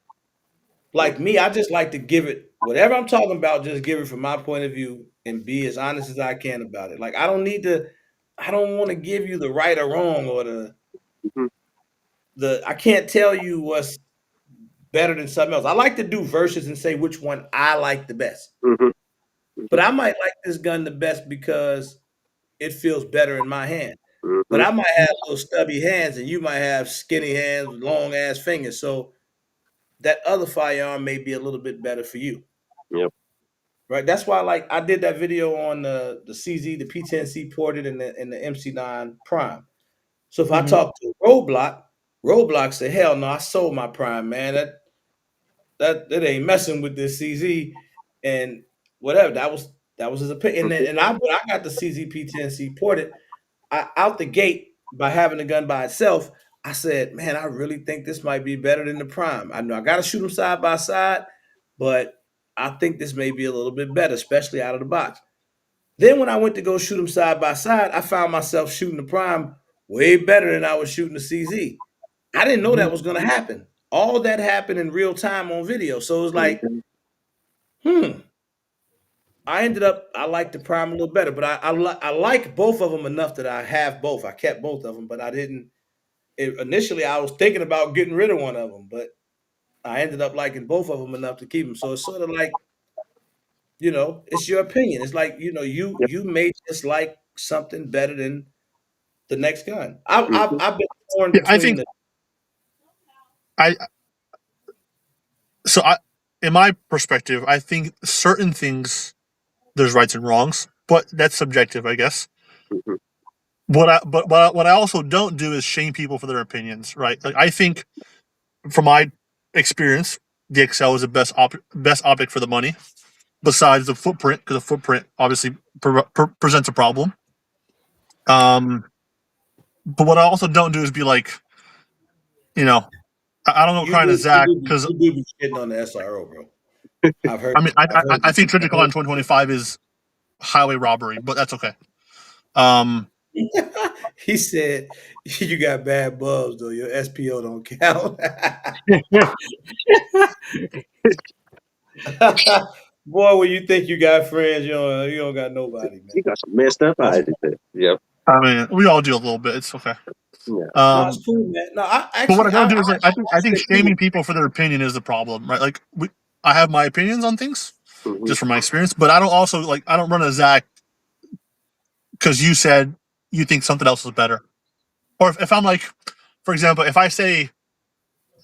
[SPEAKER 1] Like me, I just like to give it whatever I'm talking about, just give it from my point of view and be as honest as I can about it. Like I don't want to give you the right or wrong or
[SPEAKER 2] Hmm.
[SPEAKER 1] the I can't tell you what's better than something else. I like to do verses and say which one I like the best.
[SPEAKER 2] Hmm.
[SPEAKER 1] But
[SPEAKER 2] Hmm.
[SPEAKER 1] I might like this gun the best because it feels better in my hand. But
[SPEAKER 2] Hmm.
[SPEAKER 1] I might have little stubby hands and you might have skinny hands with long ass fingers. So that other firearm may be a little bit better for you.
[SPEAKER 2] Yep.
[SPEAKER 1] Right. That's why like I did that video on the CZ, the P10C ported and the MC9 Prime. So if I
[SPEAKER 3] Mm-hmm.
[SPEAKER 1] talk to Roadblock say, hell no, I sold my Prime, man. That ain't messing with this CZ and whatever. That was his opinion.
[SPEAKER 2] Hmm.
[SPEAKER 1] And when I got the CZ P10C ported, out the gate by having the gun by itself, I said, man, I really think this might be better than the Prime. I know I got to shoot them side by side, but I think this may be a little bit better, especially out of the box. Then when I went to go shoot them side by side, I found myself shooting the Prime way better than I was shooting the CZ. I didn't know that was going to happen. All that happened in real time on video. So it was like,
[SPEAKER 2] Hmm.
[SPEAKER 1] hmm. I like the Prime a little better, but I like both of them enough that I have both. I kept both of them, but I didn't. Initially, I was thinking about getting rid of one of them, but I ended up liking both of them enough to keep them. So it's sort of like, it's your opinion. It's like,
[SPEAKER 2] Yep.
[SPEAKER 1] you may just like something better than the next gun.
[SPEAKER 2] Hmm.
[SPEAKER 1] I've been torn
[SPEAKER 5] Yeah, I
[SPEAKER 1] between
[SPEAKER 5] think
[SPEAKER 1] the.
[SPEAKER 5] I so I in my perspective, I think certain things there's rights and wrongs, but that's subjective, I guess.
[SPEAKER 2] Hmm.
[SPEAKER 5] What I also don't do is shame people for their opinions, right? Like I think from my experience, the XL is the best optic for the money, besides the footprint, because the footprint obviously presents a problem. Um, but what I also don't do is be like, you know, I don't go
[SPEAKER 1] You
[SPEAKER 5] crying to
[SPEAKER 1] do you
[SPEAKER 5] Zach
[SPEAKER 1] do be,
[SPEAKER 5] because
[SPEAKER 1] you do be shitting on the SRO, bro. I've heard
[SPEAKER 5] I mean
[SPEAKER 1] I've heard
[SPEAKER 5] I think
[SPEAKER 1] I've
[SPEAKER 5] Triticon in 2025 is highway robbery, but that's okay. Um,
[SPEAKER 1] heard he said you got bad bulbs though. Your SPO don't count. Boy, when you think you got friends, you don't got nobody, man.
[SPEAKER 2] You got some messed up
[SPEAKER 1] That's
[SPEAKER 2] eyes. Yep.
[SPEAKER 5] I mean, we all do a little bit. It's okay.
[SPEAKER 2] Yeah.
[SPEAKER 1] no, it's
[SPEAKER 5] Um,
[SPEAKER 1] cool, man. No, I
[SPEAKER 5] but what I
[SPEAKER 1] actually
[SPEAKER 5] don't
[SPEAKER 1] I
[SPEAKER 5] do is like I think
[SPEAKER 1] stay cool.
[SPEAKER 5] shaming people for their opinion is the problem, right? Like I have my opinions on things
[SPEAKER 2] Hmm.
[SPEAKER 5] just from my experience, but I don't also like I don't run a Zach because you said you think something else is better. Or if I'm like, for example, if I say,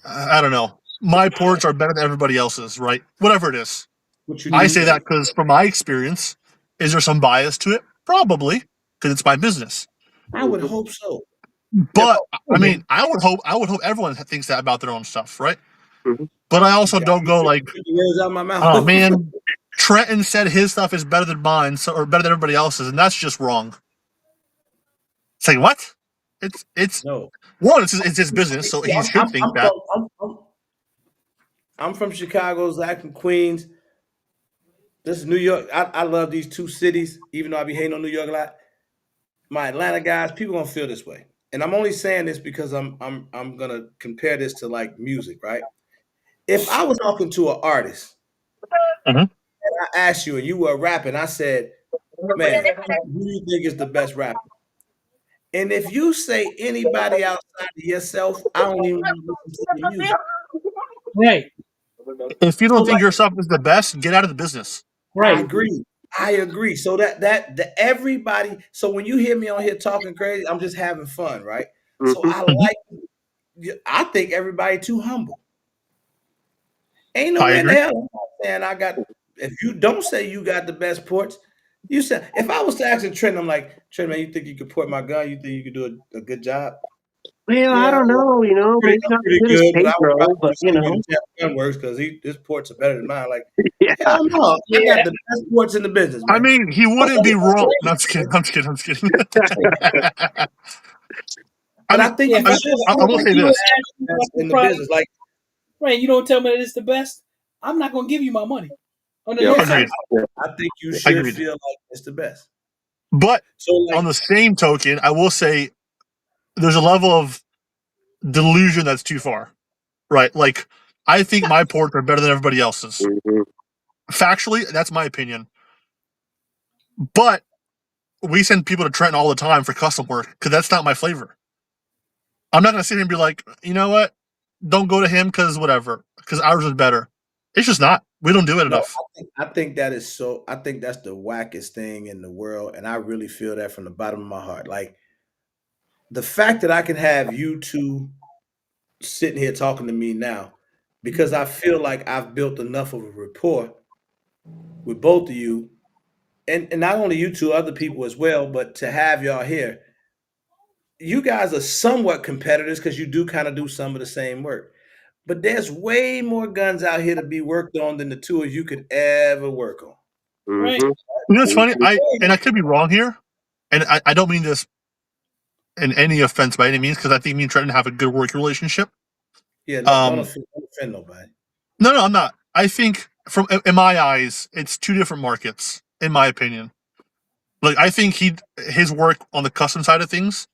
[SPEAKER 5] I don't know, my ports are better than everybody else's, right? Whatever it is.
[SPEAKER 1] What you
[SPEAKER 5] I
[SPEAKER 1] do
[SPEAKER 5] say
[SPEAKER 1] say?
[SPEAKER 5] that because from my experience, is there some bias to it? Probably, because it's my business.
[SPEAKER 1] I would
[SPEAKER 2] Hmm.
[SPEAKER 1] hope so.
[SPEAKER 2] Yep.
[SPEAKER 5] But I
[SPEAKER 3] Yeah.
[SPEAKER 5] mean, I would hope everyone thinks that about their own stuff, right?
[SPEAKER 2] Hmm.
[SPEAKER 5] But I
[SPEAKER 1] You
[SPEAKER 5] also
[SPEAKER 1] got
[SPEAKER 5] don't
[SPEAKER 1] you
[SPEAKER 5] go
[SPEAKER 1] took
[SPEAKER 5] like,
[SPEAKER 1] the words out of my
[SPEAKER 5] oh
[SPEAKER 1] mouth.
[SPEAKER 5] man, Trenton said his stuff is better than mine, so or better than everybody else's, and that's just wrong. It's like what? It's
[SPEAKER 1] No.
[SPEAKER 5] one, it's his business, so
[SPEAKER 1] See,
[SPEAKER 5] he should think that.
[SPEAKER 1] I'm from Chicago, Zach from Queens. This is New York. I love these two cities, even though I be hating on New York a lot. My Atlanta guys, people gonna feel this way. And I'm only saying this because I'm gonna compare this to like music, right? If I was talking to an artist
[SPEAKER 5] Mhm.
[SPEAKER 1] and I asked you and you were rapping, I said, man, who do you think is the best rapper? And if you say anybody outside of yourself, I don't even want to listen to your music.
[SPEAKER 3] Right.
[SPEAKER 5] If you
[SPEAKER 1] So
[SPEAKER 5] don't think
[SPEAKER 1] like
[SPEAKER 5] yourself is the best, get out of the business.
[SPEAKER 1] I
[SPEAKER 3] Right.
[SPEAKER 1] agree. I agree. So that everybody. So when you hear me on here talking crazy, I'm just having fun, right? So
[SPEAKER 2] Mm-hmm.
[SPEAKER 1] I
[SPEAKER 5] Mhm.
[SPEAKER 1] like. I think everybody too humble. Ain't no
[SPEAKER 5] I
[SPEAKER 1] way in the
[SPEAKER 5] agree.
[SPEAKER 1] hell I'm not saying I got. If you don't say you got the best ports, you said. If I was to ask Trent, I'm like, Trent, man, you think you could port my gun? You think you could do a good job?
[SPEAKER 2] Well, I
[SPEAKER 1] Yeah,
[SPEAKER 2] don't know.
[SPEAKER 1] pretty,
[SPEAKER 2] Maybe
[SPEAKER 1] I'm
[SPEAKER 2] not as
[SPEAKER 1] pretty
[SPEAKER 2] good as
[SPEAKER 1] good, but I would
[SPEAKER 2] Pedro,
[SPEAKER 1] probably
[SPEAKER 2] but
[SPEAKER 1] just send you to Gunworks because his ports are better than mine. Like,
[SPEAKER 2] yeah,
[SPEAKER 1] hell no, I
[SPEAKER 3] Yeah.
[SPEAKER 1] got the best ports in the business,
[SPEAKER 5] I
[SPEAKER 1] man.
[SPEAKER 5] mean, he wouldn't be wrong. No, I'm just kidding. I'm just kidding. I'm just kidding. I
[SPEAKER 1] But I
[SPEAKER 5] mean,
[SPEAKER 1] think
[SPEAKER 3] Yeah.
[SPEAKER 1] you
[SPEAKER 3] If I,
[SPEAKER 5] I,
[SPEAKER 3] if
[SPEAKER 1] should
[SPEAKER 3] I
[SPEAKER 5] I
[SPEAKER 1] feel
[SPEAKER 5] will
[SPEAKER 3] come
[SPEAKER 1] like
[SPEAKER 5] say
[SPEAKER 3] to you
[SPEAKER 1] you're
[SPEAKER 3] and
[SPEAKER 5] this.
[SPEAKER 3] ask you
[SPEAKER 1] the
[SPEAKER 3] about
[SPEAKER 1] best
[SPEAKER 3] the
[SPEAKER 1] in the
[SPEAKER 3] product,
[SPEAKER 1] business. Like,
[SPEAKER 3] right, you don't tell me that it's the best, I'm not gonna give you my money under
[SPEAKER 2] yep,
[SPEAKER 3] no
[SPEAKER 5] Agreed.
[SPEAKER 3] sense.
[SPEAKER 2] yeah.
[SPEAKER 1] I think you should
[SPEAKER 5] Agreed.
[SPEAKER 1] feel like it's the best.
[SPEAKER 5] But
[SPEAKER 1] So,
[SPEAKER 5] on
[SPEAKER 1] like,
[SPEAKER 5] the same token, I will say there's a level of delusion that's too far, right? Like, I think my ports are better than everybody else's.
[SPEAKER 2] Mm-hmm.
[SPEAKER 5] Factually, that's my opinion. But we send people to Trenton all the time for custom work because that's not my flavor. I'm not going to sit here and be like, you know what? Don't go to him because whatever, because ours is better. It's just not. We don't do it
[SPEAKER 1] no,
[SPEAKER 5] enough.
[SPEAKER 1] I think that is so. I think that's the wackest thing in the world, and I really feel that from the bottom of my heart. Like the fact that I can have you two sitting here talking to me now, because I feel like I've built enough of a rapport with both of you, and not only you two, other people as well. But to have y'all here, you guys are somewhat competitors because you do kind of do some of the same work. But there's way more guns out here to be worked on than the two of you could ever work on.
[SPEAKER 3] Right.
[SPEAKER 2] Mm-hmm.
[SPEAKER 5] You know, it's funny.
[SPEAKER 2] Mm-hmm.
[SPEAKER 5] I could be wrong here, and I don't mean this in any offense by any means because I think me and Trenton have a good working relationship.
[SPEAKER 1] Yeah, no,
[SPEAKER 5] Um,
[SPEAKER 1] don't offend nobody.
[SPEAKER 5] no, I'm not. I think from in my eyes, it's two different markets, in my opinion. Like I think his work on the custom side of things.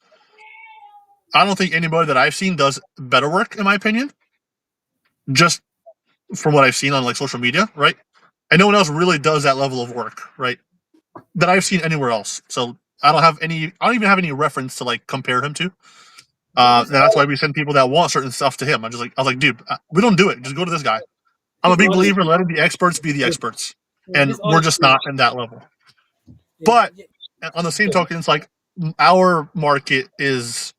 [SPEAKER 5] I don't think anybody that I've seen does better work, in my opinion. Just from what I've seen on like social media, right? And no one else really does that level of work, right? That I've seen anywhere else. So I don't have any. I don't even have any reference to like compare him to.
[SPEAKER 1] Well,
[SPEAKER 5] And that's why we send people that want certain stuff to him. I was like, dude, we don't do it. Just go to this guy. I'm a
[SPEAKER 3] His
[SPEAKER 5] big
[SPEAKER 3] artist,
[SPEAKER 5] believer in letting the experts be the experts,
[SPEAKER 3] yeah,
[SPEAKER 5] and
[SPEAKER 3] his
[SPEAKER 5] we're
[SPEAKER 3] artist,
[SPEAKER 5] just not in that level.
[SPEAKER 3] yeah,
[SPEAKER 5] But
[SPEAKER 3] yeah,
[SPEAKER 5] on the same
[SPEAKER 3] yeah.
[SPEAKER 5] token, it's like our market is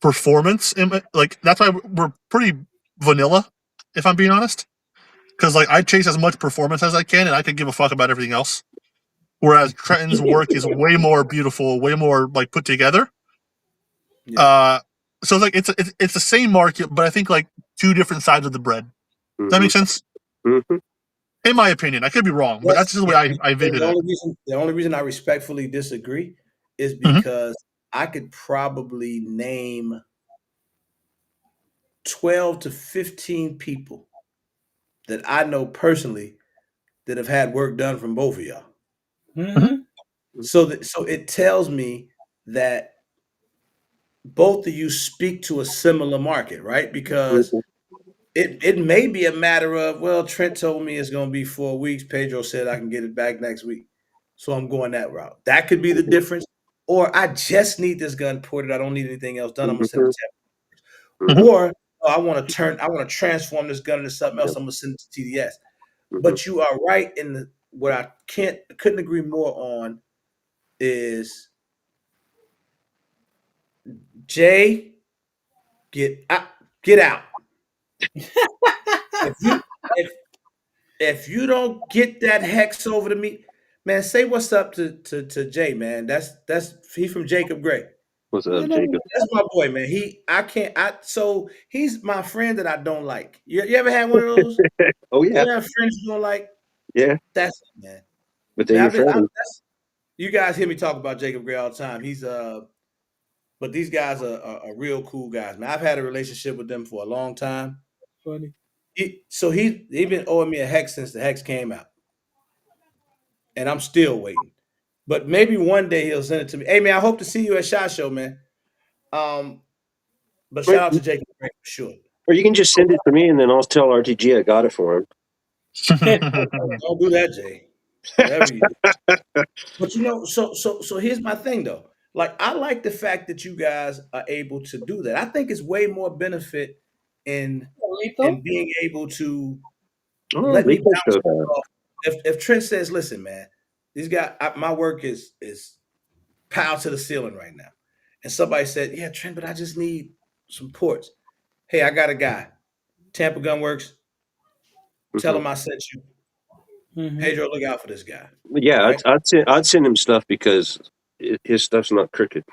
[SPEAKER 5] performance. Like that's why we're pretty vanilla, if I'm being honest. Because like I chase as much performance as I can, and I could give a fuck about everything else. Whereas Trenton's work is way more beautiful, way more like put together.
[SPEAKER 1] yeah,
[SPEAKER 5] Uh, so like it's the same market, but I think like two different sides of the bread. Does that
[SPEAKER 2] Mm-hmm.
[SPEAKER 5] make sense?
[SPEAKER 2] Mm-hmm.
[SPEAKER 5] In my opinion, I could be wrong, but that's
[SPEAKER 1] yes,
[SPEAKER 5] just the way
[SPEAKER 1] yeah.
[SPEAKER 5] I visit it.
[SPEAKER 1] The only reason I respectfully disagree is
[SPEAKER 5] Mhm.
[SPEAKER 1] because I could probably name 12 to 15 people that I know personally that have had work done from both of y'all.
[SPEAKER 5] Mhm.
[SPEAKER 3] Mm-hmm.
[SPEAKER 1] So it tells me that both of you speak to a similar market, right? Because
[SPEAKER 2] Mm-hmm.
[SPEAKER 1] it may be a matter of, well, Trent told me it's going to be 4 weeks. Pedro said I can get it back next week. So I'm going that route. That could be the difference. Or I just need this gun ported. I don't need anything else done. I'm going to send it
[SPEAKER 2] Mm-hmm.
[SPEAKER 1] to Jeff.
[SPEAKER 5] Mhm.
[SPEAKER 1] Or I want to transform this gun into something else.
[SPEAKER 2] Yep.
[SPEAKER 1] I'm going to send it to TDS.
[SPEAKER 2] Mm-hmm.
[SPEAKER 1] But you are right in what I couldn't agree more on is Jay, get out. If you if if you don't get that hex over to me, man, say what's up to Jay, man. That's he from Jacob Gray.
[SPEAKER 2] What's
[SPEAKER 3] I
[SPEAKER 2] up,
[SPEAKER 3] know.
[SPEAKER 2] Jacob?
[SPEAKER 1] That's my boy, man. So he's my friend that I don't like. You ever had one of those?
[SPEAKER 2] Oh yeah,
[SPEAKER 1] You ever have friends you don't like?
[SPEAKER 2] yeah.
[SPEAKER 1] That's it, man.
[SPEAKER 2] But they're
[SPEAKER 1] Man,
[SPEAKER 2] your friend.
[SPEAKER 1] you guys hear me talk about Jacob Gray all the time. But these guys are real cool guys, man. I've had a relationship with them for a long time.
[SPEAKER 3] Funny.
[SPEAKER 1] he been owing me a hex since the hex came out, and I'm still waiting. But maybe one day he'll send it to me. Hey man, I hope to see you at SHOT Show, man. Um, but
[SPEAKER 2] Or
[SPEAKER 1] shout out to Jacob Gray for sure.
[SPEAKER 2] you can just send it to me, and then I'll tell RTG I got it for him.
[SPEAKER 1] Don't do that, Jay. Whatever you do. But so here's my thing though. Like I like the fact that you guys are able to do that. I think it's way more benefit in
[SPEAKER 3] Lethal?
[SPEAKER 1] being able to
[SPEAKER 2] Oh,
[SPEAKER 1] let me
[SPEAKER 2] Rico
[SPEAKER 1] bounce
[SPEAKER 2] showed
[SPEAKER 1] stuff
[SPEAKER 2] that.
[SPEAKER 1] off. If Trent says, "Listen, man, these guys, my work is piled to the ceiling right now," and somebody said, "Yeah, Trent, but I just need some ports." Hey, I got a guy, Tampa Gunworks. Tell
[SPEAKER 2] Hmm.
[SPEAKER 1] him I sent you.
[SPEAKER 3] Mm-hmm.
[SPEAKER 1] Pedro, look out for this guy. All
[SPEAKER 2] Yeah,
[SPEAKER 1] right.
[SPEAKER 2] I'd send him stuff because his stuff's not crooked.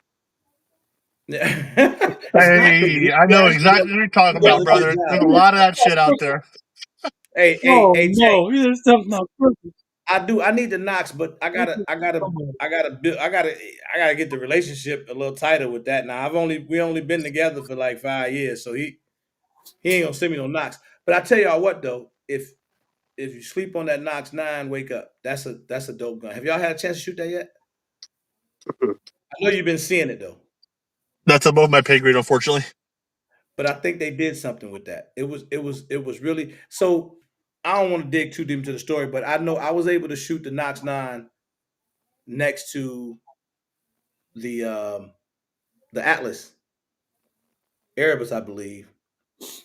[SPEAKER 1] It's not good.
[SPEAKER 5] Hey, I know exactly what you're talking
[SPEAKER 1] He does
[SPEAKER 5] about,
[SPEAKER 1] a good
[SPEAKER 5] brother.
[SPEAKER 1] job.
[SPEAKER 5] There's a lot of that shit out there.
[SPEAKER 3] Oh
[SPEAKER 1] Jay,
[SPEAKER 3] no, this stuff's not perfect.
[SPEAKER 1] I do. I need the knocks, but I gotta get the relationship a little tighter with that. Now we only been together for like 5 years, so he ain't gonna send me no knocks. But I tell y'all what though, if you sleep on that Knox 9, wake up. That's a dope gun. Have y'all had a chance to shoot that yet? I know you've been seeing it though,
[SPEAKER 5] That's above my pay grade, unfortunately.
[SPEAKER 1] but I think they did something with that. It was really so. I don't want to dig too deep into the story, but I know I was able to shoot the Knox 9 next to the um, the Atlas Erebus, I believe,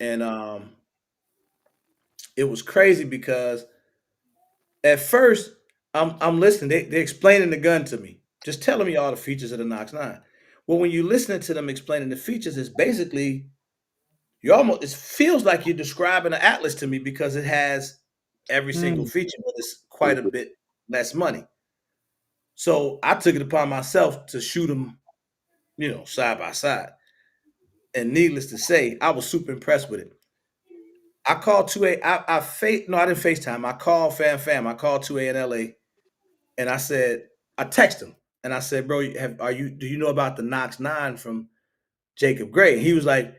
[SPEAKER 1] and it was crazy because at first I'm listening. They're explaining the gun to me, just telling me all the features of the Knox 9. Well, when you're listening to them explaining the features, it's basically you almost it feels like you're describing an Atlas to me because it has every single
[SPEAKER 3] Mm.
[SPEAKER 1] feature, but it's quite a bit less money. So I took it upon myself to shoot them, side by side. And needless to say, I was super impressed with it. I called 2A. No, I didn't FaceTime. I called Fam. I called 2A in LA and I text him and I said, bro, do you know about the Knox 9 from Jacob Gray? He was like,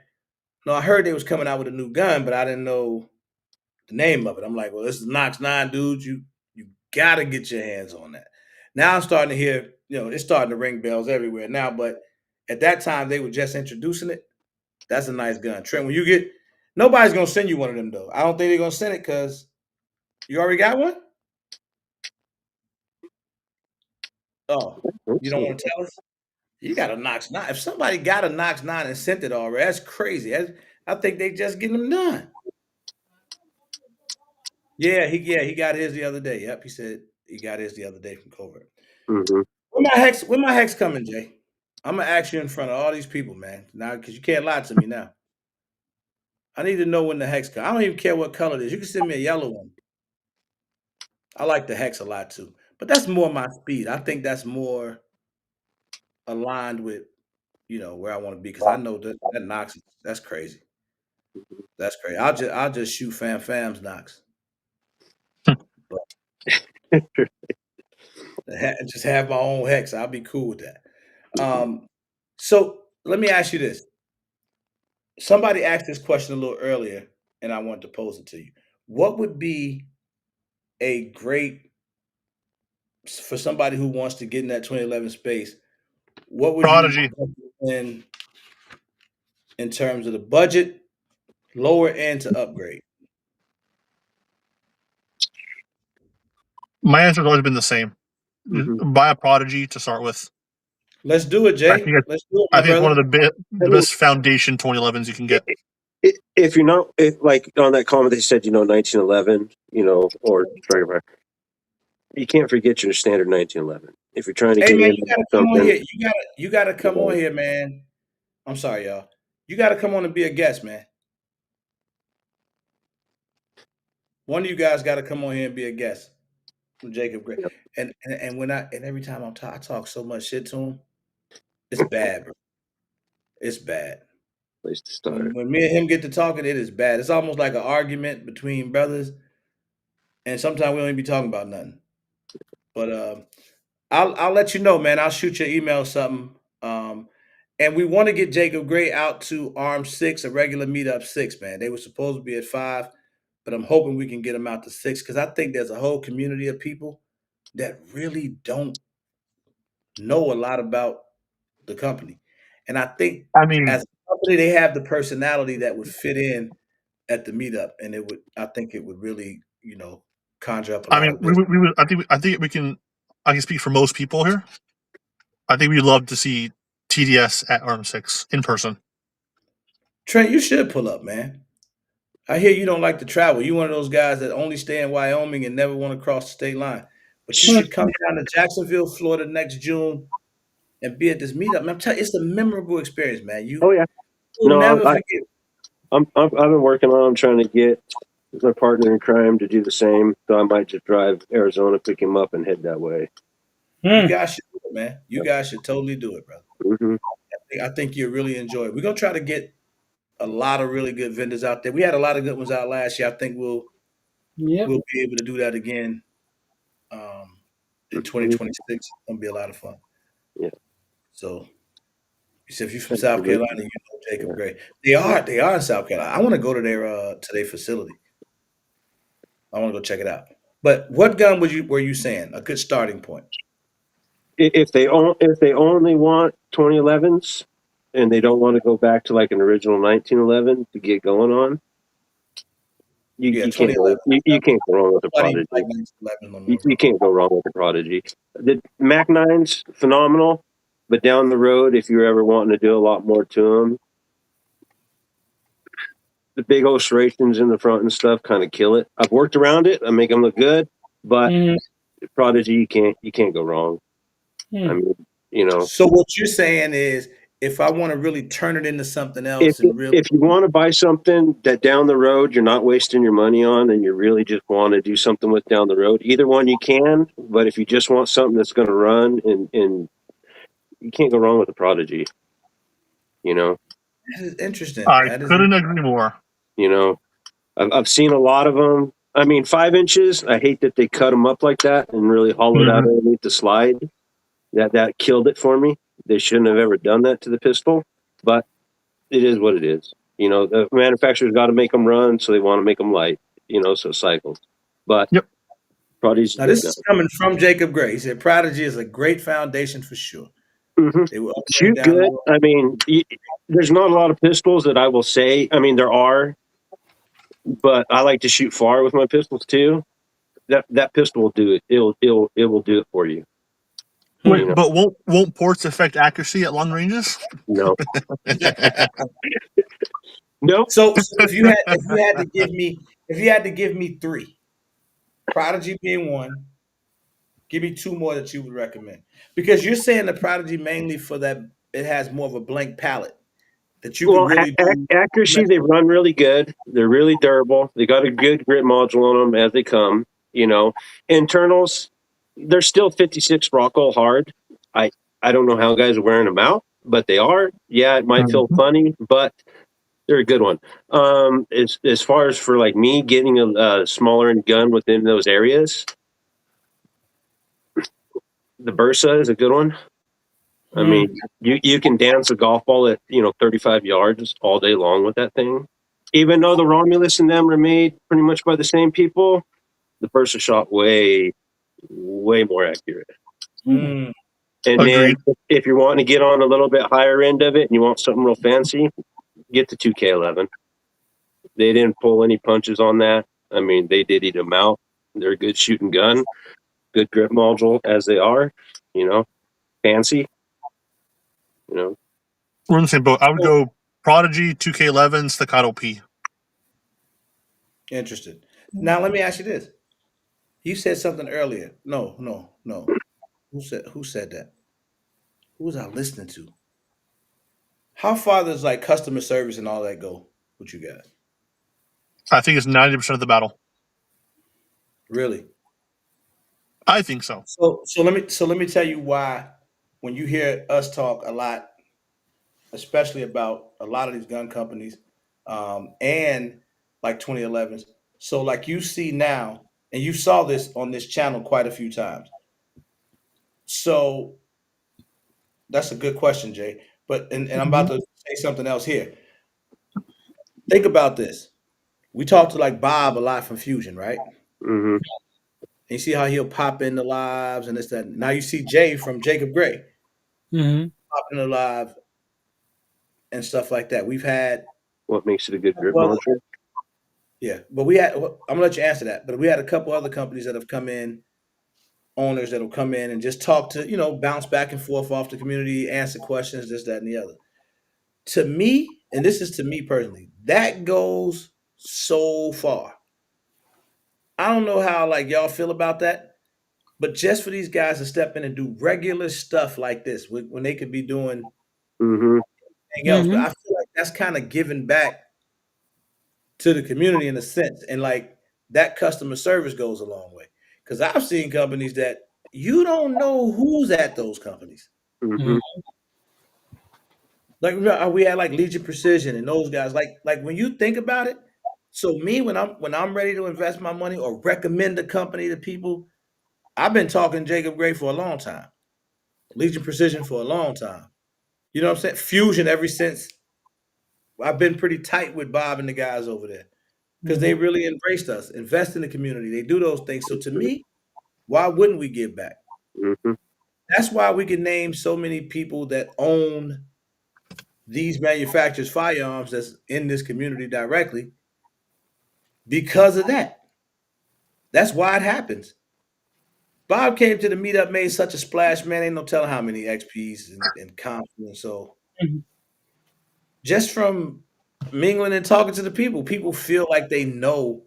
[SPEAKER 1] no, I heard they was coming out with a new gun, but I didn't know the name of it. I'm like, well, this is Knox 9, dude. You gotta get your hands on that. Now I'm starting to hear, it's starting to ring bells everywhere now, but at that time they were just introducing it. That's a nice gun. Trent, when you get nobody's gonna send you one of them though. I don't think they're gonna send it because you already got one? Oh, you don't want to tell us? You got a Knox 9. If somebody got a Knox 9 and sent it already, that's crazy. I think they just getting them done. Yeah, he got his the other day. Yep, he said he got his the other day from Covert.
[SPEAKER 2] Mm-hmm.
[SPEAKER 1] When my hex coming, Jay? I'm gonna ask you in front of all these people, man. Now, because you can't lie to me now. I need to know when the hex comes. I don't even care what color it is. You can send me a yellow one. I like the hex a lot too, but that's more my speed. I think that's more aligned with where I want to be because I know that knocks. That's crazy. That's crazy. I'll just shoot Fam's knocks, but just have my own hex. I'll be cool with that. So let me ask you this. Somebody asked this question a little earlier, and I wanted to pose it to you. What would be a great for somebody who wants to get in that 2011 space? What would you
[SPEAKER 5] Prodigy.
[SPEAKER 1] in terms of the budget, lower end to upgrade?
[SPEAKER 5] My answer's always been the same.
[SPEAKER 2] Mm-hmm.
[SPEAKER 5] Buy a Prodigy to start with.
[SPEAKER 1] Let's do it,
[SPEAKER 5] I
[SPEAKER 1] Jay.
[SPEAKER 5] think
[SPEAKER 1] Let's do it,
[SPEAKER 5] I
[SPEAKER 1] my
[SPEAKER 5] think it's one
[SPEAKER 1] brother.
[SPEAKER 5] of
[SPEAKER 2] I
[SPEAKER 5] the
[SPEAKER 2] mean,
[SPEAKER 5] best foundation 2011s you can get.
[SPEAKER 2] if you're not like on that comment, they said 1911, or Striker, you can't forget your standard 1911. If you're trying to
[SPEAKER 1] Hey
[SPEAKER 2] get
[SPEAKER 1] man,
[SPEAKER 2] into
[SPEAKER 1] you gotta come on
[SPEAKER 2] something,
[SPEAKER 1] here. You gotta come on here, man. I'm sorry, y'all. You gotta come on and be a guest, man. One of you guys gotta come on here and be a guest from Jacob Gray. And when and every time I talk so much shit to him, it's bad, bro. It's bad.
[SPEAKER 2] place to start.
[SPEAKER 1] When me and him get to talking, it is bad. It's almost like an argument between brothers, and sometimes we don't even be talking about nothing. But I'll let you know, man. I'll shoot your email or something. And we want to get Jacob Gray out to Arm 6, a regular meetup 6, man. They were supposed to be at 5. but I'm hoping we can get them out to 6 because I think there's a whole community of people that really don't know a lot about the company. And I think
[SPEAKER 5] I mean,
[SPEAKER 1] as a company, they have the personality that would fit in at the meetup, and I think it would really, conjure up a
[SPEAKER 5] I
[SPEAKER 1] lot
[SPEAKER 5] mean,
[SPEAKER 1] of business.
[SPEAKER 5] we would. I think we can. I can speak for most people here. I think we'd love to see TDS at RM6 in person.
[SPEAKER 1] Trent, you should pull up, man. I hear you don't like to travel. You one of those guys that only stay in Wyoming and never want to cross the state line. But you should come down to Jacksonville, Florida next June and be at this meetup. Man, I'm telling you, it's a memorable experience, man. You
[SPEAKER 2] Oh yeah.
[SPEAKER 1] will
[SPEAKER 2] No,
[SPEAKER 1] never forget.
[SPEAKER 2] I've been working on trying to get my partner in crime to do the same. So I might just drive Arizona, pick him up, and head that way.
[SPEAKER 1] You
[SPEAKER 3] Hmm.
[SPEAKER 1] guys should do it, man. You guys should totally do it, brother.
[SPEAKER 2] Hmm.
[SPEAKER 1] I think you'll really enjoy it. We're gonna try to get a lot of really good vendors out there. We had a lot of good ones out last year. I think
[SPEAKER 3] Yep.
[SPEAKER 1] we'll be able to do that again um, in
[SPEAKER 2] Hmm.
[SPEAKER 1] 2026. It's gonna be a lot of fun.
[SPEAKER 2] Yeah,
[SPEAKER 1] So you said if you're from South
[SPEAKER 2] absolutely.
[SPEAKER 1] Carolina, you know Jacob
[SPEAKER 2] Yeah.
[SPEAKER 1] Gray. They are in South Carolina. I want to go to their facility. I want to go check it out. But what gun were you saying? A good starting point.
[SPEAKER 2] If they only want 2011s and they don't want to go back to like an original 1911 to get going on,
[SPEAKER 1] Yeah,
[SPEAKER 2] you can't
[SPEAKER 1] 2011.
[SPEAKER 2] go you can't go wrong with the
[SPEAKER 1] Nobody even
[SPEAKER 2] Prodigy.
[SPEAKER 1] like 1911 no more,
[SPEAKER 2] You
[SPEAKER 1] bro.
[SPEAKER 2] can't go wrong with the Prodigy. The Mac 9's phenomenal, but down the road, if you're ever wanting to do a lot more to them, the big old serrations in the front and stuff kind of kill it. I've worked around it. I make them look good, but
[SPEAKER 3] Hmm.
[SPEAKER 2] Prodigy, you can't go wrong. I mean, you know,
[SPEAKER 1] So what you're saying is, if I want to really turn it into something else and really,
[SPEAKER 2] if you want to buy something that down the road you're not wasting your money on, and you really just want to do something with down the road, either one you can. But if you just want something that's going to run, and you can't go wrong with the Prodigy. You know,
[SPEAKER 1] that is interesting.
[SPEAKER 5] I
[SPEAKER 1] That is
[SPEAKER 5] couldn't agree more.
[SPEAKER 2] you know, I've seen a lot of them. I mean, 5 inches. I hate that they cut them up like that and really hollowed out
[SPEAKER 5] Mhm.
[SPEAKER 2] underneath the slide. That killed it for me. They shouldn't have ever done that to the pistol, but it is what it is. You know, the manufacturer's got to make them run, so they want to make them light. You know, so it cycles. But
[SPEAKER 5] Yep.
[SPEAKER 2] Prodigy's a
[SPEAKER 1] now
[SPEAKER 2] good
[SPEAKER 1] this
[SPEAKER 2] gun.
[SPEAKER 1] is coming from Jacob Gray. He said Prodigy is a great foundation for sure.
[SPEAKER 2] Hmm.
[SPEAKER 1] They will upgrade
[SPEAKER 2] Shoot
[SPEAKER 1] down the
[SPEAKER 2] good.
[SPEAKER 1] road.
[SPEAKER 2] I mean, there's not a lot of pistols that I will say. I mean, there are, but I like to shoot far with my pistols too. That pistol will do it. It will do it for you.
[SPEAKER 3] Hmm.
[SPEAKER 2] You
[SPEAKER 5] Wait,
[SPEAKER 2] know,
[SPEAKER 5] but won't ports affect accuracy at long ranges?
[SPEAKER 2] no, no.
[SPEAKER 1] So if you had to give me three, Prodigy being one, give me two more that you would recommend. Because you're saying the Prodigy mainly for that it has more of a blank palette that you could
[SPEAKER 2] Well,
[SPEAKER 1] really do.
[SPEAKER 2] accuracy, they run really good. They're really durable. They got a good grip module on them as they come. You know, internals, they're still 56 Rockwell hard. I I don't know how guys are wearing them out, but they are. Yeah, it might feel
[SPEAKER 5] Mhm.
[SPEAKER 2] funny, but they're a good one. As far as for like me getting a smaller gun within those areas, the Bursa is a good one. I
[SPEAKER 3] Hmm.
[SPEAKER 2] mean, you can dance a golf ball at 35 yards all day long with that thing. Even though the Romulus and them are made pretty much by the same people, the Bursa shot way more accurate.
[SPEAKER 3] Hmm.
[SPEAKER 1] Mm,
[SPEAKER 2] And then
[SPEAKER 5] Agreed.
[SPEAKER 2] if you're wanting to get on a little bit higher end of it and you want something real fancy, get the 2K11. They didn't pull any punches on that. I mean, they did eat them out. They're a good shooting gun, good grip module as they are. You know, fancy. You know,
[SPEAKER 5] We're in the same boat. I would
[SPEAKER 1] so
[SPEAKER 5] go Prodigy, 2K11, Staccato P.
[SPEAKER 1] interested. Now let me ask you this. You said something earlier. No, no, no. Who said that? Who was I listening to? How far does like customer service and all that go with you guys?
[SPEAKER 5] I think it's 90% of the battle.
[SPEAKER 1] Really?
[SPEAKER 5] I think so.
[SPEAKER 1] So let me tell you why when you hear us talk a lot, especially about a lot of these gun companies, and like 2011s. So like you see now, and you saw this on this channel quite a few times. So that's a good question, Jay. But and I'm about
[SPEAKER 5] Mhm.
[SPEAKER 1] to say something else here. Think about this. We talk to like Bob a lot from Fusion, right?
[SPEAKER 2] Mm-hmm.
[SPEAKER 1] And you see how he'll pop in the lives and this that. Now you see Jay from Jacob Gray
[SPEAKER 3] Mm-hmm.
[SPEAKER 1] pop in the live and stuff like that. We've had
[SPEAKER 2] What makes it a good grip
[SPEAKER 1] well,
[SPEAKER 2] module?
[SPEAKER 1] yeah, but we had. I'm gonna let you answer that. But we had a couple other companies that have come in, owners that will come in and just talk to bounce back and forth off the community, answer questions, this, that, and the other. To me, and this is to me personally, that goes so far. I don't know how like y'all feel about that, but just for these guys to step in and do regular stuff like this when they could be doing
[SPEAKER 2] Mm-hmm.
[SPEAKER 1] anything else, but
[SPEAKER 3] Mm-hmm.
[SPEAKER 1] I feel like that's kind of giving back to the community in a sense, and like that customer service goes a long way. Because I've seen companies that you don't know who's at those companies.
[SPEAKER 2] Mm-hmm.
[SPEAKER 1] Like we had like Legion Precision and those guys. Like when you think about it, so me when I'm ready to invest my money or recommend a company to people, I've been talking Jacob Gray for a long time, Legion Precision for a long time. You know what I'm saying? Fusion ever since I've been pretty tight with Bob and the guys over there because they
[SPEAKER 3] Mm-hmm.
[SPEAKER 1] really embraced us, invest in the community. They do those things. So to me, why wouldn't we give back?
[SPEAKER 2] Mm-hmm.
[SPEAKER 1] That's why we can name so many people that own these manufacturers firearms that's in this community directly because of that. That's why it happens. Bob came to the meetup, made such a splash, man. Ain't no telling how many XPs and comps. And so
[SPEAKER 3] Mm-hmm.
[SPEAKER 1] just from mingling and talking to the people, people feel like they know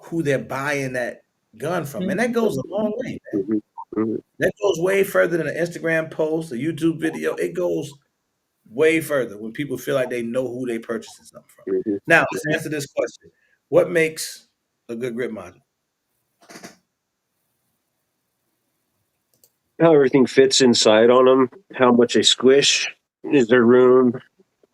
[SPEAKER 1] who they're buying that gun from. And that goes a long way, man.
[SPEAKER 2] Mm-hmm. Mm-hmm.
[SPEAKER 1] That goes way further than an Instagram post, a YouTube video. It goes way further when people feel like they know who they purchasing something from. Now, let's answer this question. What makes a good grip module?
[SPEAKER 2] How everything fits inside on them, how much they squish. Is there room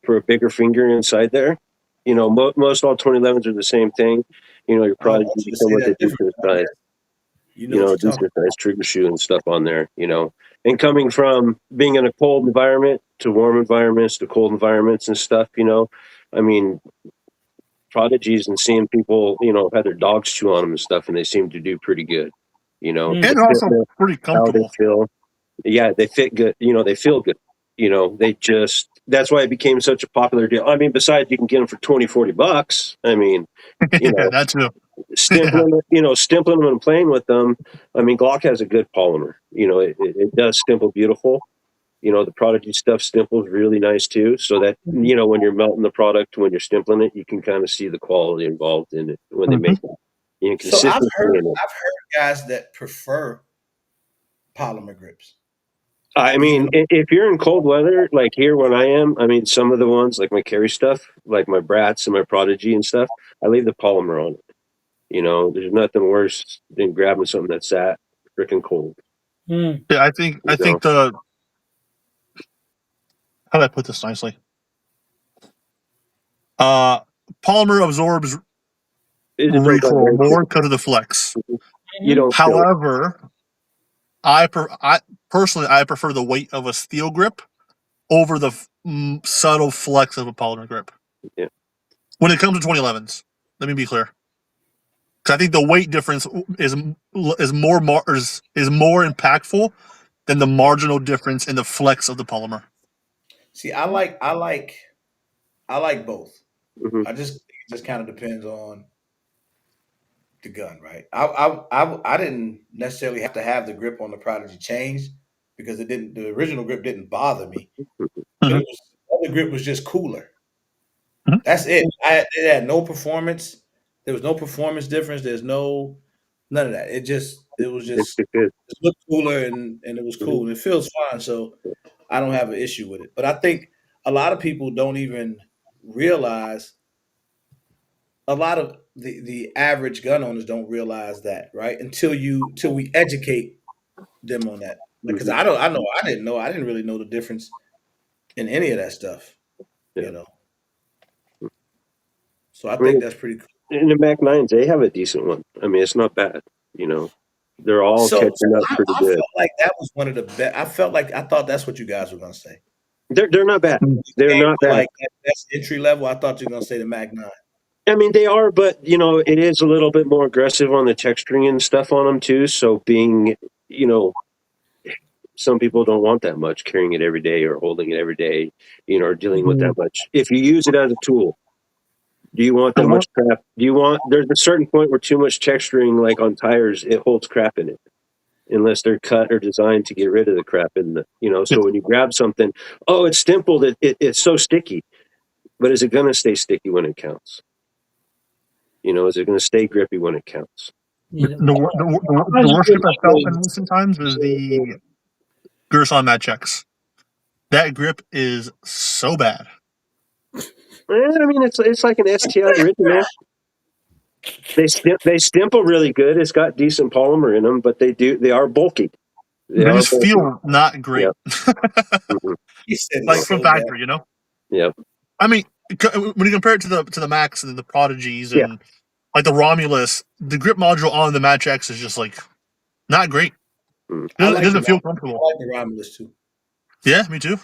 [SPEAKER 2] for a bigger finger inside there? Most all 2011s are the same thing. Your
[SPEAKER 1] I
[SPEAKER 2] product
[SPEAKER 1] want you to
[SPEAKER 2] come
[SPEAKER 1] say
[SPEAKER 2] with a
[SPEAKER 1] that different.
[SPEAKER 2] decent size,
[SPEAKER 1] You know what you're talking
[SPEAKER 2] decent size trigger shoe and stuff on there. And coming from being in a cold environment to warm environments to cold environments and stuff. I mean, prodigies and seeing people, have their dogs chew on them and stuff, and they seem to do pretty good.
[SPEAKER 3] Mm-hmm.
[SPEAKER 2] The
[SPEAKER 5] And also
[SPEAKER 2] fitness,
[SPEAKER 5] pretty
[SPEAKER 2] how they
[SPEAKER 5] comfortable.
[SPEAKER 2] feel. Yeah, they fit good. They feel good. That's why it became such a popular deal. I mean, besides you can get them for 20, $40. I mean, you
[SPEAKER 5] Yeah,
[SPEAKER 2] know,
[SPEAKER 5] that too. Yeah.
[SPEAKER 2] stimpling them and playing with them. I mean, Glock has a good polymer. It does stimple beautiful. The Prodigy stuff stimples really nice too. So that, when you're melting the product, when you're stimpling it, you can kind of see the quality involved in it when they
[SPEAKER 5] Mhm.
[SPEAKER 2] make it.
[SPEAKER 1] So I've
[SPEAKER 2] Consistency
[SPEAKER 1] heard
[SPEAKER 2] in it.
[SPEAKER 1] I've heard guys that prefer polymer grips.
[SPEAKER 2] I mean,
[SPEAKER 1] Even
[SPEAKER 2] if you're in cold weather, like here when I am, I mean, some of the ones like my carry stuff, like my Brats and my Prodigy and stuff, I leave the polymer on it. There's nothing worse than grabbing something that's that freaking cold.
[SPEAKER 3] Mm-hmm.
[SPEAKER 5] Yeah, I think the how do I put this nicely? Polymer absorbs
[SPEAKER 2] It absorbs
[SPEAKER 5] recoil
[SPEAKER 2] vibration.
[SPEAKER 5] more because of the flex.
[SPEAKER 2] You don't feel it.
[SPEAKER 5] However, I personally I prefer the weight of a steel grip over the subtle flex of a polymer grip.
[SPEAKER 2] Yeah.
[SPEAKER 5] When it comes to 2011s, let me be clear. Because I think the weight difference is more impactful than the marginal difference in the flex of the polymer.
[SPEAKER 1] see, I like both.
[SPEAKER 2] Mm-hmm.
[SPEAKER 1] I just it just kind of depends on the gun, right? I didn't necessarily have to have the grip on the Prodigy changed because the original grip didn't bother me, but
[SPEAKER 5] Mhm.
[SPEAKER 1] the other grip was just cooler.
[SPEAKER 5] Mhm.
[SPEAKER 1] That's it. It had no performance. There was no performance difference. There's none of that. It was
[SPEAKER 2] It's
[SPEAKER 1] just
[SPEAKER 2] good.
[SPEAKER 1] it looked cooler and it was
[SPEAKER 2] Mm-hmm.
[SPEAKER 1] cool and it feels fine. So I don't have an issue with it. But I think a lot of people don't even realize a lot of the average gun owners don't realize that, right? Until we educate them on that. Because
[SPEAKER 2] Mm-hmm.
[SPEAKER 1] I didn't really know the difference in any of that stuff,
[SPEAKER 2] Yeah.
[SPEAKER 1] you know. So I
[SPEAKER 2] I mean,
[SPEAKER 1] think that's pretty cool.
[SPEAKER 2] in the Mac 9s, they have a decent one. I mean, it's not bad. They're all
[SPEAKER 1] So
[SPEAKER 2] catching up pretty
[SPEAKER 1] I
[SPEAKER 2] good.
[SPEAKER 1] felt like that was one of the best. I thought that's what you guys were gonna say.
[SPEAKER 2] They're not bad.
[SPEAKER 5] Mhm.
[SPEAKER 2] They're
[SPEAKER 1] Came
[SPEAKER 2] not
[SPEAKER 1] to
[SPEAKER 2] bad.
[SPEAKER 1] like that's entry level. I thought you were gonna say the Mac 9.
[SPEAKER 2] I mean, they are, but it is a little bit more aggressive on the texturing and stuff on them too. So some people don't want that much carrying it every day or holding it every day, or dealing with that much. If you use it as a tool, do you want that much crap? There's a certain point where too much texturing, like on tires, it holds crap in it, unless they're cut or designed to get rid of the crap in the, so when you grab something, oh, it's stippled, it's so sticky, but is it going to stay sticky when it counts? Is it going to stay grippy when it counts?
[SPEAKER 5] The worst grip I felt in recent times is the Gerson Mad Checks. That grip is so bad.
[SPEAKER 2] I mean, it's like an STI original. They stimple really good. It's got decent polymer in them, but they are bulky.
[SPEAKER 5] They just feel not great.
[SPEAKER 2] Yep. Mm-hmm.
[SPEAKER 1] He said
[SPEAKER 5] Like from factory,
[SPEAKER 2] Yeah.
[SPEAKER 5] I mean, when you compare it to the Max and the Prodigies and like the Romulus, the grip module on the Match X is just like not great. It doesn't feel comfortable.
[SPEAKER 1] I like the Romulus too.
[SPEAKER 5] Yeah, me too.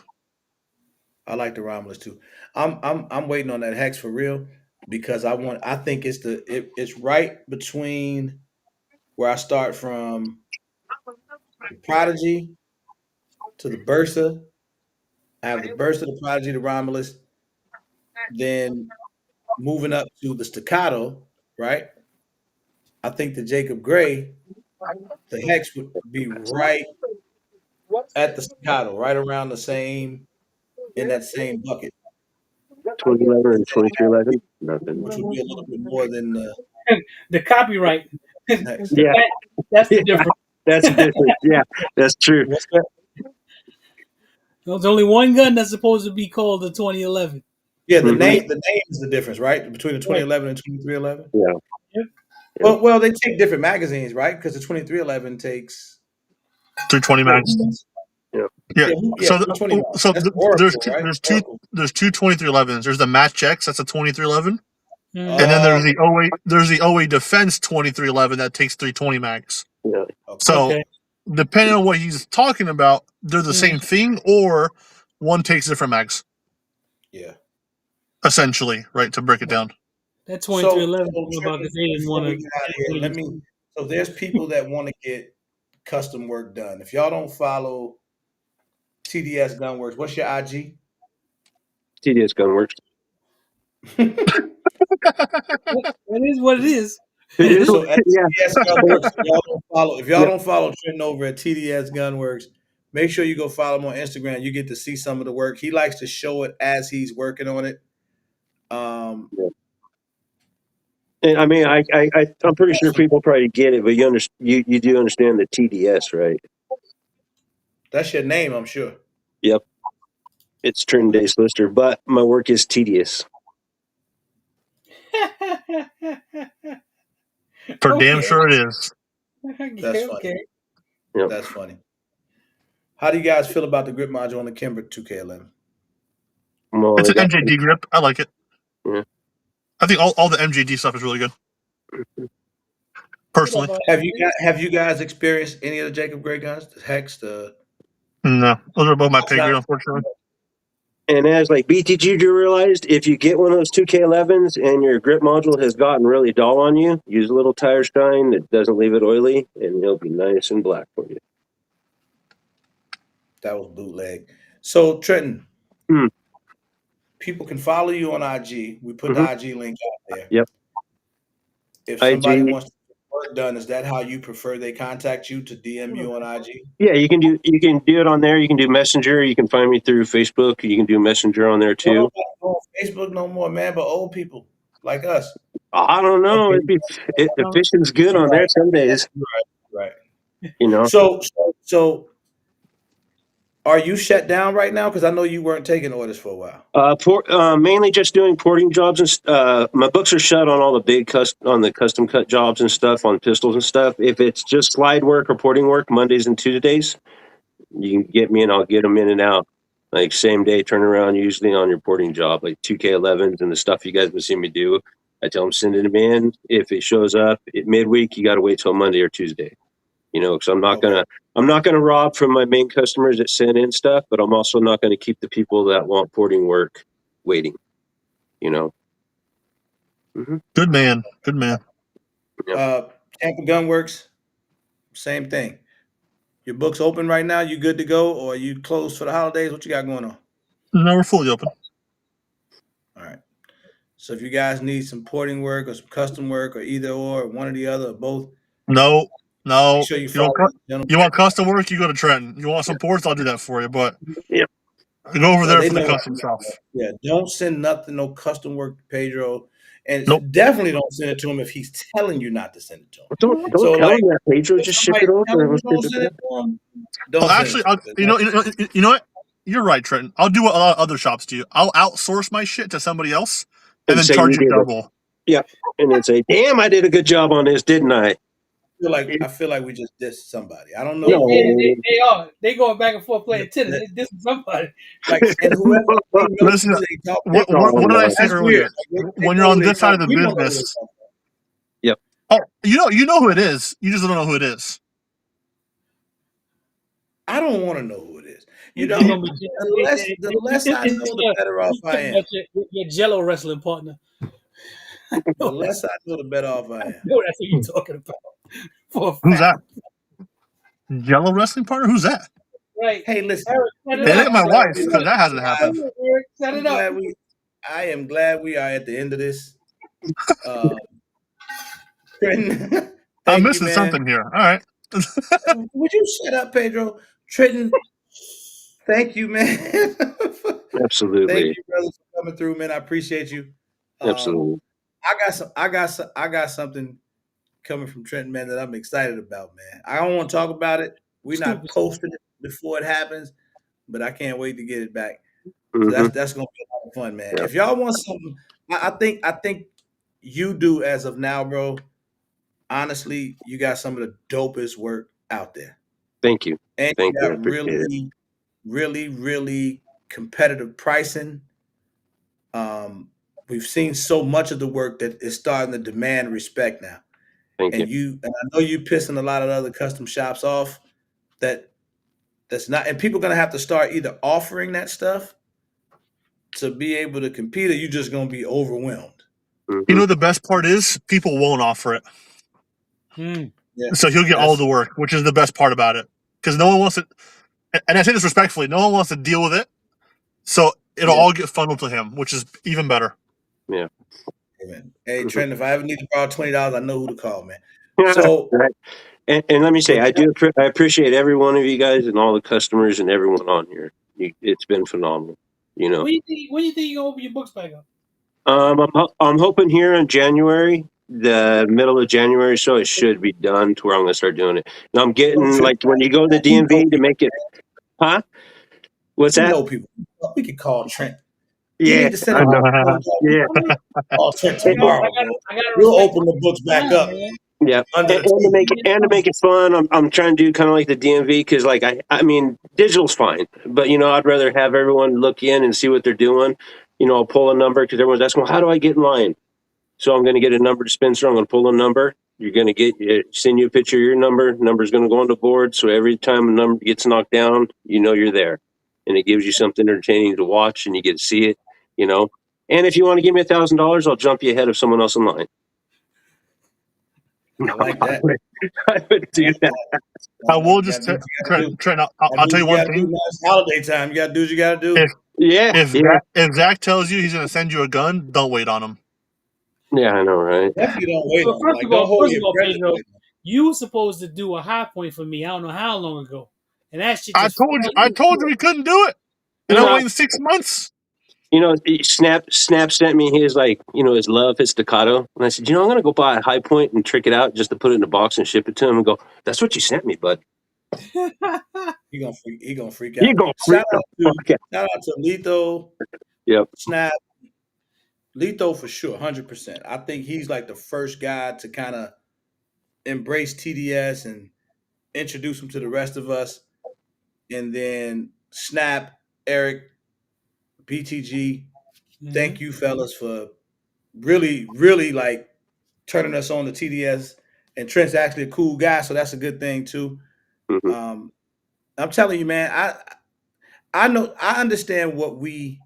[SPEAKER 1] I like the Romulus too. I'm waiting on that Hex for real because I think it's right between where I start from the Prodigy to the Bursa. I have the Bursa, the Prodigy, the Romulus, then moving up to the Staccato, right? I think the Jacob Gray, the Hex would be right at the Staccato, right around in that same bucket.
[SPEAKER 2] 2011 and 2311, nothing.
[SPEAKER 1] Which would be a little bit more than
[SPEAKER 3] the copyright.
[SPEAKER 1] Hex.
[SPEAKER 2] Yeah.
[SPEAKER 3] That's the difference.
[SPEAKER 2] That's the difference. Yeah, that's true.
[SPEAKER 1] What's that?
[SPEAKER 3] There's only one gun that's supposed to be called the 2011.
[SPEAKER 1] Yeah, the name is the difference, right? Between the 2011 and 2311.
[SPEAKER 2] Yeah.
[SPEAKER 1] Well, they take different magazines, right? Because the 2311 takes
[SPEAKER 5] 320 mags. Yeah. There's two 2311s. There's the Match X, that's a 2311. And then there's the OA Defense 2311 that takes 320 mags.
[SPEAKER 2] Yeah.
[SPEAKER 5] So depending on what he's talking about, they're the same thing, or one takes different mags.
[SPEAKER 1] Yeah.
[SPEAKER 5] Essentially, right, to break it down.
[SPEAKER 3] That 2311
[SPEAKER 1] So there's people that want to get custom work done. If y'all don't follow TDS Gunworks, what's your IG?
[SPEAKER 2] TDS Gunworks.
[SPEAKER 3] It is what it is.
[SPEAKER 1] So at TDS Gunworks, if y'all don't follow Trenton over at TDS Gunworks, make sure you go follow him on Instagram. You get to see some of the work. He likes to show it as he's working on it.
[SPEAKER 2] And I mean, I'm pretty sure people probably get it, but you do understand the TDS, right?
[SPEAKER 1] That's your name, I'm sure.
[SPEAKER 2] Yep. It's Trenton Day Slister, but my work is tedious.
[SPEAKER 5] For damn sure it is.
[SPEAKER 1] That's funny.
[SPEAKER 2] Yep.
[SPEAKER 1] That's funny. How do you guys feel about the grip module on the Kimber 2K11?
[SPEAKER 2] Well,
[SPEAKER 5] it's an MJD grip. I like it.
[SPEAKER 2] Yeah.
[SPEAKER 5] I think all the MJD stuff is really good. Personally.
[SPEAKER 1] Have you guys experienced any of the Jacob Gray guns? The Hex,
[SPEAKER 5] No. Those are above my pay grade, unfortunately.
[SPEAKER 2] And as like BTG realized, if you get one of those 2K11s and your grip module has gotten really dull on you, use a little tire shine that doesn't leave it oily, and it'll be nice and black for you.
[SPEAKER 1] That was bootleg. So Trenton, people can follow you on IG. We put the IG link out there.
[SPEAKER 2] Yep.
[SPEAKER 1] If somebody wants to get work done, is that how you prefer they contact you, to DM you on IG?
[SPEAKER 2] Yeah, you can do it on there. You can do Messenger. You can find me through Facebook. You can do Messenger on there too.
[SPEAKER 1] On Facebook no more, man, but old people like us.
[SPEAKER 2] I don't know. The fishing's good on there some days.
[SPEAKER 1] Right.
[SPEAKER 2] So
[SPEAKER 1] are you shut down right now? Because I know you weren't taking orders for a
[SPEAKER 2] while. Mainly just doing porting jobs, and my books are shut on all the big custom cut jobs and stuff on pistols and stuff. If it's just slide work or porting work, Mondays and Tuesdays, you can get me and I'll get them in and out. Like same day turnaround, usually on your porting job, like 2K11s and the stuff you guys have seen me do. I tell them send them in. If it shows up at midweek, you got to wait till Monday or Tuesday. Because I'm not gonna rob from my main customers that send in stuff, but I'm also not gonna keep the people that want porting work waiting.
[SPEAKER 5] Good man. Good man.
[SPEAKER 1] Tampa Gunworks, same thing. Your book's open right now. You good to go, or are you closed for the holidays? What you got going on?
[SPEAKER 5] No, we're fully open.
[SPEAKER 1] All right. So if you guys need some porting work or some custom work or either or one or the other or both,
[SPEAKER 5] No,
[SPEAKER 1] make sure you
[SPEAKER 5] You
[SPEAKER 1] follow
[SPEAKER 5] don't.
[SPEAKER 1] these gentlemen.
[SPEAKER 5] You want custom work? You go to Trenton. You want some ports? I'll do that for you. But
[SPEAKER 2] Yep.
[SPEAKER 5] go over
[SPEAKER 1] Well,
[SPEAKER 5] there
[SPEAKER 1] they
[SPEAKER 5] for the
[SPEAKER 1] know.
[SPEAKER 5] custom stuff.
[SPEAKER 1] Yeah, don't send nothing, no custom work to Pedro, and
[SPEAKER 5] Nope.
[SPEAKER 1] definitely don't send it to him if he's telling you not to send it to him.
[SPEAKER 2] Don't
[SPEAKER 1] So,
[SPEAKER 2] tell
[SPEAKER 1] like,
[SPEAKER 2] him that, Pedro.
[SPEAKER 1] if
[SPEAKER 2] Just ship
[SPEAKER 1] somebody's
[SPEAKER 2] it over.
[SPEAKER 1] telling
[SPEAKER 2] And we'll
[SPEAKER 1] you
[SPEAKER 2] ship
[SPEAKER 1] don't
[SPEAKER 2] it
[SPEAKER 1] send it
[SPEAKER 2] back.
[SPEAKER 1] to him,
[SPEAKER 5] Well,
[SPEAKER 1] don't send
[SPEAKER 5] actually,
[SPEAKER 1] it to him.
[SPEAKER 5] you know what? You're right, Trenton. I'll do what a lot of other shops do. I'll outsource my shit to somebody else and then
[SPEAKER 2] say
[SPEAKER 5] charge
[SPEAKER 2] you
[SPEAKER 5] you
[SPEAKER 2] did it.
[SPEAKER 5] double.
[SPEAKER 2] Yeah, and then say, "Damn, I did a good job on this, didn't I?"
[SPEAKER 1] I feel like we just dissed somebody. I don't know.
[SPEAKER 2] No.
[SPEAKER 3] They are. They going back and forth playing tennis.
[SPEAKER 1] That-
[SPEAKER 3] They dissing somebody.
[SPEAKER 1] Like, and whoever they know
[SPEAKER 5] Listen,
[SPEAKER 1] who they talk
[SPEAKER 5] what,
[SPEAKER 1] to,
[SPEAKER 5] what, what did I say
[SPEAKER 1] that's
[SPEAKER 5] earlier?
[SPEAKER 1] weird. Like, they
[SPEAKER 5] When
[SPEAKER 1] know
[SPEAKER 5] you're on
[SPEAKER 1] who they
[SPEAKER 5] this side of
[SPEAKER 1] talk.
[SPEAKER 5] the
[SPEAKER 1] We don't know who they
[SPEAKER 5] business,
[SPEAKER 1] talk to.
[SPEAKER 2] Yep.
[SPEAKER 5] oh, you know who it is. You just don't know who it is.
[SPEAKER 1] I don't want to know who it is. You
[SPEAKER 3] They're
[SPEAKER 1] know,
[SPEAKER 3] gonna be
[SPEAKER 1] the less I know, the better off I am.
[SPEAKER 3] your Jello wrestling partner.
[SPEAKER 1] The less I know, the better off I am.
[SPEAKER 3] No, that's what you're talking about. For a
[SPEAKER 5] Who's that?
[SPEAKER 3] fact.
[SPEAKER 5] Yellow wrestling partner? Who's that?
[SPEAKER 3] Right.
[SPEAKER 1] Hey, listen.
[SPEAKER 3] Eric, set
[SPEAKER 5] It
[SPEAKER 3] it up.
[SPEAKER 5] ain't my
[SPEAKER 1] I'm glad
[SPEAKER 5] wife
[SPEAKER 1] we-
[SPEAKER 5] because that hasn't happened.
[SPEAKER 3] Eric, set
[SPEAKER 1] I'm
[SPEAKER 3] it up.
[SPEAKER 1] glad I am glad we are at the end of this. Trenton,
[SPEAKER 5] I'm
[SPEAKER 1] thank you,
[SPEAKER 5] missing
[SPEAKER 1] man.
[SPEAKER 5] something here. All right.
[SPEAKER 1] Would you shut up, Pedro? Trenton, thank you, man.
[SPEAKER 2] Absolutely.
[SPEAKER 1] Thank you, brother, for coming through, man. I appreciate you.
[SPEAKER 2] Absolutely.
[SPEAKER 1] I got something coming from Trenton, man, that I'm excited about, man. I don't want to talk about it. We're not
[SPEAKER 3] Stupid.
[SPEAKER 1] posting it before it happens, but I can't wait to get it back. So
[SPEAKER 2] Mhm.
[SPEAKER 1] that's gonna be a lot of fun, man.
[SPEAKER 2] Yeah.
[SPEAKER 1] If y'all want something, I think you do as of now, bro. Honestly, you got some of the dopest work out there.
[SPEAKER 2] Thank you.
[SPEAKER 1] And
[SPEAKER 2] Thank
[SPEAKER 1] you
[SPEAKER 2] you. I
[SPEAKER 1] got
[SPEAKER 2] appreciate it.
[SPEAKER 1] really competitive pricing. We've seen so much of the work that is starting to demand respect now.
[SPEAKER 2] Thank
[SPEAKER 1] And
[SPEAKER 2] you.
[SPEAKER 1] I know you pissing a lot of other custom shops off that's not, and people are gonna have to start either offering that stuff to be able to compete, or you just gonna be overwhelmed.
[SPEAKER 2] Mhm.
[SPEAKER 5] You know the best part is people won't offer it,
[SPEAKER 1] Yeah,
[SPEAKER 5] so he'll get all
[SPEAKER 1] that's
[SPEAKER 5] the work, which is the best part about it. Because no one wants to, and I say this respectfully, no one wants to deal with it, so it'll
[SPEAKER 1] Yeah.
[SPEAKER 5] all get funneled to him, which is even better.
[SPEAKER 2] Yeah.
[SPEAKER 1] man. Hey,
[SPEAKER 2] Mhm.
[SPEAKER 1] Trent, if I ever need to borrow $20, I know who to call, man. So
[SPEAKER 2] Right. And let me say, I appreciate every one of you guys and all the customers and everyone on here. It's been phenomenal. You know,
[SPEAKER 3] When do you think you gonna open your books back up?
[SPEAKER 2] I'm hoping here in January, the middle of January, so it should be done to where I'm going to start doing it. And I'm getting like when you go to the DMV to make it, huh? What's
[SPEAKER 1] you
[SPEAKER 2] that?
[SPEAKER 1] know people. We could call Trent. You
[SPEAKER 2] Yeah,
[SPEAKER 1] need to send
[SPEAKER 2] I
[SPEAKER 1] him
[SPEAKER 2] know.
[SPEAKER 1] a
[SPEAKER 2] Yeah,
[SPEAKER 1] call Trent
[SPEAKER 3] You know,
[SPEAKER 1] tomorrow, bro.
[SPEAKER 3] I gotta
[SPEAKER 1] We'll
[SPEAKER 3] respect
[SPEAKER 1] open the books back
[SPEAKER 3] time,
[SPEAKER 1] up
[SPEAKER 3] man.
[SPEAKER 2] yeah.
[SPEAKER 1] under
[SPEAKER 2] And
[SPEAKER 1] the table.
[SPEAKER 2] to make it fun, I'm trying to do kind of like the DMV because like I mean digital's fine, but you know I'd rather have everyone look in and see what they're doing. You know, I'll pull a number because everyone's asking, well, how do I get in line? So I'm going to get a number dispenser. I'm going to pull a number. You're going to get send you a picture of your number. Number's going to go on the board. So every time a number gets knocked down, you know you're there, and it gives you something entertaining to watch, and you get to see it. You know, and if you want to give me $1,000, I'll jump you ahead of someone else in line.
[SPEAKER 1] I like that.
[SPEAKER 2] I would do that.
[SPEAKER 5] I will
[SPEAKER 1] You
[SPEAKER 5] just
[SPEAKER 1] gotta do what you gotta do.
[SPEAKER 5] Trent. I'll tell you one thing.
[SPEAKER 1] Now it's holiday time. You gotta do what you gotta do.
[SPEAKER 5] If
[SPEAKER 2] Yeah,
[SPEAKER 5] if Zach tells you he's going to send you a gun, don't wait on him.
[SPEAKER 2] yeah, I know, right?
[SPEAKER 1] Definitely don't wait
[SPEAKER 3] So
[SPEAKER 1] on.
[SPEAKER 3] first
[SPEAKER 1] Like,
[SPEAKER 3] of all,
[SPEAKER 1] don't hold your breath.
[SPEAKER 3] Pedro, you were supposed to do a high point for me. I don't know how long ago, and that shit
[SPEAKER 5] I
[SPEAKER 3] just.
[SPEAKER 5] told you we couldn't do it, and
[SPEAKER 2] You
[SPEAKER 5] I'm
[SPEAKER 2] know,
[SPEAKER 5] waiting 6 months.
[SPEAKER 2] You know, Snap sent me his like, you know, his love, his staccato, and I said, you know, I'm gonna go buy a High Point and trick it out just to put it in a box and ship it to him and go. That's what you sent me, bud.
[SPEAKER 1] He gonna freak
[SPEAKER 2] You
[SPEAKER 1] out.
[SPEAKER 2] go freak the fuck out.
[SPEAKER 1] Shout out to Letho,
[SPEAKER 2] Yep.
[SPEAKER 1] Snap, Letho for sure, 100%. I think he's like the first guy to kind of embrace TDS and introduce him to the rest of us. And then Snap, Eric, BTG. Thank you, fellas, for really like turning us on to TDS. And Trent's actually a cool guy, so that's a good thing too.
[SPEAKER 2] Mhm.
[SPEAKER 1] I'm telling you, man, I know I understand what we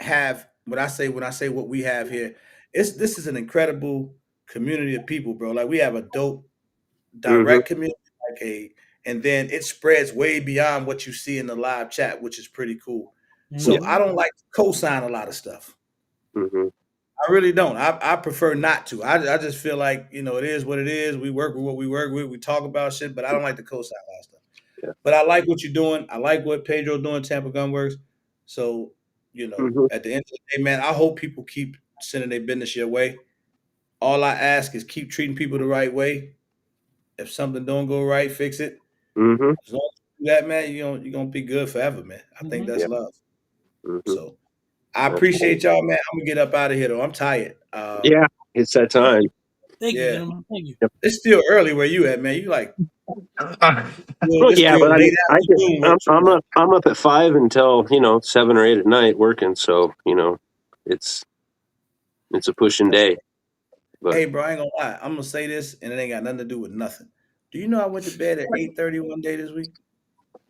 [SPEAKER 1] have. When I say what we have here this is an incredible community of people, bro. Like we have a dope
[SPEAKER 2] Mm-hmm.
[SPEAKER 1] direct community, and then it spreads way beyond what you see in the live chat, which is pretty cool. So
[SPEAKER 3] Mhm.
[SPEAKER 1] I don't like to co-sign a lot of stuff.
[SPEAKER 2] Mm-hmm.
[SPEAKER 1] I really don't. I prefer not to. I just feel like, it is what it is. We work with what we work with. We talk about shit, but I don't like to co-sign a lot of stuff.
[SPEAKER 2] Yeah.
[SPEAKER 1] But I like what you're doing. I like what Pedro's doing, Tampa Gunworks. So,
[SPEAKER 2] Mm-hmm.
[SPEAKER 1] at the end of the day, man, I hope people keep sending their business your way. All I ask is keep treating people the right way. If something don't go right, fix it.
[SPEAKER 2] Mm-hmm.
[SPEAKER 1] As long as you do that, man, you're gonna be good forever, man. I think that's
[SPEAKER 2] Yeah.
[SPEAKER 1] love.
[SPEAKER 2] Mm-hmm.
[SPEAKER 1] So I
[SPEAKER 2] That's cool.
[SPEAKER 1] appreciate y'all, man. I'm gonna get up out of here though. I'm tired.
[SPEAKER 2] Yeah, it's that time.
[SPEAKER 3] Thank you,
[SPEAKER 1] Yeah.
[SPEAKER 3] gentlemen. Thank you.
[SPEAKER 1] It's still early where you at, man. You like
[SPEAKER 2] Well,
[SPEAKER 1] it's
[SPEAKER 2] yeah,
[SPEAKER 1] still
[SPEAKER 2] but I
[SPEAKER 1] late
[SPEAKER 2] I get,
[SPEAKER 1] afternoon where
[SPEAKER 2] I'm
[SPEAKER 1] you at.
[SPEAKER 2] I'm up at 5 until 7 or 8 at night working. So it's a pushing day. But
[SPEAKER 1] Hey, bro, I ain't gonna lie. I'm gonna say this, and it ain't got nothing to do with nothing. Do you know I went to bed at 8:30 one day this week?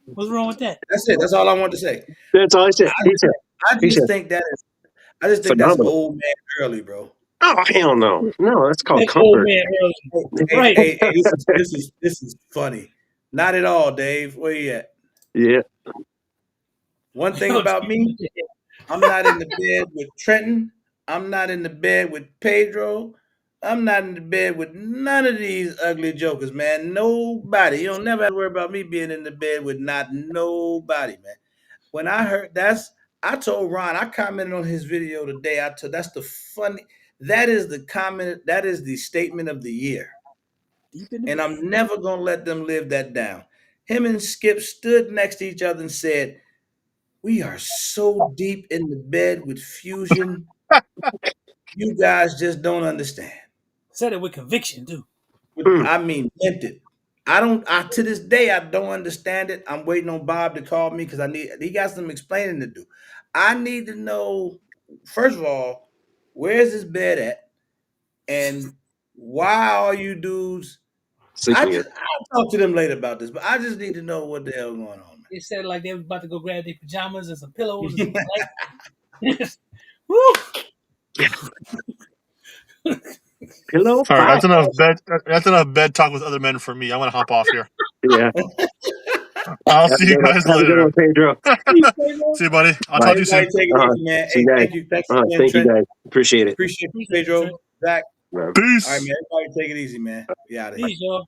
[SPEAKER 3] What's wrong with that?
[SPEAKER 1] That's it. That's all I wanted to say.
[SPEAKER 2] that's all I said.
[SPEAKER 1] I
[SPEAKER 2] He
[SPEAKER 1] just,
[SPEAKER 2] said
[SPEAKER 1] I
[SPEAKER 2] he
[SPEAKER 1] just
[SPEAKER 2] said
[SPEAKER 1] think I just think that's
[SPEAKER 2] phenomenal.
[SPEAKER 1] old man early, bro.
[SPEAKER 2] Oh hell no, no, that's called
[SPEAKER 3] That's old
[SPEAKER 2] comfort.
[SPEAKER 3] man early.
[SPEAKER 1] Hey,
[SPEAKER 3] Right.
[SPEAKER 1] hey, this is funny. Not at all, Dave. Where you at?
[SPEAKER 2] Yeah.
[SPEAKER 1] One thing
[SPEAKER 3] Yo,
[SPEAKER 1] about me, I'm not in the bed with Trenton. I'm not in the bed with Pedro. I'm not in the bed with none of these ugly jokers, man. Nobody. You don't never have to worry about me being in the bed with not nobody, man. When I heard I told Ron, I commented on his video today. That's the funny, that is the comment, that is the statement of the year.
[SPEAKER 3] deep in the
[SPEAKER 1] And
[SPEAKER 3] bed.
[SPEAKER 1] I'm never gonna let them live that down. Him and Skip stood next to each other and said, "We are so deep in the bed with Fusion, you guys just don't understand."
[SPEAKER 3] Said it with conviction too.
[SPEAKER 2] Mm.
[SPEAKER 1] I mean, meant it. I to this day I don't understand it. I'm waiting on Bob to call me because he got some explaining to do. I need to know, first of all, where's his bed at? And why are you dudes?
[SPEAKER 2] Sleeping in.
[SPEAKER 1] I'll talk to them later about this, but I just need to know what the hell going on,
[SPEAKER 3] They said like they was about to go grab their pajamas and some pillows and some
[SPEAKER 1] man.
[SPEAKER 3] blankets. Woo!
[SPEAKER 2] Pillow
[SPEAKER 5] All right,
[SPEAKER 2] fight.
[SPEAKER 5] that's enough bed talk with other men for me. I'm gonna hop off here.
[SPEAKER 2] Yeah.
[SPEAKER 5] I'll
[SPEAKER 2] Have
[SPEAKER 5] see you guys
[SPEAKER 2] a good
[SPEAKER 5] later.
[SPEAKER 2] one, Pedro.
[SPEAKER 5] See you, buddy. I'll
[SPEAKER 2] Bye.
[SPEAKER 5] talk to you
[SPEAKER 1] Everybody
[SPEAKER 5] soon.
[SPEAKER 1] take it easy, man.
[SPEAKER 2] See
[SPEAKER 1] Hey,
[SPEAKER 2] you guys.
[SPEAKER 1] thank you again,
[SPEAKER 2] Thank you
[SPEAKER 1] Trent.
[SPEAKER 2] guys. Appreciate it.
[SPEAKER 1] Appreciate you,
[SPEAKER 3] Appreciate you,
[SPEAKER 1] Pedro,
[SPEAKER 3] Trent.
[SPEAKER 1] Zach.
[SPEAKER 2] Bye.
[SPEAKER 1] All right,
[SPEAKER 5] Peace.
[SPEAKER 1] man. Everybody take it easy, man. We out of here.
[SPEAKER 3] Peace, y'all.